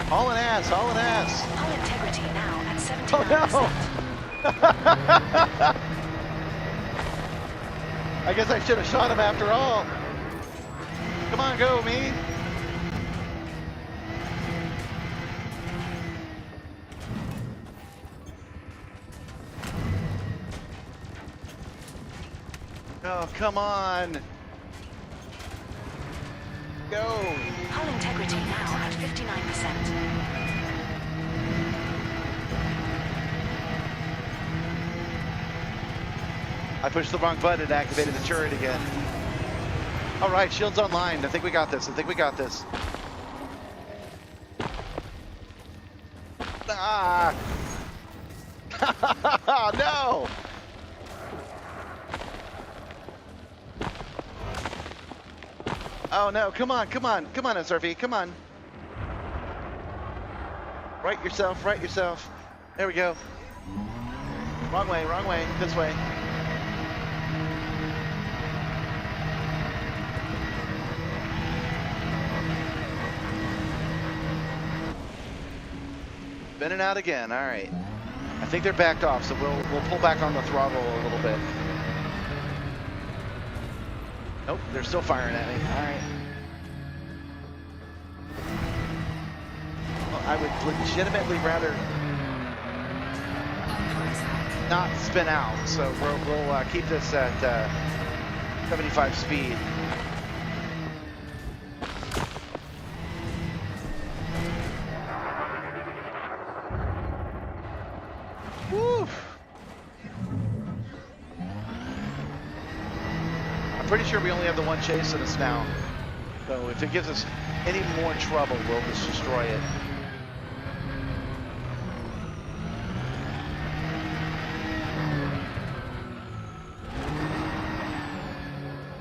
Hauling ass, hauling ass. Hull integrity now at 79%. Oh no! I guess I should have shot him after all. Come on, go, me. Oh, come on. Go. Hull integrity now at 59%. I pushed the wrong button and activated the turret again. All right, shields online. I think we got this. I think we got this. Ah! No! Oh no, come on, come on, come on, SRV, come on. Right yourself, right yourself. There we go. Wrong way, this way. Spinning out again, all right. I think they're backed off, so we'll pull back on the throttle a little bit. Nope, they're still firing at me. All right. Well, I would legitimately rather not spin out, so we'll keep this at 75 speed. Woo! I'm pretty sure we only have the one chasing us now. So if it gives us any more trouble, we'll just destroy it.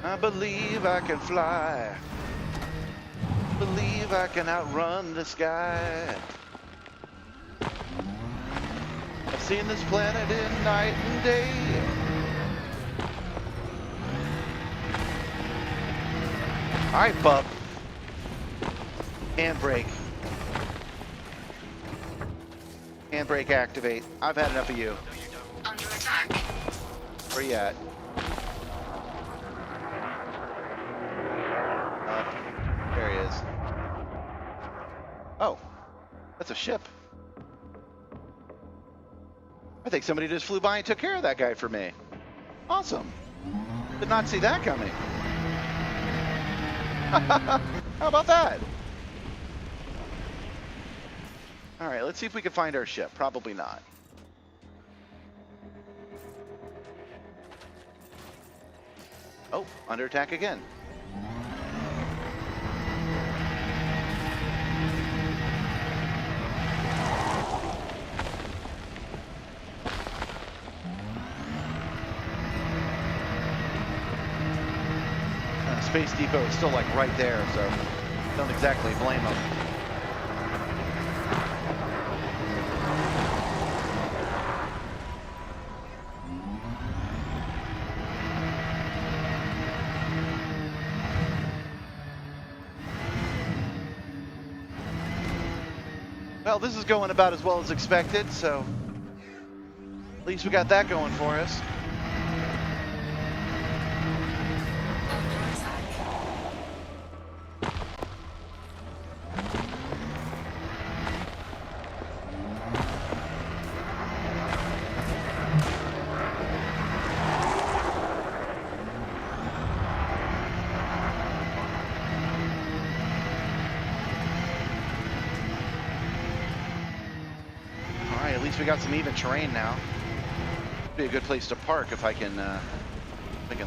I believe I can fly. Believe I can outrun the sky. I've seen this planet in night and day. All right, bub. Handbrake. Handbrake activate. I've had enough of you. Under attack. Where you at? There he is. That's a ship. I think somebody just flew by and took care of that guy for me. Awesome. Did not see that coming. How about that? All right, let's see if we can find our ship. Probably not. Oh, under attack again. Space Depot is still like right there, so don't exactly blame them. Well, this is going about as well as expected, so at least we got that going for us. At least we got some even terrain now. Be a good place to park if I can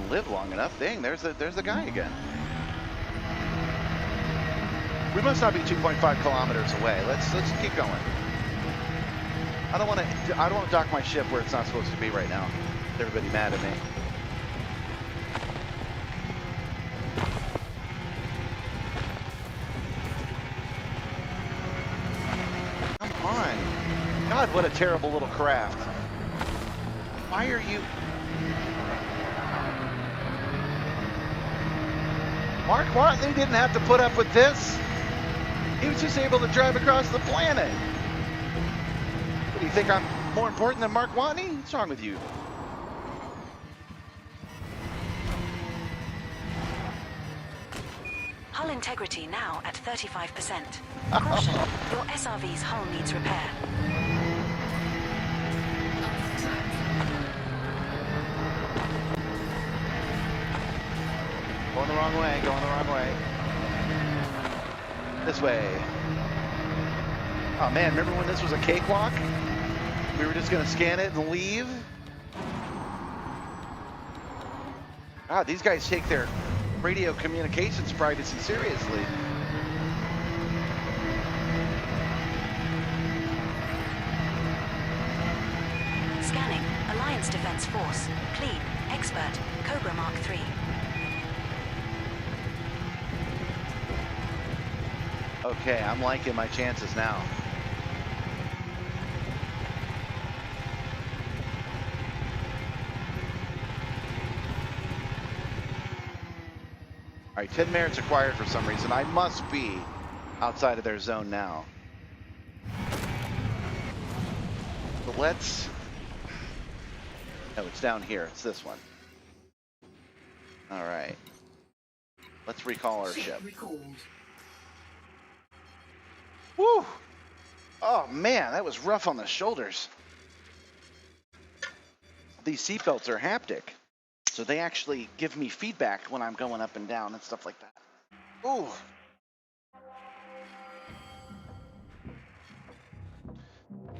live long enough. Dang, there's the guy again. We must not be 2.5 kilometers away. Let's keep going. I don't want to dock my ship where it's not supposed to be right now. Everybody mad at me. Come on. God, what a terrible little craft. Why are you... Mark Watney didn't have to put up with this. He was just able to drive across the planet. What, do you think I'm more important than Mark Watney? What's wrong with you? Hull integrity now at 35%. Caution, your SRV's hull needs repair. Going the wrong way, going the wrong way. This way. Oh man, remember when this was a cakewalk? We were just gonna scan it and leave? God, these guys take their radio communications privacy seriously. Scanning, Alliance Defense Force, clean, expert, Cobra Mark III. Okay, I'm liking my chances now. All right, 10 merits acquired for some reason. I must be outside of their zone now. So let's... No, it's down here. It's this one. All right. Let's recall our ship. Woo! Oh man, that was rough on the shoulders. These seatbelts are haptic, so they actually give me feedback when I'm going up and down and stuff like that. Ooh.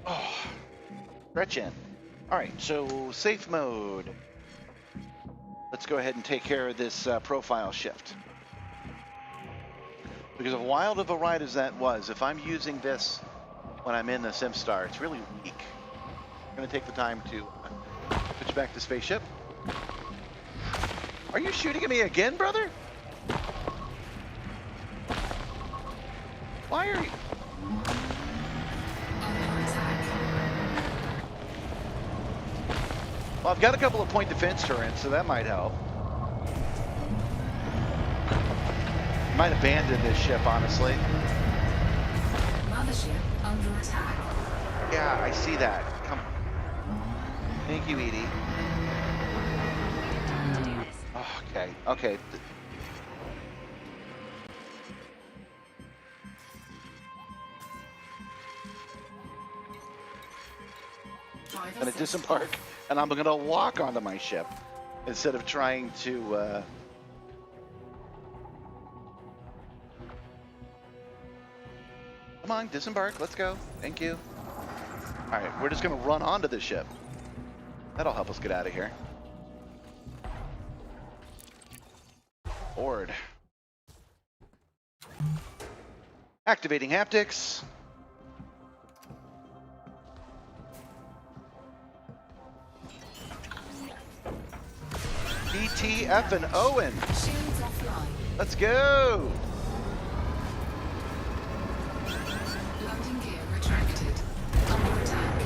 Oh. Stretch in. All right, so safe mode. Let's go ahead and take care of this profile shift. Because as wild of a ride as that was, if I'm using this when I'm in the Simstar, it's really weak. I'm going to take the time to switch back to spaceship. Are you shooting at me again, brother? Why are you... Well, I've got a couple of point defense turrets, so that might help. Might abandon this ship, honestly. Mothership under attack. Yeah, I see that. Come. Thank you, Edie. To do this. Oh, okay, okay. Drive I'm gonna assist disembark, off. and I'm gonna walk onto my ship instead of trying to. Come on, disembark. Let's go. Thank you. All right, we're just gonna run onto the ship. That'll help us get out of here. Board. Activating haptics. DTF and Owen. Shields offline. Let's go. Landing gear retracted. Under attack.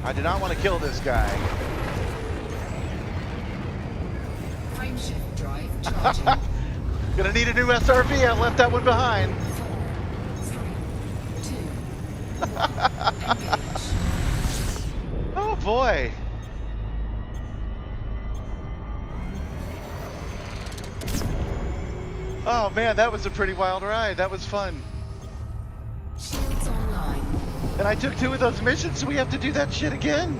I do not want to kill this guy. Frameshift drive charging. Gonna need a new SRV. I left that one behind. 4, 3, 2, 1. Engage. Oh boy. Oh man, that was a pretty wild ride. That was fun. Shields online. And I took 2 of those missions, so we have to do that shit again.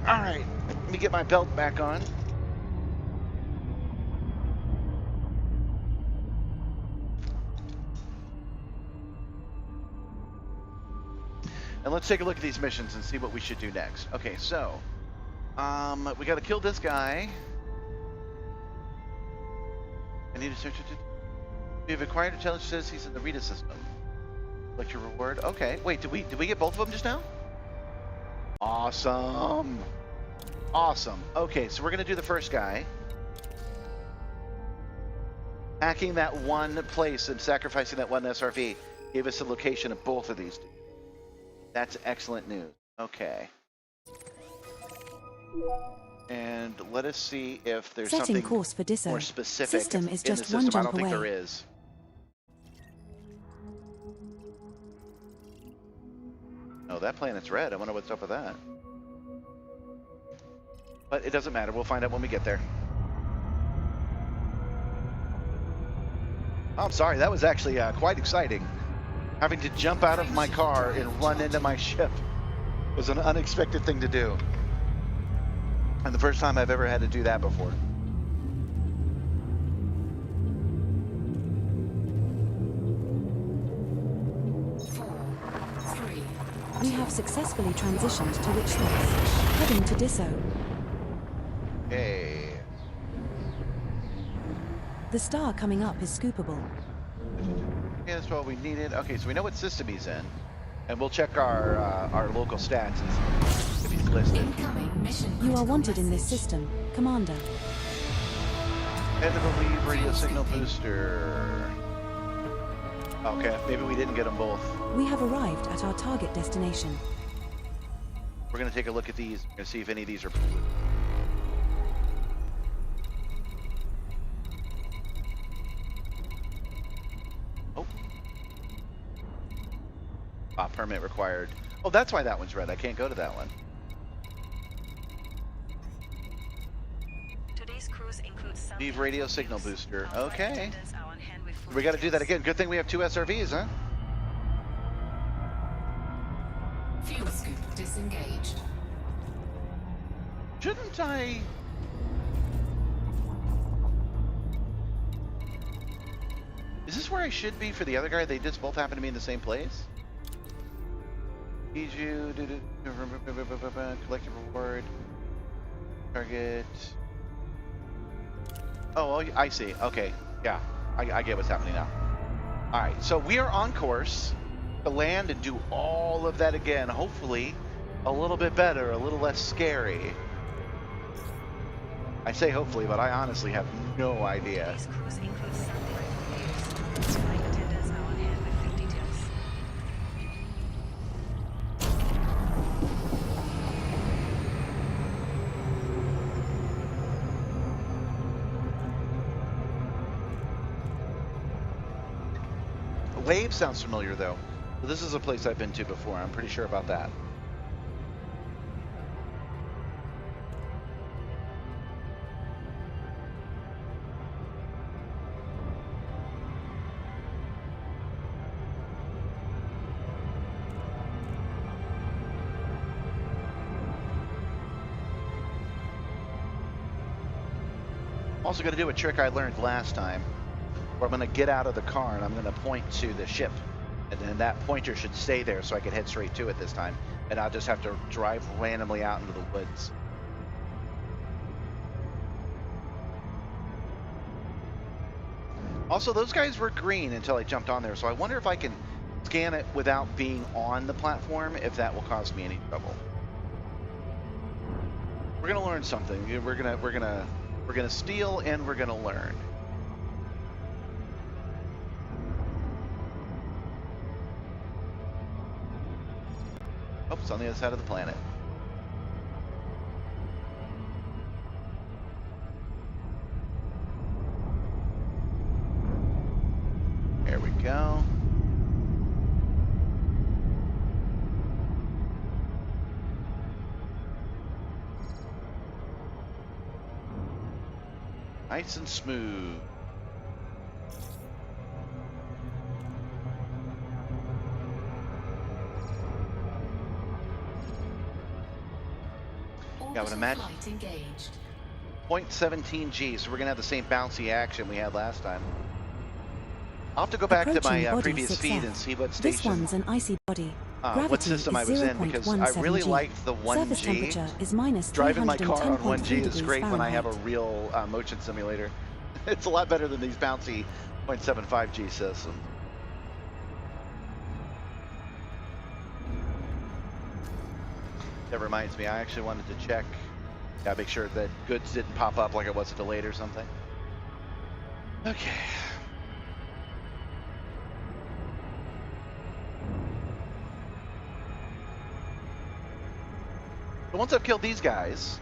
All right, let me get my belt back on. And let's take a look at these missions and see what we should do next. Okay, so we got to kill this guy. I need to search it. We have acquired intelligence. Says he's in the Rita system. Select your reward. Okay. Wait, did we get both of them just now? Awesome. Awesome. Okay, so we're gonna do the first guy. Hacking that one place and sacrificing that one SRV gave us the location of both of these. That's excellent news. Okay. And let us see if there's Setting something course for Disso. more specific System is in just the one system. I jump don't think away. there is. Oh, that planet's red. I wonder what's up with that. But it doesn't matter. We'll find out when we get there. Oh, I'm sorry. That was actually quite exciting. Having to jump out of my car and run into my ship was an unexpected thing to do. And the first time I've ever had to do that before. We have successfully transitioned to which space? Heading to Disso. Okay. The star coming up is scoopable. Yeah, that's what we needed. Okay, so we know what system he's in. And we'll check our local stats and see if he's listed. Incoming mission. You are wanted in this system, Commander. And the relieve radio signal booster. Okay, maybe we didn't get them both. We have arrived at our target destination. We're gonna take a look at these and see if any of these are. Oh. Ah, permit required. Oh, that's why that one's red. I can't go to that one. Today's cruise includes some Leave radio signal booster. Okay. attendants are on hand with full We got to do that details. again. Good thing we have 2 SRVs, huh? Fuel scoop disengaged. Shouldn't I? Is this where I should be for the other guy? They just both happen to be in the same place? Need you. Collect your reward. Target. Oh, I see. Okay. Yeah. I get what's happening now. Alright, so we are on course to land and do all of that again. Hopefully, a little bit better, a little less scary. I say hopefully, but I honestly have no idea. Today's cruise includes some deliveries. Flight attendants are on hand with full details. Wave sounds familiar, though. This is a place I've been to before. I'm pretty sure about that. Also going to do a trick I learned last time, where I'm going to get out of the car and I'm going to point to the ship, and then that pointer should stay there so I can head straight to it this time, and I'll just have to drive randomly out into the woods. Also, those guys were green until I jumped on there, so I wonder if I can scan it without being on the platform, if that will cause me any trouble. We're gonna learn something. We're gonna steal and we're gonna learn. Oh, it's on the other side of the planet. There we go. Nice and smooth. Yeah, I would imagine. Flight engaged. 0.17 G, so we're gonna have the same bouncy action we had last time. I'll have to go back to Approaching my body previous 6F. feed and see what This station, one's an icy body. what Gravity system I is was in, because I 0.17 really G. liked the 1G. Surface temperature is minus Driving my car on 1G 310.3 is great when I have a Fahrenheit. real motion simulator. It's a lot better than these bouncy 0.75 G systems. That reminds me, I actually wanted to check, make sure that goods didn't pop up like it was delayed or something. Okay. So once I've killed these guys,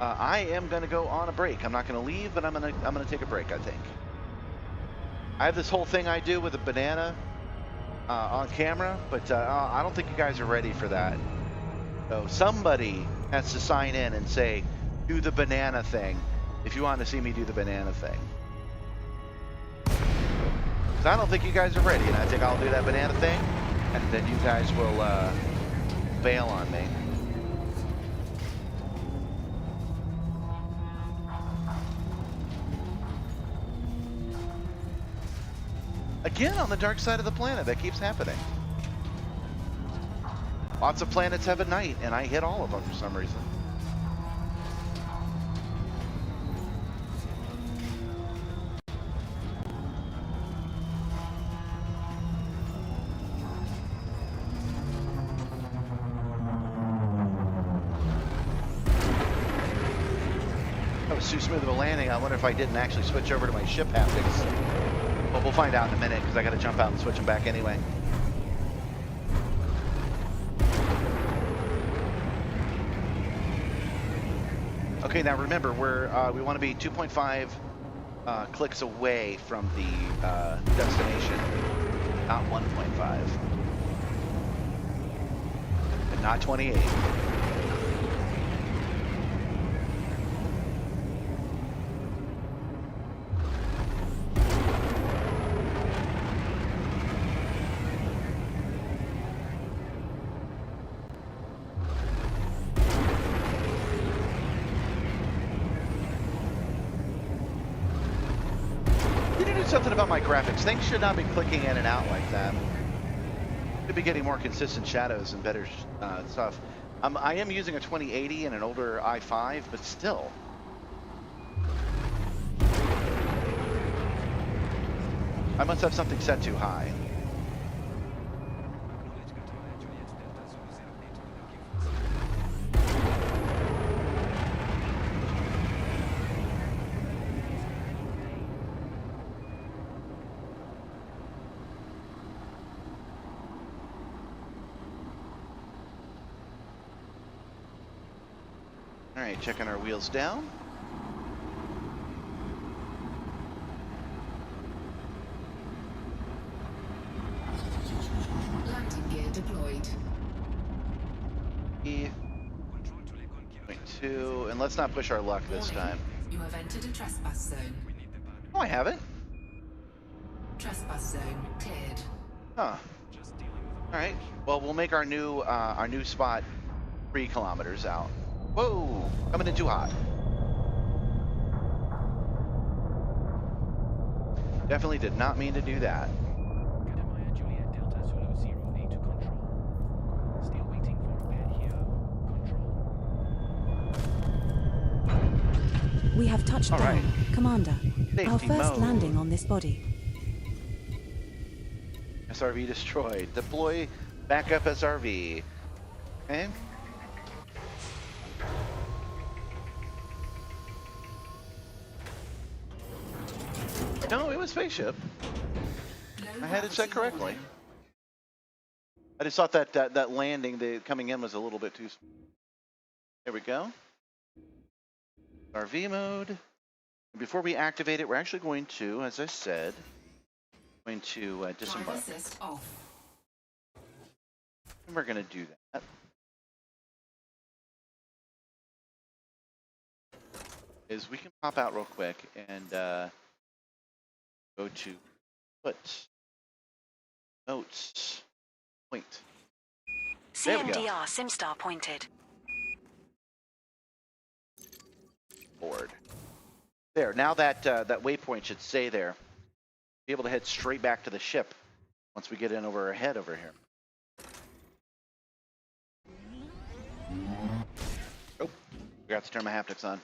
I am gonna go on a break. I'm not gonna leave, but I'm gonna take a break, I think. I have this whole thing I do with a banana on camera, but I don't think you guys are ready for that. So somebody has to sign in and say, do the banana thing, if you want to see me do the banana thing. 'Cause I don't think you guys are ready, and I think I'll do that banana thing, and then you guys will bail on me. Again, on the dark side of the planet, that keeps happening. Lots of planets have a night, and I hit all of them for some reason. That was too smooth of a landing. I wonder if I didn't actually switch over to my ship haptics. But we'll find out in a minute, because I got to jump out and switch them back anyway. Okay, now remember, we want to be 2.5 clicks away from the destination, not 1.5, and not 28. Something about my graphics. Things should not be clicking in and out like that. Should be getting more consistent shadows and better stuff. I am using a 2080 and an older i5, but still. I must have something set too high. All right, checking our wheels down. Landing gear deployed. E.2, and let's not push our luck this time. You have entered a trespass zone. Oh, I haven't. Trespass zone cleared. Huh. All right. Well, we'll make our new spot 3 kilometers out. Whoa! Coming in too hot. Definitely did not mean to do that. Academia Juliet Delta Zulu 08 to control. Still waiting for repair here. Control. We have touched All down, right. Commander. Our Safety first mode. landing on this body. SRV destroyed. Deploy backup SRV. Okay. No, it was spaceship. I had it set correctly. I just thought that that landing, the coming in, was a little bit too. There we go. RV mode. Before we activate it, we're actually going to, as I said, disembark. Drive assist off. And we're going to do that. Is we can pop out real quick and go to put notes point. There we go. CMDR Simstar pointed. Board. There. Now that that waypoint should stay there. Be able to head straight back to the ship once we get in over our head over here. Oh, forgot to turn my haptics on.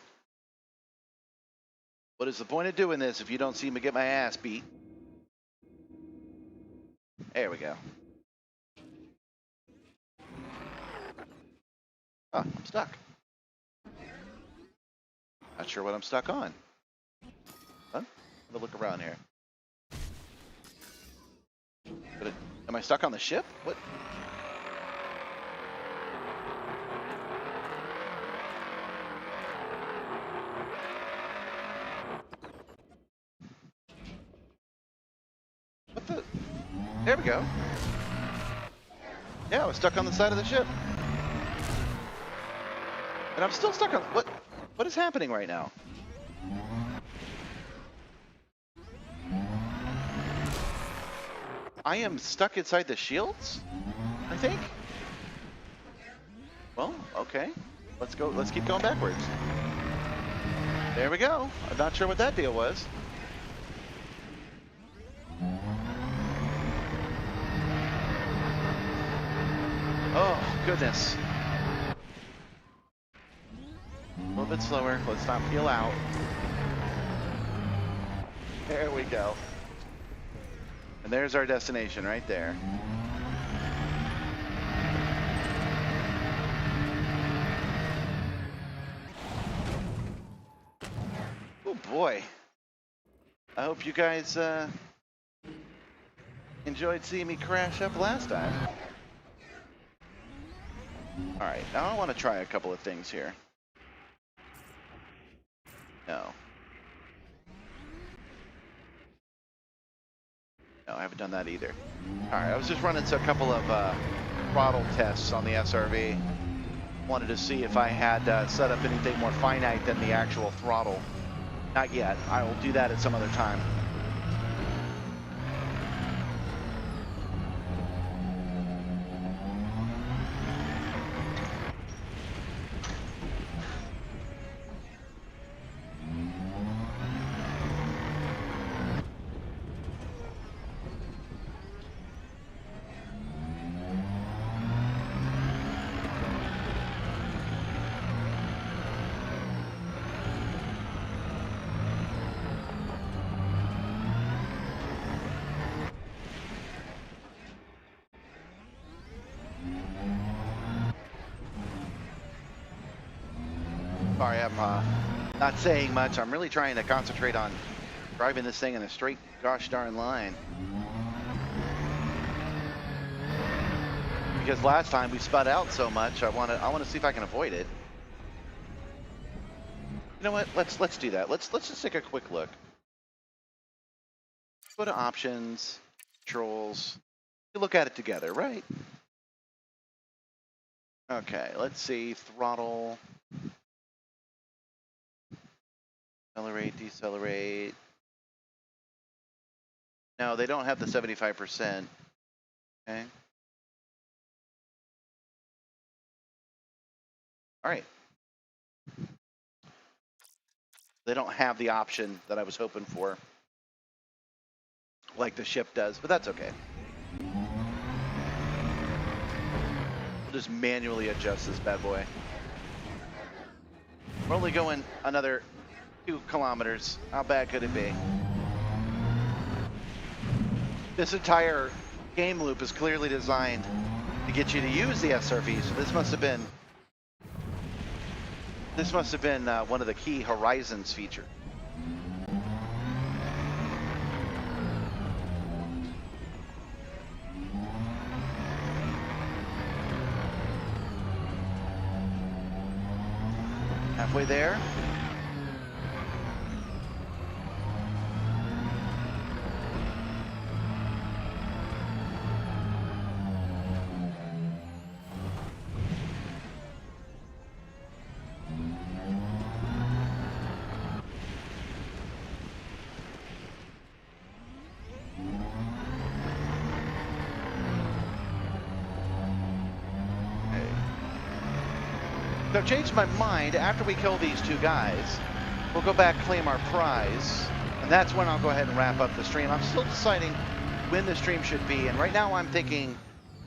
What is the point of doing this if you don't see me get my ass beat? There we go. Oh, I'm stuck. Not sure what I'm stuck on. Huh? Have a look around here. Am I stuck on the ship? What? What the? There we go. Yeah, I was stuck on the side of the ship. And I'm still stuck on... What is happening right now? I am stuck inside the shields, I think. Well, okay. Let's go. Let's keep going backwards. There we go. I'm not sure what that deal was. Oh, goodness. A little bit slower. Let's not peel out. There we go. And there's our destination right there. Oh boy. I hope you guys enjoyed seeing me crash up last time. Alright, now I want to try a couple of things here. No. No, I haven't done that either. Alright, I was just running a couple of throttle tests on the SRV. Wanted to see if I had set up anything more finite than the actual throttle. Not yet. I will do that at some other time. Sorry, I'm not saying much. I'm really trying to concentrate on driving this thing in a straight gosh darn line. Because last time we spun out so much, I want to see if I can avoid it. You know what? Let's do that. Let's just take a quick look. Go to options, controls. We look at it together, right? Okay, let's see. Throttle. Accelerate, decelerate. No, they don't have the 75%. Okay. All right. They don't have the option that I was hoping for. like the ship does, but that's okay. We'll just manually adjust this bad boy. We're only going another 2 kilometers. How bad could it be? This entire game loop is clearly designed to get you to use the SRV, so this must have been one of the key Horizons features. Halfway there. So I've changed my mind. After we kill these 2 guys, we'll go back, claim our prize, and that's when I'll go ahead and wrap up the stream. I'm still deciding when the stream should be, and right now I'm thinking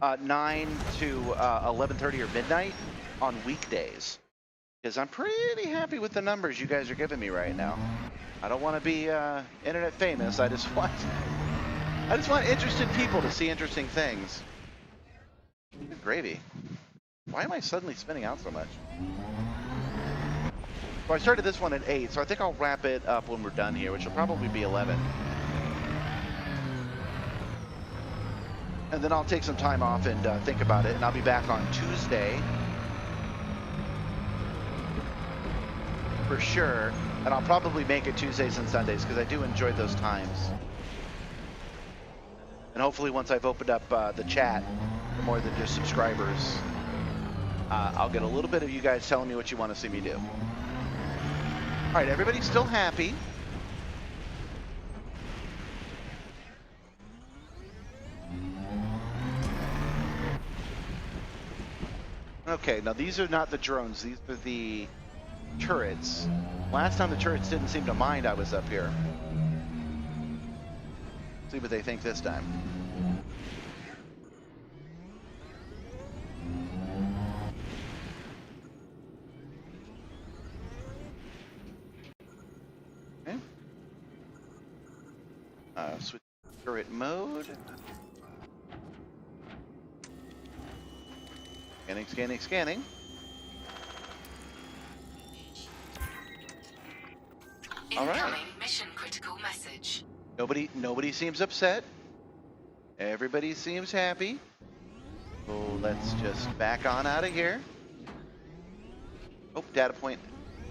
9 to 11:30 or midnight on weekdays, because I'm pretty happy with the numbers you guys are giving me right now. I don't want to be internet famous. I just want interested people to see interesting things. Good gravy. Why am I suddenly spinning out so much? Well, I started this one at 8, so I think I'll wrap it up when we're done here, which will probably be 11. And then I'll take some time off and think about it, and I'll be back on Tuesday. For sure. And I'll probably make it Tuesdays and Sundays, because I do enjoy those times. And hopefully once I've opened up the chat for more than just subscribers, I'll get a little bit of you guys telling me what you want to see me do. All right, everybody's still happy. Okay, now these are not the drones. These are the turrets. Last time the turrets didn't seem to mind I was up here. See what they think this time. Switch turret mode. Scanning, scanning, scanning. All right. Incoming mission critical message. Nobody seems upset. Everybody seems happy. So let's just back on out of here. Oh, data point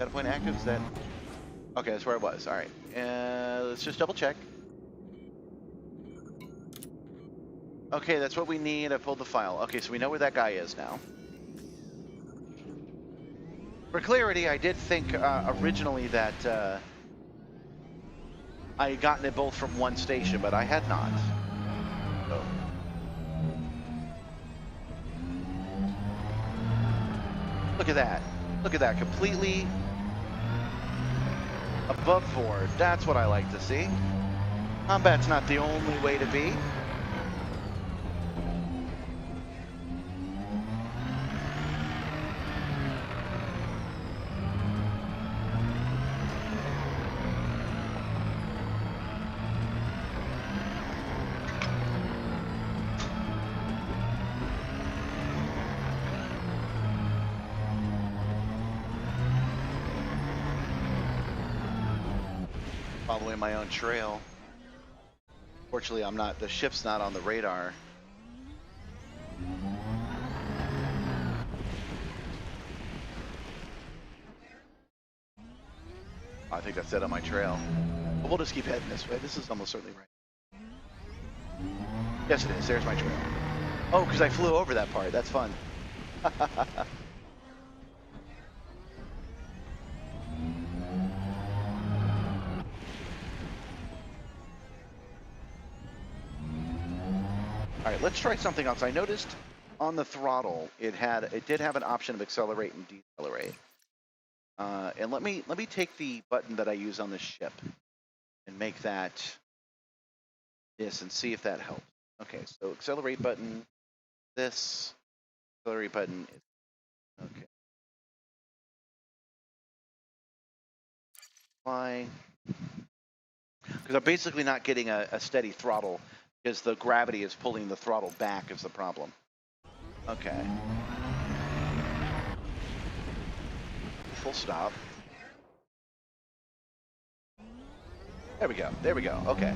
active. Is that? Okay, that's where it was. All right. Let's just double check. Okay, that's what we need. I pulled the file. Okay, so we know where that guy is now. For clarity, I did think originally that I had gotten it both from one station, but I had not. So. Look at that. Look at that. Completely above board. That's what I like to see. Combat's not the only way to be. Following my own trail. Fortunately, I'm not. The ship's not on the radar. I think that's it on my trail. But we'll just keep heading this way. This is almost certainly right. Yes, it is. There's my trail. Oh, because I flew over that part. That's fun. All right, let's try something else. I noticed on the throttle it did have an option of accelerate and decelerate. And let me take the button that I use on the ship and make that this and see if that helps. Okay, so accelerate button, this, accelerate button, okay. Fly. Because I'm basically not getting a steady throttle because the gravity is pulling the throttle back is the problem. Okay. Full stop. There we go. There we go. Okay.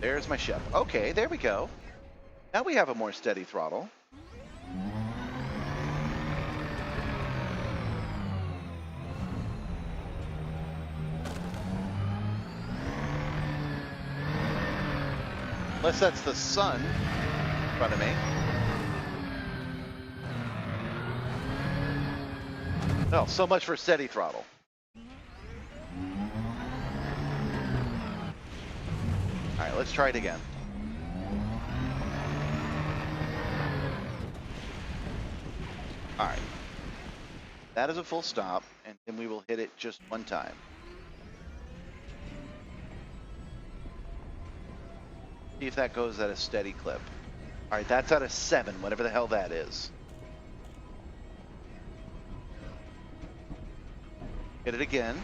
There's my ship. Okay, there we go. Now we have a more steady throttle. Unless that's the sun in front of me. Oh, so much for steady throttle. All right, let's try it again. All right. That is a full stop, and then we will hit it just one time. See if that goes at a steady clip. All right, that's at a 7, whatever the hell that is. Hit it again.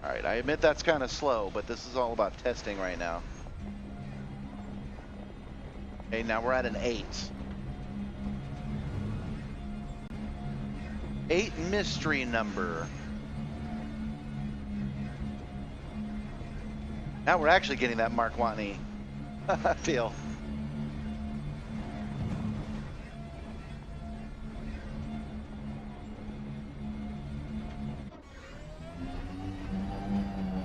All right, I admit that's kind of slow, but this is all about testing right now. Okay, now we're at an 8. 8 mystery number. Now we're actually getting that Mark Watney feel.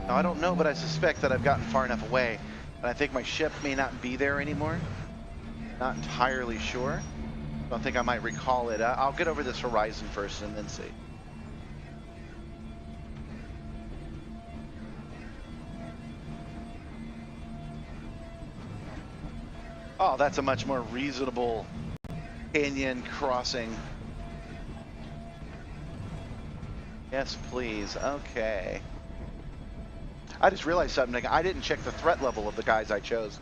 Now I don't know, but I suspect that I've gotten far enough away, and I think my ship may not be there anymore. Not entirely sure. I think I might recall it. I'll get over this horizon first and then see. Oh, that's a much more reasonable canyon crossing. Yes, please. Okay. I just realized something. I didn't check the threat level of the guys I chose.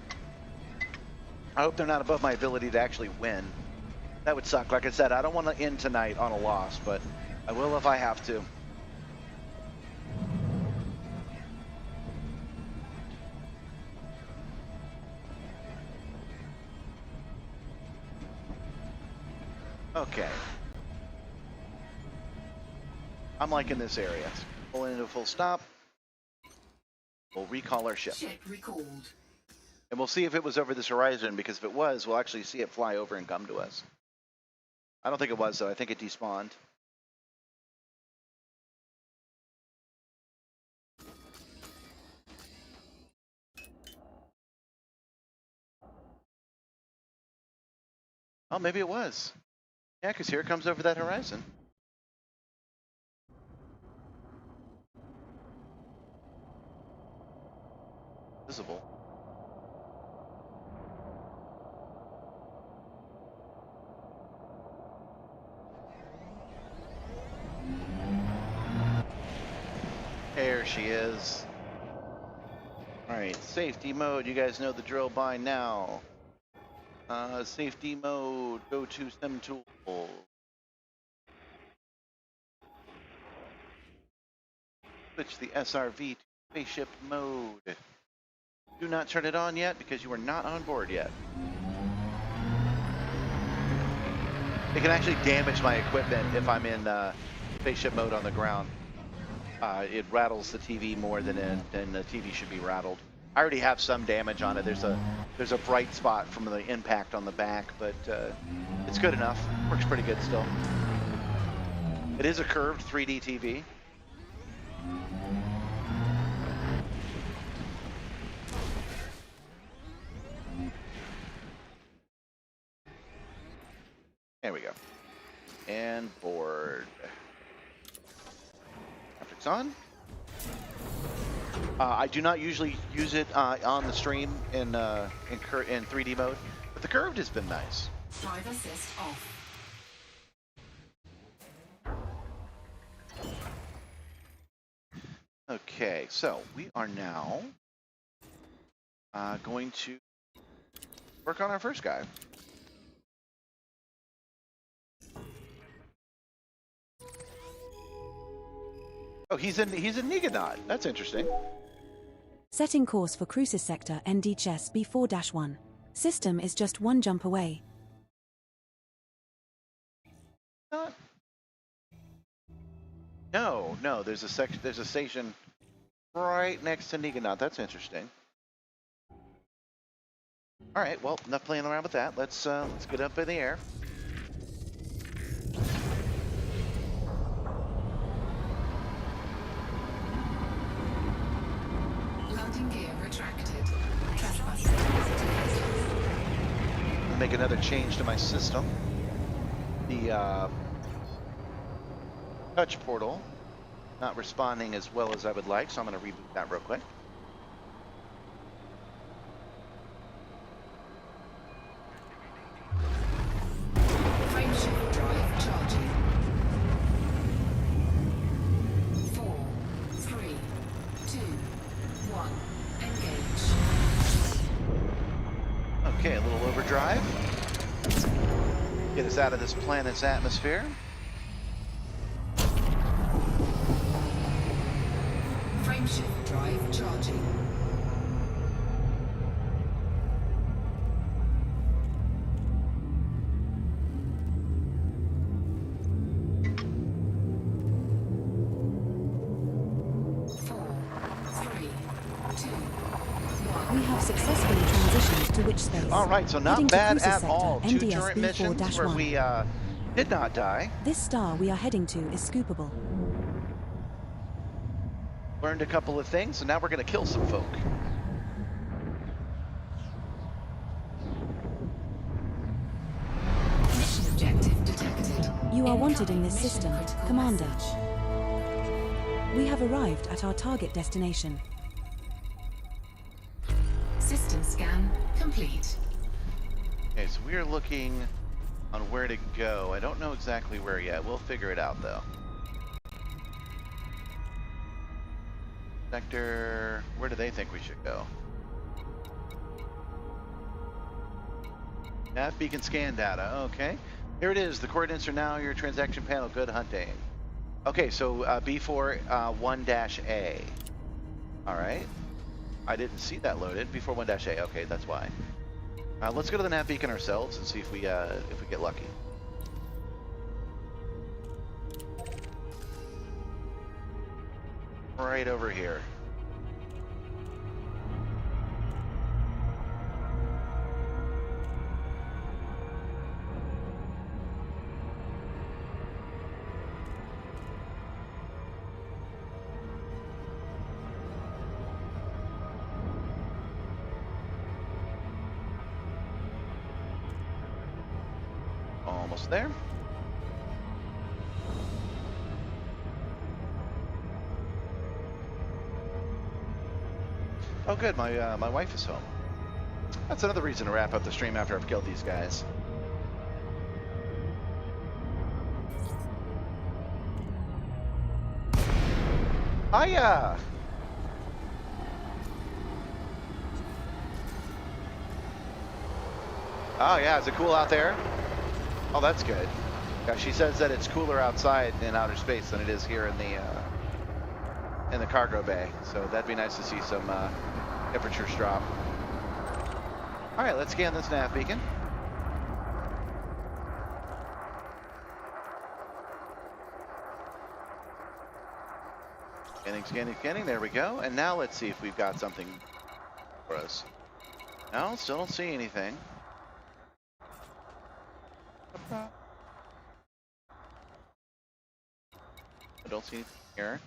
I hope they're not above my ability to actually win. That would suck. Like I said, I don't want to end tonight on a loss, but I will if I have to. Okay. I'm liking this area. Pull into a full stop. We'll recall our ship. Ship recalled. And we'll see if it was over this horizon, because if it was, we'll actually see it fly over and come to us. I don't think it was, though. I think it despawned. Oh, maybe it was. Yeah, because here it comes over that horizon. Visible. There she is. Alright, safety mode. You guys know the drill by now. Safety mode. Go to Sim Tool. Switch the SRV to spaceship mode. Do not turn it on yet because you are not on board yet. It can actually damage my equipment if I'm in spaceship mode on the ground. It rattles the TV more than the TV should be rattled. I already have some damage on it. There's a bright spot from the impact on the back, but it's good enough. Works pretty good still. It is a curved 3D TV. There we go. And board. Graphics on. I do not usually use it on the stream in 3D mode. The curved has been nice. Drive assist off. Okay, so we are now going to work on our first guy. Oh, he's in Niganot. That's interesting. Setting course for cruises sector ND Chess B4-1. System is just one jump away. No, there's a station right next to Niganot. That's interesting. All right, well, enough playing around with that. Let's get up in the air. Landing gear retracted. Trespassing. Make another change to my system. The touch portal not responding as well as I would like, so I'm going to reboot that real quick. Frameshift drive charging. 4, 3, 2, 1. Engage. Okay, a little overdrive. Get us out of this planet's atmosphere. Frameshift drive charging. We have successfully transitioned to which space? All right, so not Heading to bad cruises at sector, all. Two NDS turret missions where B4-1. we did not die. This star we are heading to is scoopable. Learned a couple of things, and now we're going to kill some folk. Mission objective detected. You are wanted in this Mission system, critical Commander. message. We have arrived at our target destination. System scan complete. Okay, so we are looking on where to go. I don't know exactly where yet. We'll figure it out, though. Sector, where do they think we should go? Nav beacon scan data, okay. Here it is, the coordinates are now your transaction panel, good hunting. Okay, so B4 1-A. All right, I didn't see that loaded, B4 1-A, okay, that's why. Let's go to the nav beacon ourselves and see if we get lucky. Right over here. Almost there. Oh good, my wife is home. That's another reason to wrap up the stream after I've killed these guys. Hiya! Oh yeah, is it cool out there? Oh, that's good. Yeah, she says that it's cooler outside in outer space than it is here in the cargo bay. So that'd be nice to see some temperatures drop. All right, let's scan this nav beacon. Scanning, scanning, scanning. There we go. And now let's see if we've got something for us. No, still don't see anything. I don't see anything here.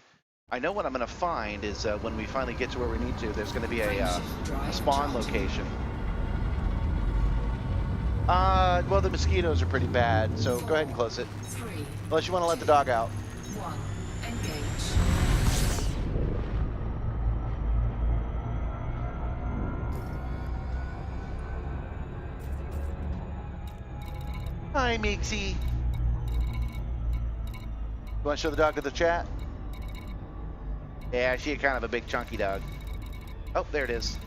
I know what I'm going to find is when we finally get to where we need to, there's going to be a spawn location. Well, the mosquitoes are pretty bad, so go ahead and close it. 3, Unless you want to let the dog out. 1. Engage. Hi, Meeksy. You want to show the dog to the chat? Yeah, she's kind of a big chunky dog. Oh, there it is.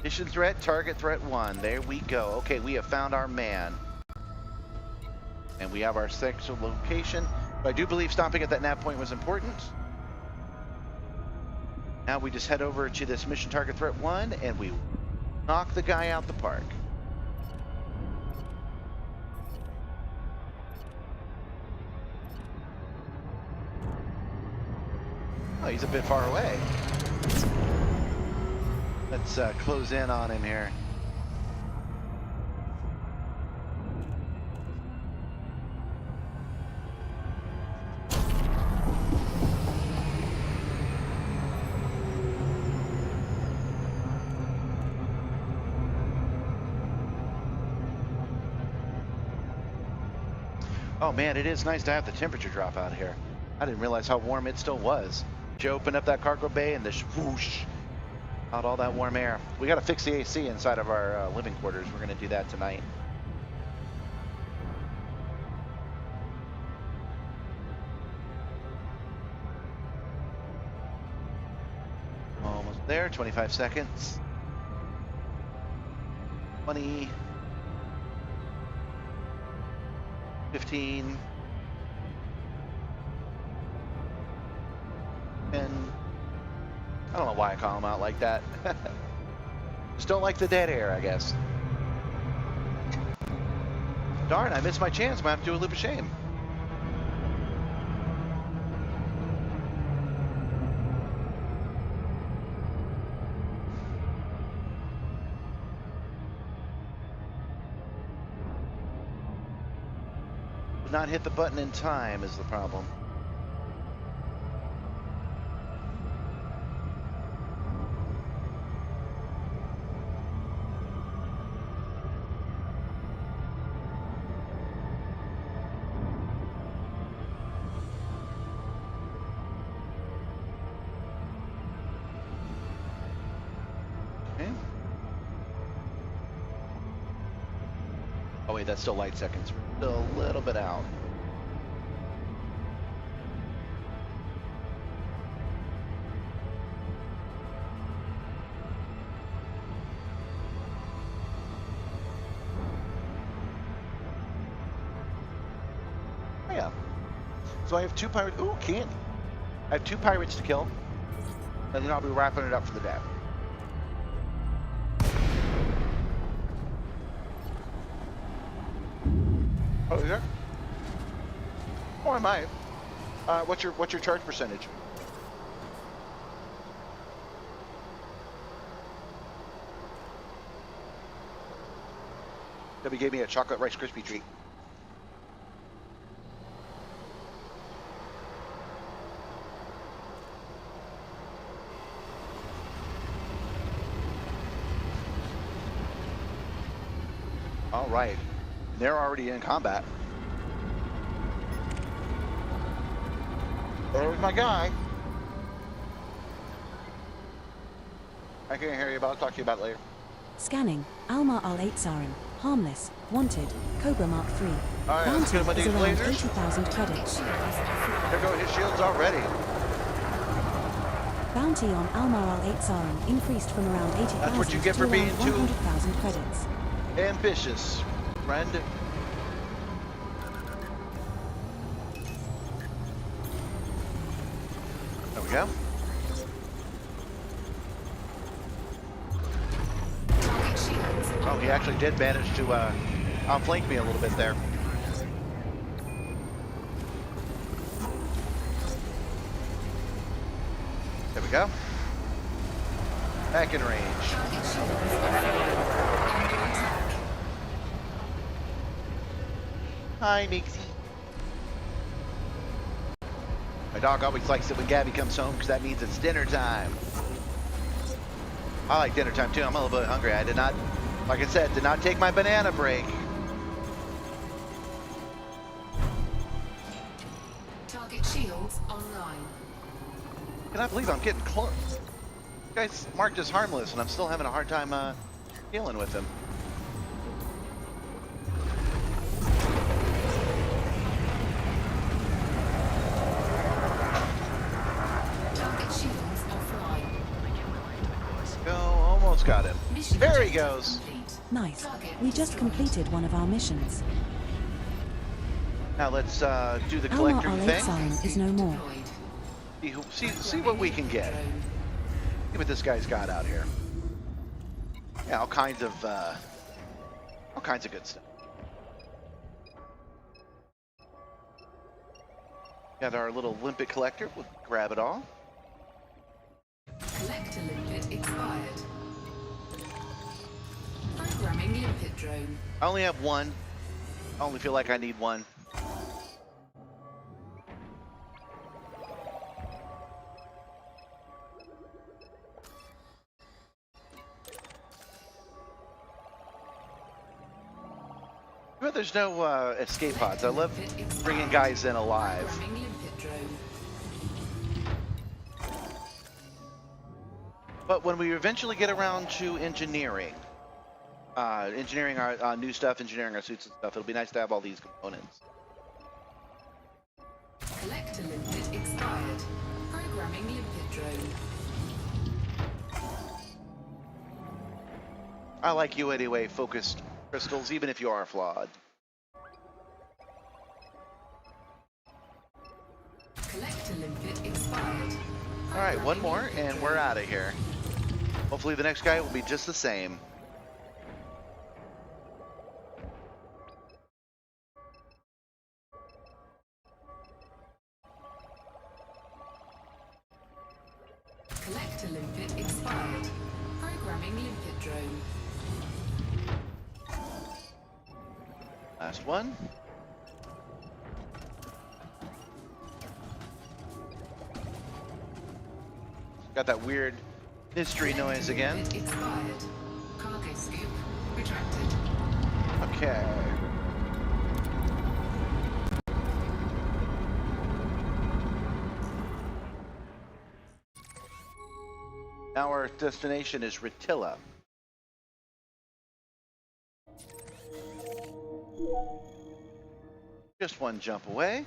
Mission threat, target threat 1. There we go. Okay, we have found our man. And we have our sexual location. But I do believe stopping at that nav point was important. Now we just head over to this mission target threat 1 and we knock the guy out the park. Oh, he's a bit far away. Let's close in on him here. Oh man, it is nice to have the temperature drop out here. I didn't realize how warm it still was. You open up that cargo bay and just whoosh out all that warm air. We got to fix the AC inside of our living quarters. We're going to do that tonight. Almost there, 25 seconds. 20. 15. 10. I don't know why I call them out like that. Just don't like the dead air, I guess. Darn, I missed my chance. I'm gonna have to do a loop of shame. Did not hit the button in time is the problem. Oh wait, that's still light seconds. We're still a little bit out. Oh yeah. So I have 2 pirates. Ooh, candy. I have 2 pirates to kill, and then I'll be wrapping it up for the day. Oh, yeah. Oh, I might. What's your charge percentage? Debbie gave me a chocolate Rice Krispie treat. All right. They're already in combat. There's my guy. I can't hear you, but I'll talk to you about it later. Scanning. Almar Al-8 Sarin. Harmless. Wanted. Cobra Mark III. All right, let's get him with Bounty is these around lasers. 80,000 credits. There go his shields already. Bounty on Almar Al-8 Sarin increased from around 80,000 That's what you get to for around being too 100,000 credits. ambitious, friend. There we go. Oh, he actually did manage to outflank me a little bit there. There we go. Back in range. Hi, Nixie. My dog always likes it when Gabby comes home because that means it's dinner time. I like dinner time too. I'm a little bit hungry. I did not, like I said, did not take my banana break. Target shields online. Can I believe I'm getting close? You guys marked as harmless and I'm still having a hard time dealing with him. him. Mission There he objective goes. complete. Nice. Target We just destroyed. completed one of our missions. Now let's do the Alma collector Al thing. siren is no more. Deployed. See what we can get. Drone. See what this guy's got out here. Yeah, all kinds of good stuff. Got our little limpet collector. We'll grab it all. Collector limpet expired. Programming limpet drone. I only have one. I only feel like I need one. But there's no escape pods. I love bringing guys in alive. Programming limpet drone. But when we eventually get around to engineering our new stuff, engineering our suits and stuff, it'll be nice to have all these components. Collector limpet expired. Programming limpet drone. I like you anyway, focused crystals, even if you are flawed. Collector limpet expired. All right, one more, and we're out of here. Hopefully the next guy will be just the same. Collector limpet expired. Programming limpet drone. Last one. Got that weird mystery noise again. Limpet expired. Cargo scoop retracted. Okay. Now our destination is Retilla. Just one jump away.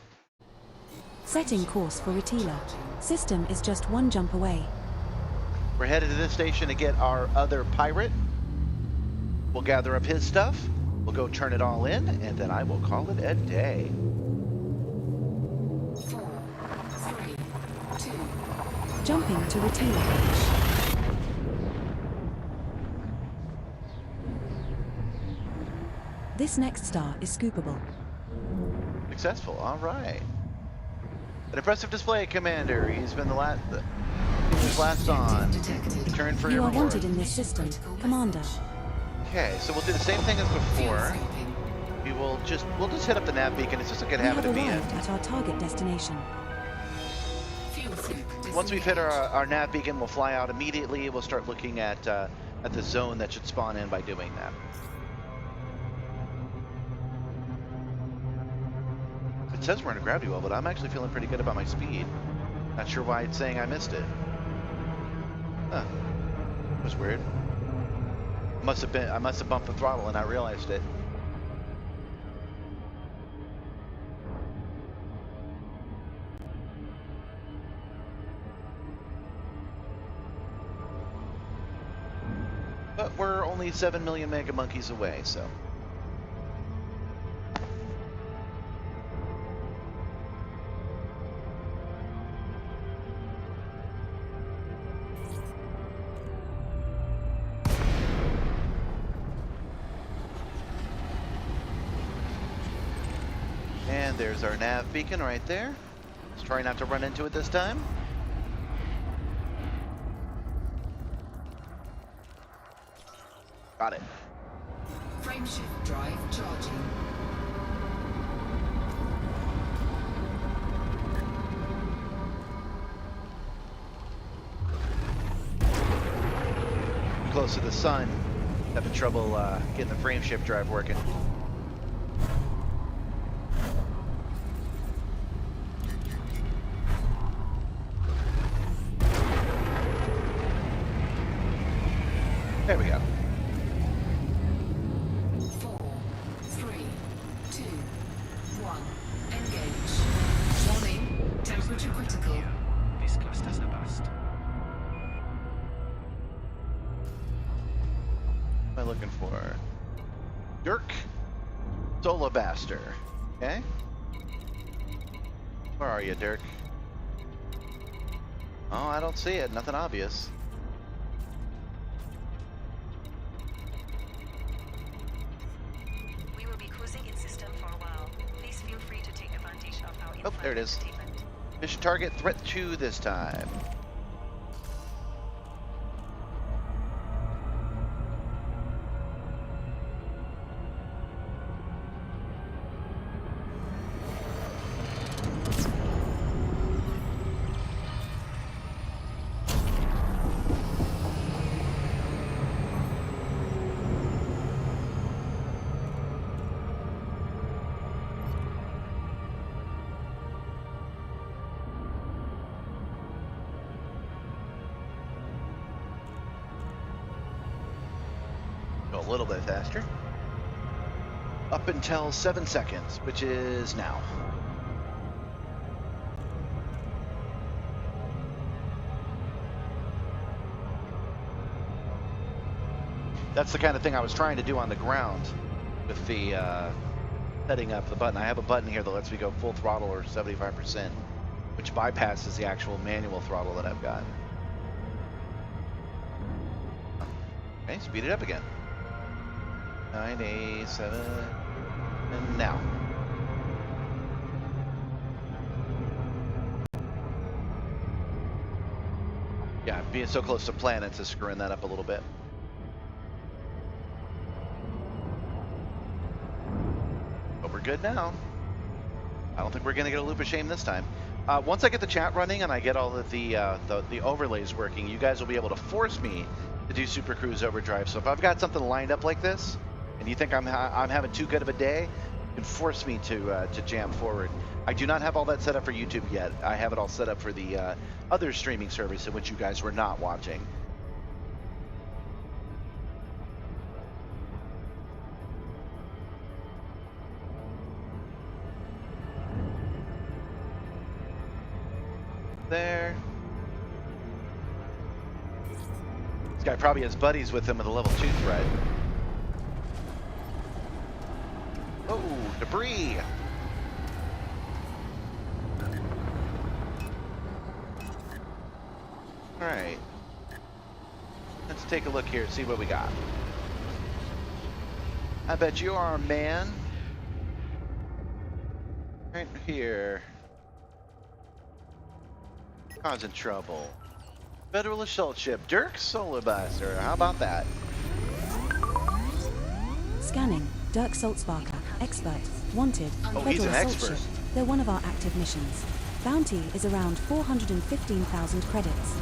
Setting course for Retila. System is just one jump away. We're headed to this station to get our other pirate. We'll gather up his stuff. We'll go turn it all in, and then I will call it a day. 4, 3, 2. Jumping to Retila. This next star is scoopable. Successful, all right. An impressive display, Commander. He's been the last. He was last on. Detected. Return for You your are reward. wanted in this system, Commander. Okay, so we'll do the same thing as before. Escaping. We'll just hit up the nav beacon. It's just a good We habit have to be in. arrived at our target destination. Fuel scoop Once we've hit disengaged. our nav beacon, we'll fly out immediately. We'll start looking at the zone that should spawn in by doing that. It says we're in a gravity well, but I'm actually feeling pretty good about my speed. Not sure why it's saying I missed it. Huh. That was weird. I must have bumped the throttle and I realized it. But we're only 7 million mega monkeys away, so. And there's our nav beacon right there. Let's try not to run into it this time. Got it. Frameshift drive charging. Close to the sun. Having trouble getting the frameshift drive working. There we go. 4, 3, 2, 1. Engage. Warning. Temperature critical. This cluster's a bust. am I looking for? Dirk Solobaster. Okay. Where are you, Dirk? Oh, I don't see it. Nothing obvious. We will be cruising in system for a while. Please feel free to take advantage of our Oh, there it is. entertainment. Mission target, threat 2 this time. Go a little bit faster. Up until 7 seconds, which is now. That's the kind of thing I was trying to do on the ground with the setting up the button. I have a button here that lets me go full throttle or 75%, which bypasses the actual manual throttle that I've got. Okay, speed it up again. 9, 8, 7, and now. Yeah, being so close to planets is screwing that up a little bit. But we're good now. I don't think we're gonna get a loop of shame this time. Once I get the chat running and I get all of the overlays working, you guys will be able to force me to do Super Cruise Overdrive. So if I've got something lined up like this, and you think I'm having too good of a day, you can force me to jam forward. I do not have all that set up for YouTube yet. I have it all set up for the other streaming service in which you guys were not watching. There. This guy probably has buddies with him with a level 2 threat. Oh, debris! Alright. Let's take a look here, see what we got. I bet you are, man. Right here. Causing trouble. Federal assault ship, Dirk Solobaster. How about that? Scanning. Dirk Saltzbarker, expert, wanted, Oh, he's federal an assault expert. ship. They're one of our active missions. Bounty is around 415,000 credits.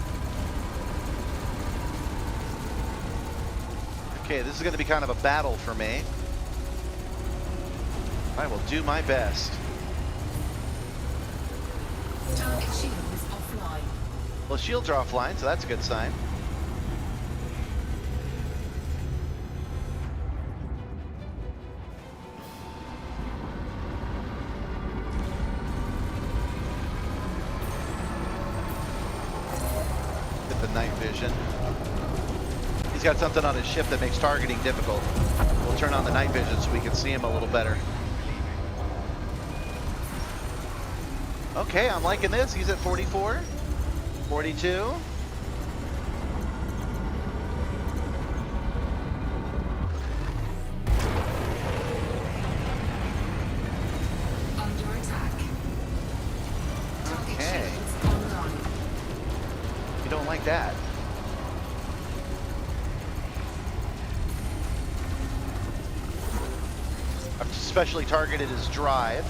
Okay, this is going to be kind of a battle for me. I will do my best. Target shield is offline. Well, shields are offline, so that's a good sign. Get the night vision. He's got something on his ship that makes targeting difficult. We'll turn on the night vision so we can see him a little better. Okay, I'm liking this. He's at 44, 42. Under attack. Target Okay. shields online. You don't like that. I've specially targeted his drive.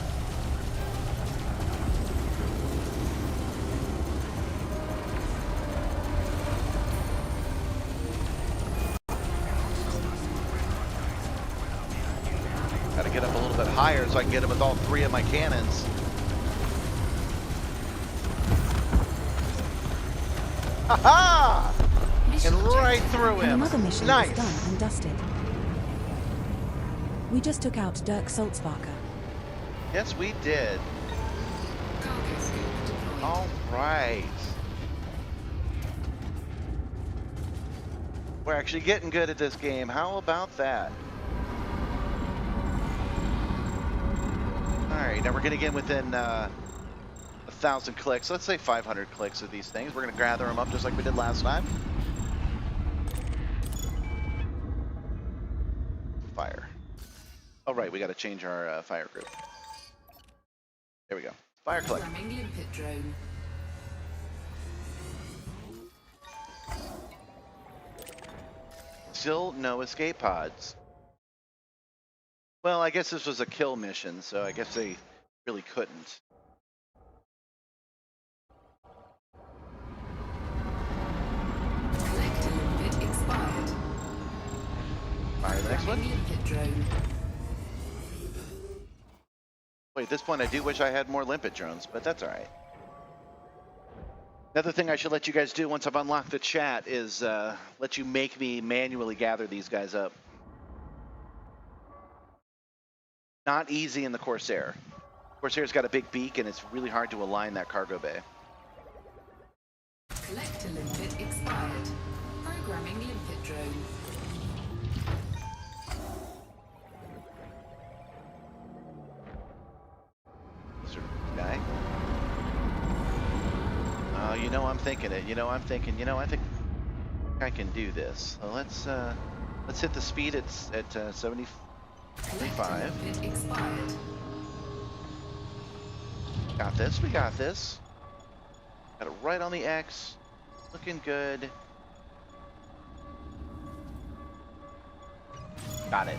Gotta get up a little bit higher so I can get him with all 3 of my cannons. Ha-ha! And right through And him. another mission Nice. is done and dusted. We just took out Dirk Saltzbarker. Yes, we did. Cargo scoop deployed. All right. We're actually getting good at this game. How about that? All right, now we're gonna get within 1,000 clicks. Let's say 500 clicks of these things. We're gonna gather them up just like we did last time. Fire. Oh right, we got to change our fire group. There we go. Fire collect. Programming limpet drone. Still no escape pods. Well, I guess this was a kill mission, so I guess they really couldn't. Collector limpet expired. Fire the next one. Programming limpet drone. Wait, at this point I do wish I had more limpet drones, but that's all right. Another thing I should let you guys do once I've unlocked the chat is let you make me manually gather these guys up. Not easy in the Corsair. Corsair's got a big beak and it's really hard to align that cargo bay. Collector limpet expired. Programming limpet drone. Guy. Oh, you know I'm thinking it. You know I'm thinking. You know I think I can do this. So let's hit the speed at 75. Limpet expired. Got this. We got this. Got it right on the X. Looking good. Got it.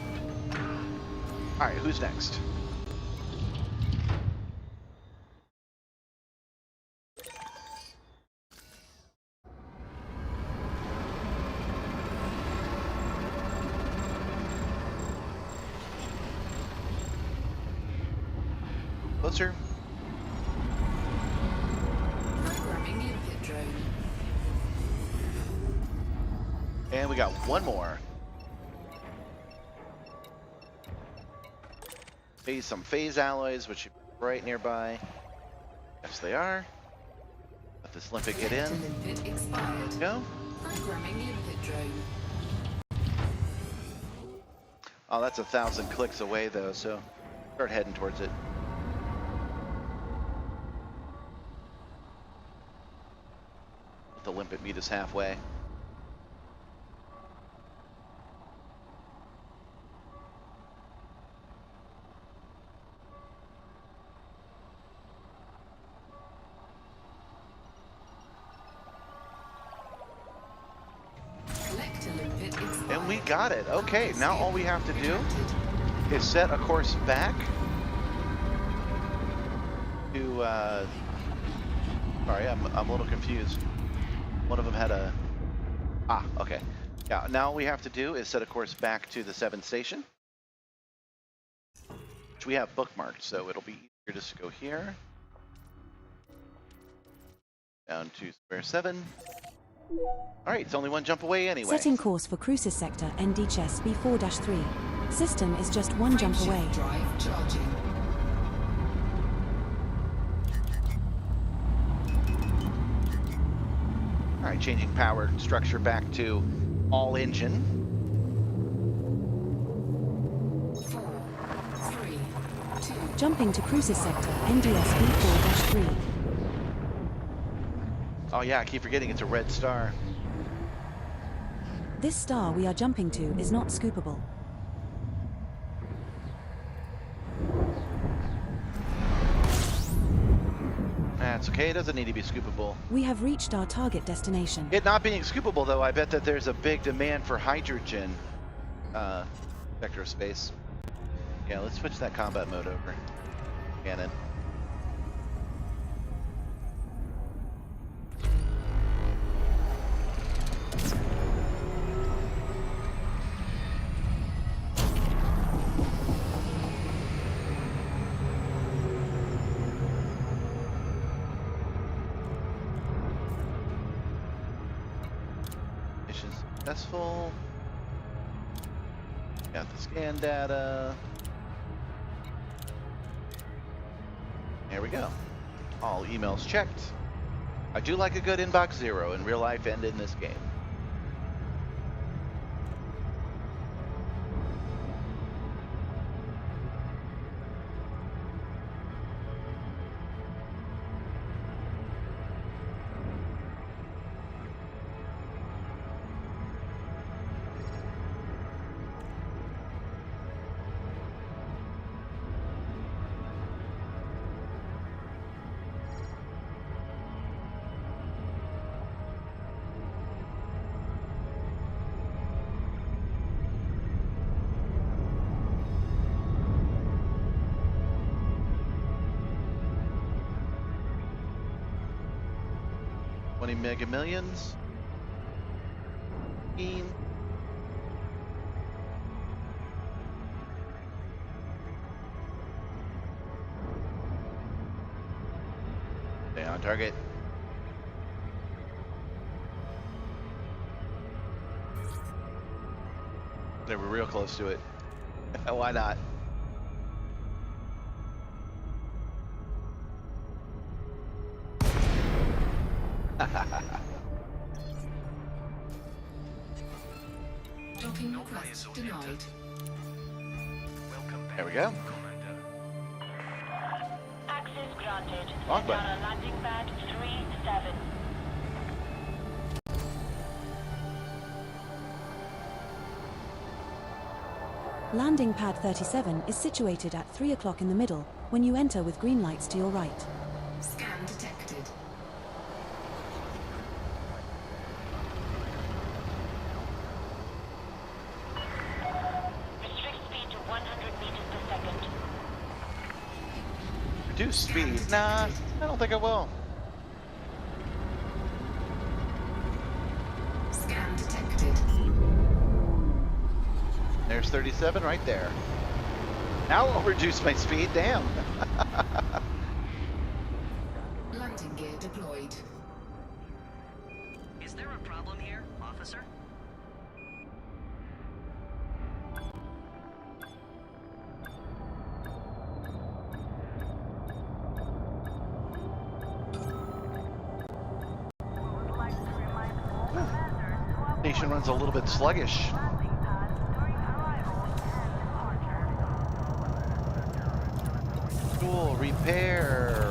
All right, who's next? Closer. Programming limpet drone. And we got one more. Maybe some phase alloys, which should be right nearby. Yes, they are. Let this limpet get in. Limpet expired. Go. Programming limpet drone. Oh, that's 1,000 clicks away though, so start heading towards it. Let the limpet meet us halfway. Collector limpet expired. And we got it. Okay, now all we have to do is set a course back to, sorry, I'm a little confused. One of them had a, okay. Yeah, now all we have to do is set a course back to the 7th station, which we have bookmarked, so it'll be easier just to go here. Down to square 7. All right, it's only one jump away anyway. Setting course for Cruises Sector ND Chess B4-3. System is just one jump Frameshift away. drive charging. All right, changing power structure back to all engine. 4, 3, 2. Jumping to Cruises Sector NDS B4-3. Oh yeah, I keep forgetting it's a red star. This star we are jumping to is not scoopable. That's okay, it doesn't need to be scoopable. We have reached our target destination. It not being scoopable though, I bet that there's a big demand for hydrogen vector of space. Yeah, let's switch that combat mode over. Cannon. Mission successful. Got the scan data. There we go. All emails checked. I do like a good inbox 0 in real life and in this game. 20 mega millions. 15. Stay on target. They were real close to it. Why not? Docking request denied. Welcome back, There we go. Commander. Access granted. Wrong Set button. on a landing pad 37. Landing pad 37 is situated at 3 o'clock in the middle, when you enter with green lights to your right. Scan detected. Restrict speed to 100 meters per second. Reduce speed. Nah, I don't think I will. Scan detected. There's 37 right there. Now I'll reduce my speed. Damn. Landing gear deployed. Is there a problem here, officer? Station runs a little bit sluggish. Fuel, repair,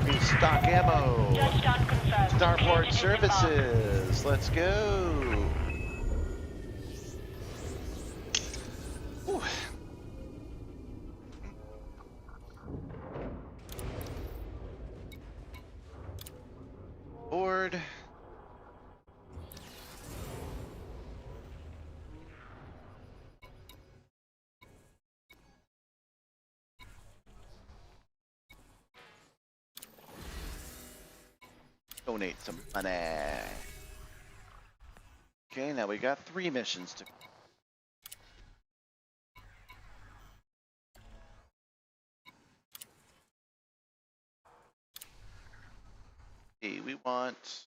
restock ammo, Touchdown confirmed. Clear starboard to disembark. services. Let's go. Whew. Board. Donate some money. Okay, now we got 3 missions to. We want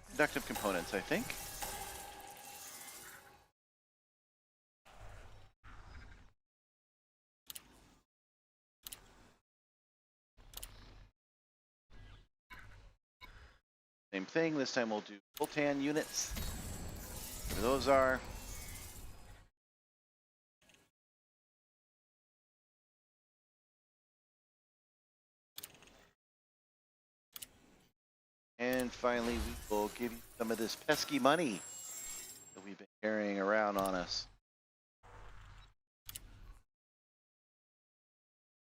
conductive components, I think. Same thing, this time we'll do full-tan units. Where those are. And finally, we will give you some of this pesky money that we've been carrying around on us.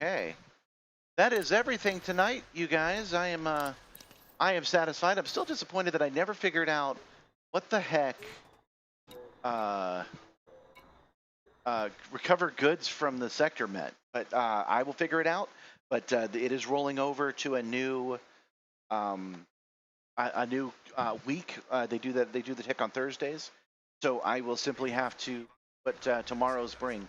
Okay. That is everything tonight, you guys. I am satisfied. I'm still disappointed that I never figured out what the heck recover goods from the sector meant. But I will figure it out. But it is rolling over to a new week. They do that. They do the tick on Thursdays. So I will simply have to put tomorrow's bring.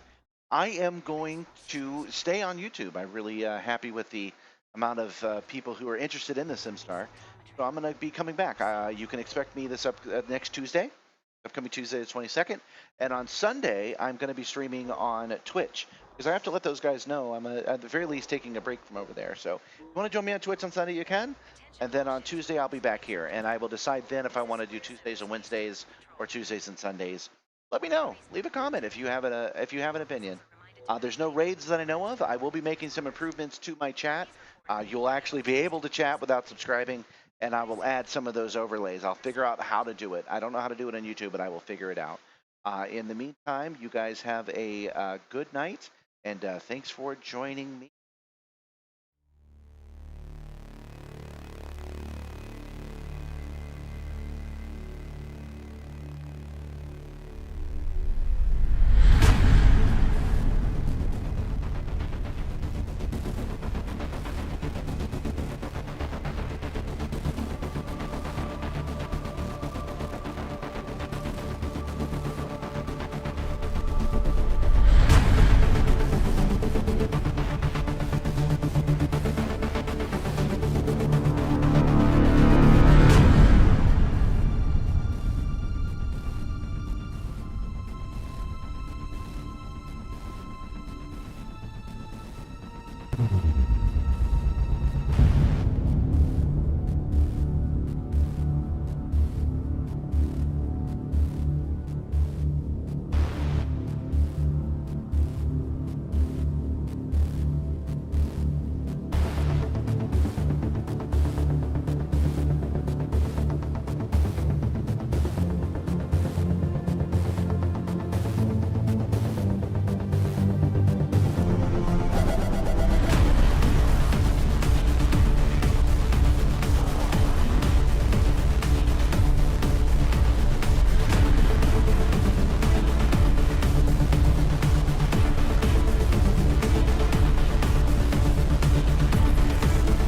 I am going to stay on YouTube. I'm really happy with the amount of people who are interested in the Simstar. So I'm going to be coming back. You can expect me this next Tuesday, upcoming Tuesday the 22nd. And on Sunday, I'm going to be streaming on Twitch because I have to let those guys know I'm at the very least taking a break from over there. So if you want to join me on Twitch on Sunday, you can. And then on Tuesday, I'll be back here. And I will decide then if I want to do Tuesdays and Wednesdays or Tuesdays and Sundays. Let me know. Leave a comment if you have an opinion. There's no raids that I know of. I will be making some improvements to my chat. You'll actually be able to chat without subscribing, and I will add some of those overlays. I'll figure out how to do it. I don't know how to do it on YouTube, but I will figure it out. In the meantime, you guys have a good night, and thanks for joining me.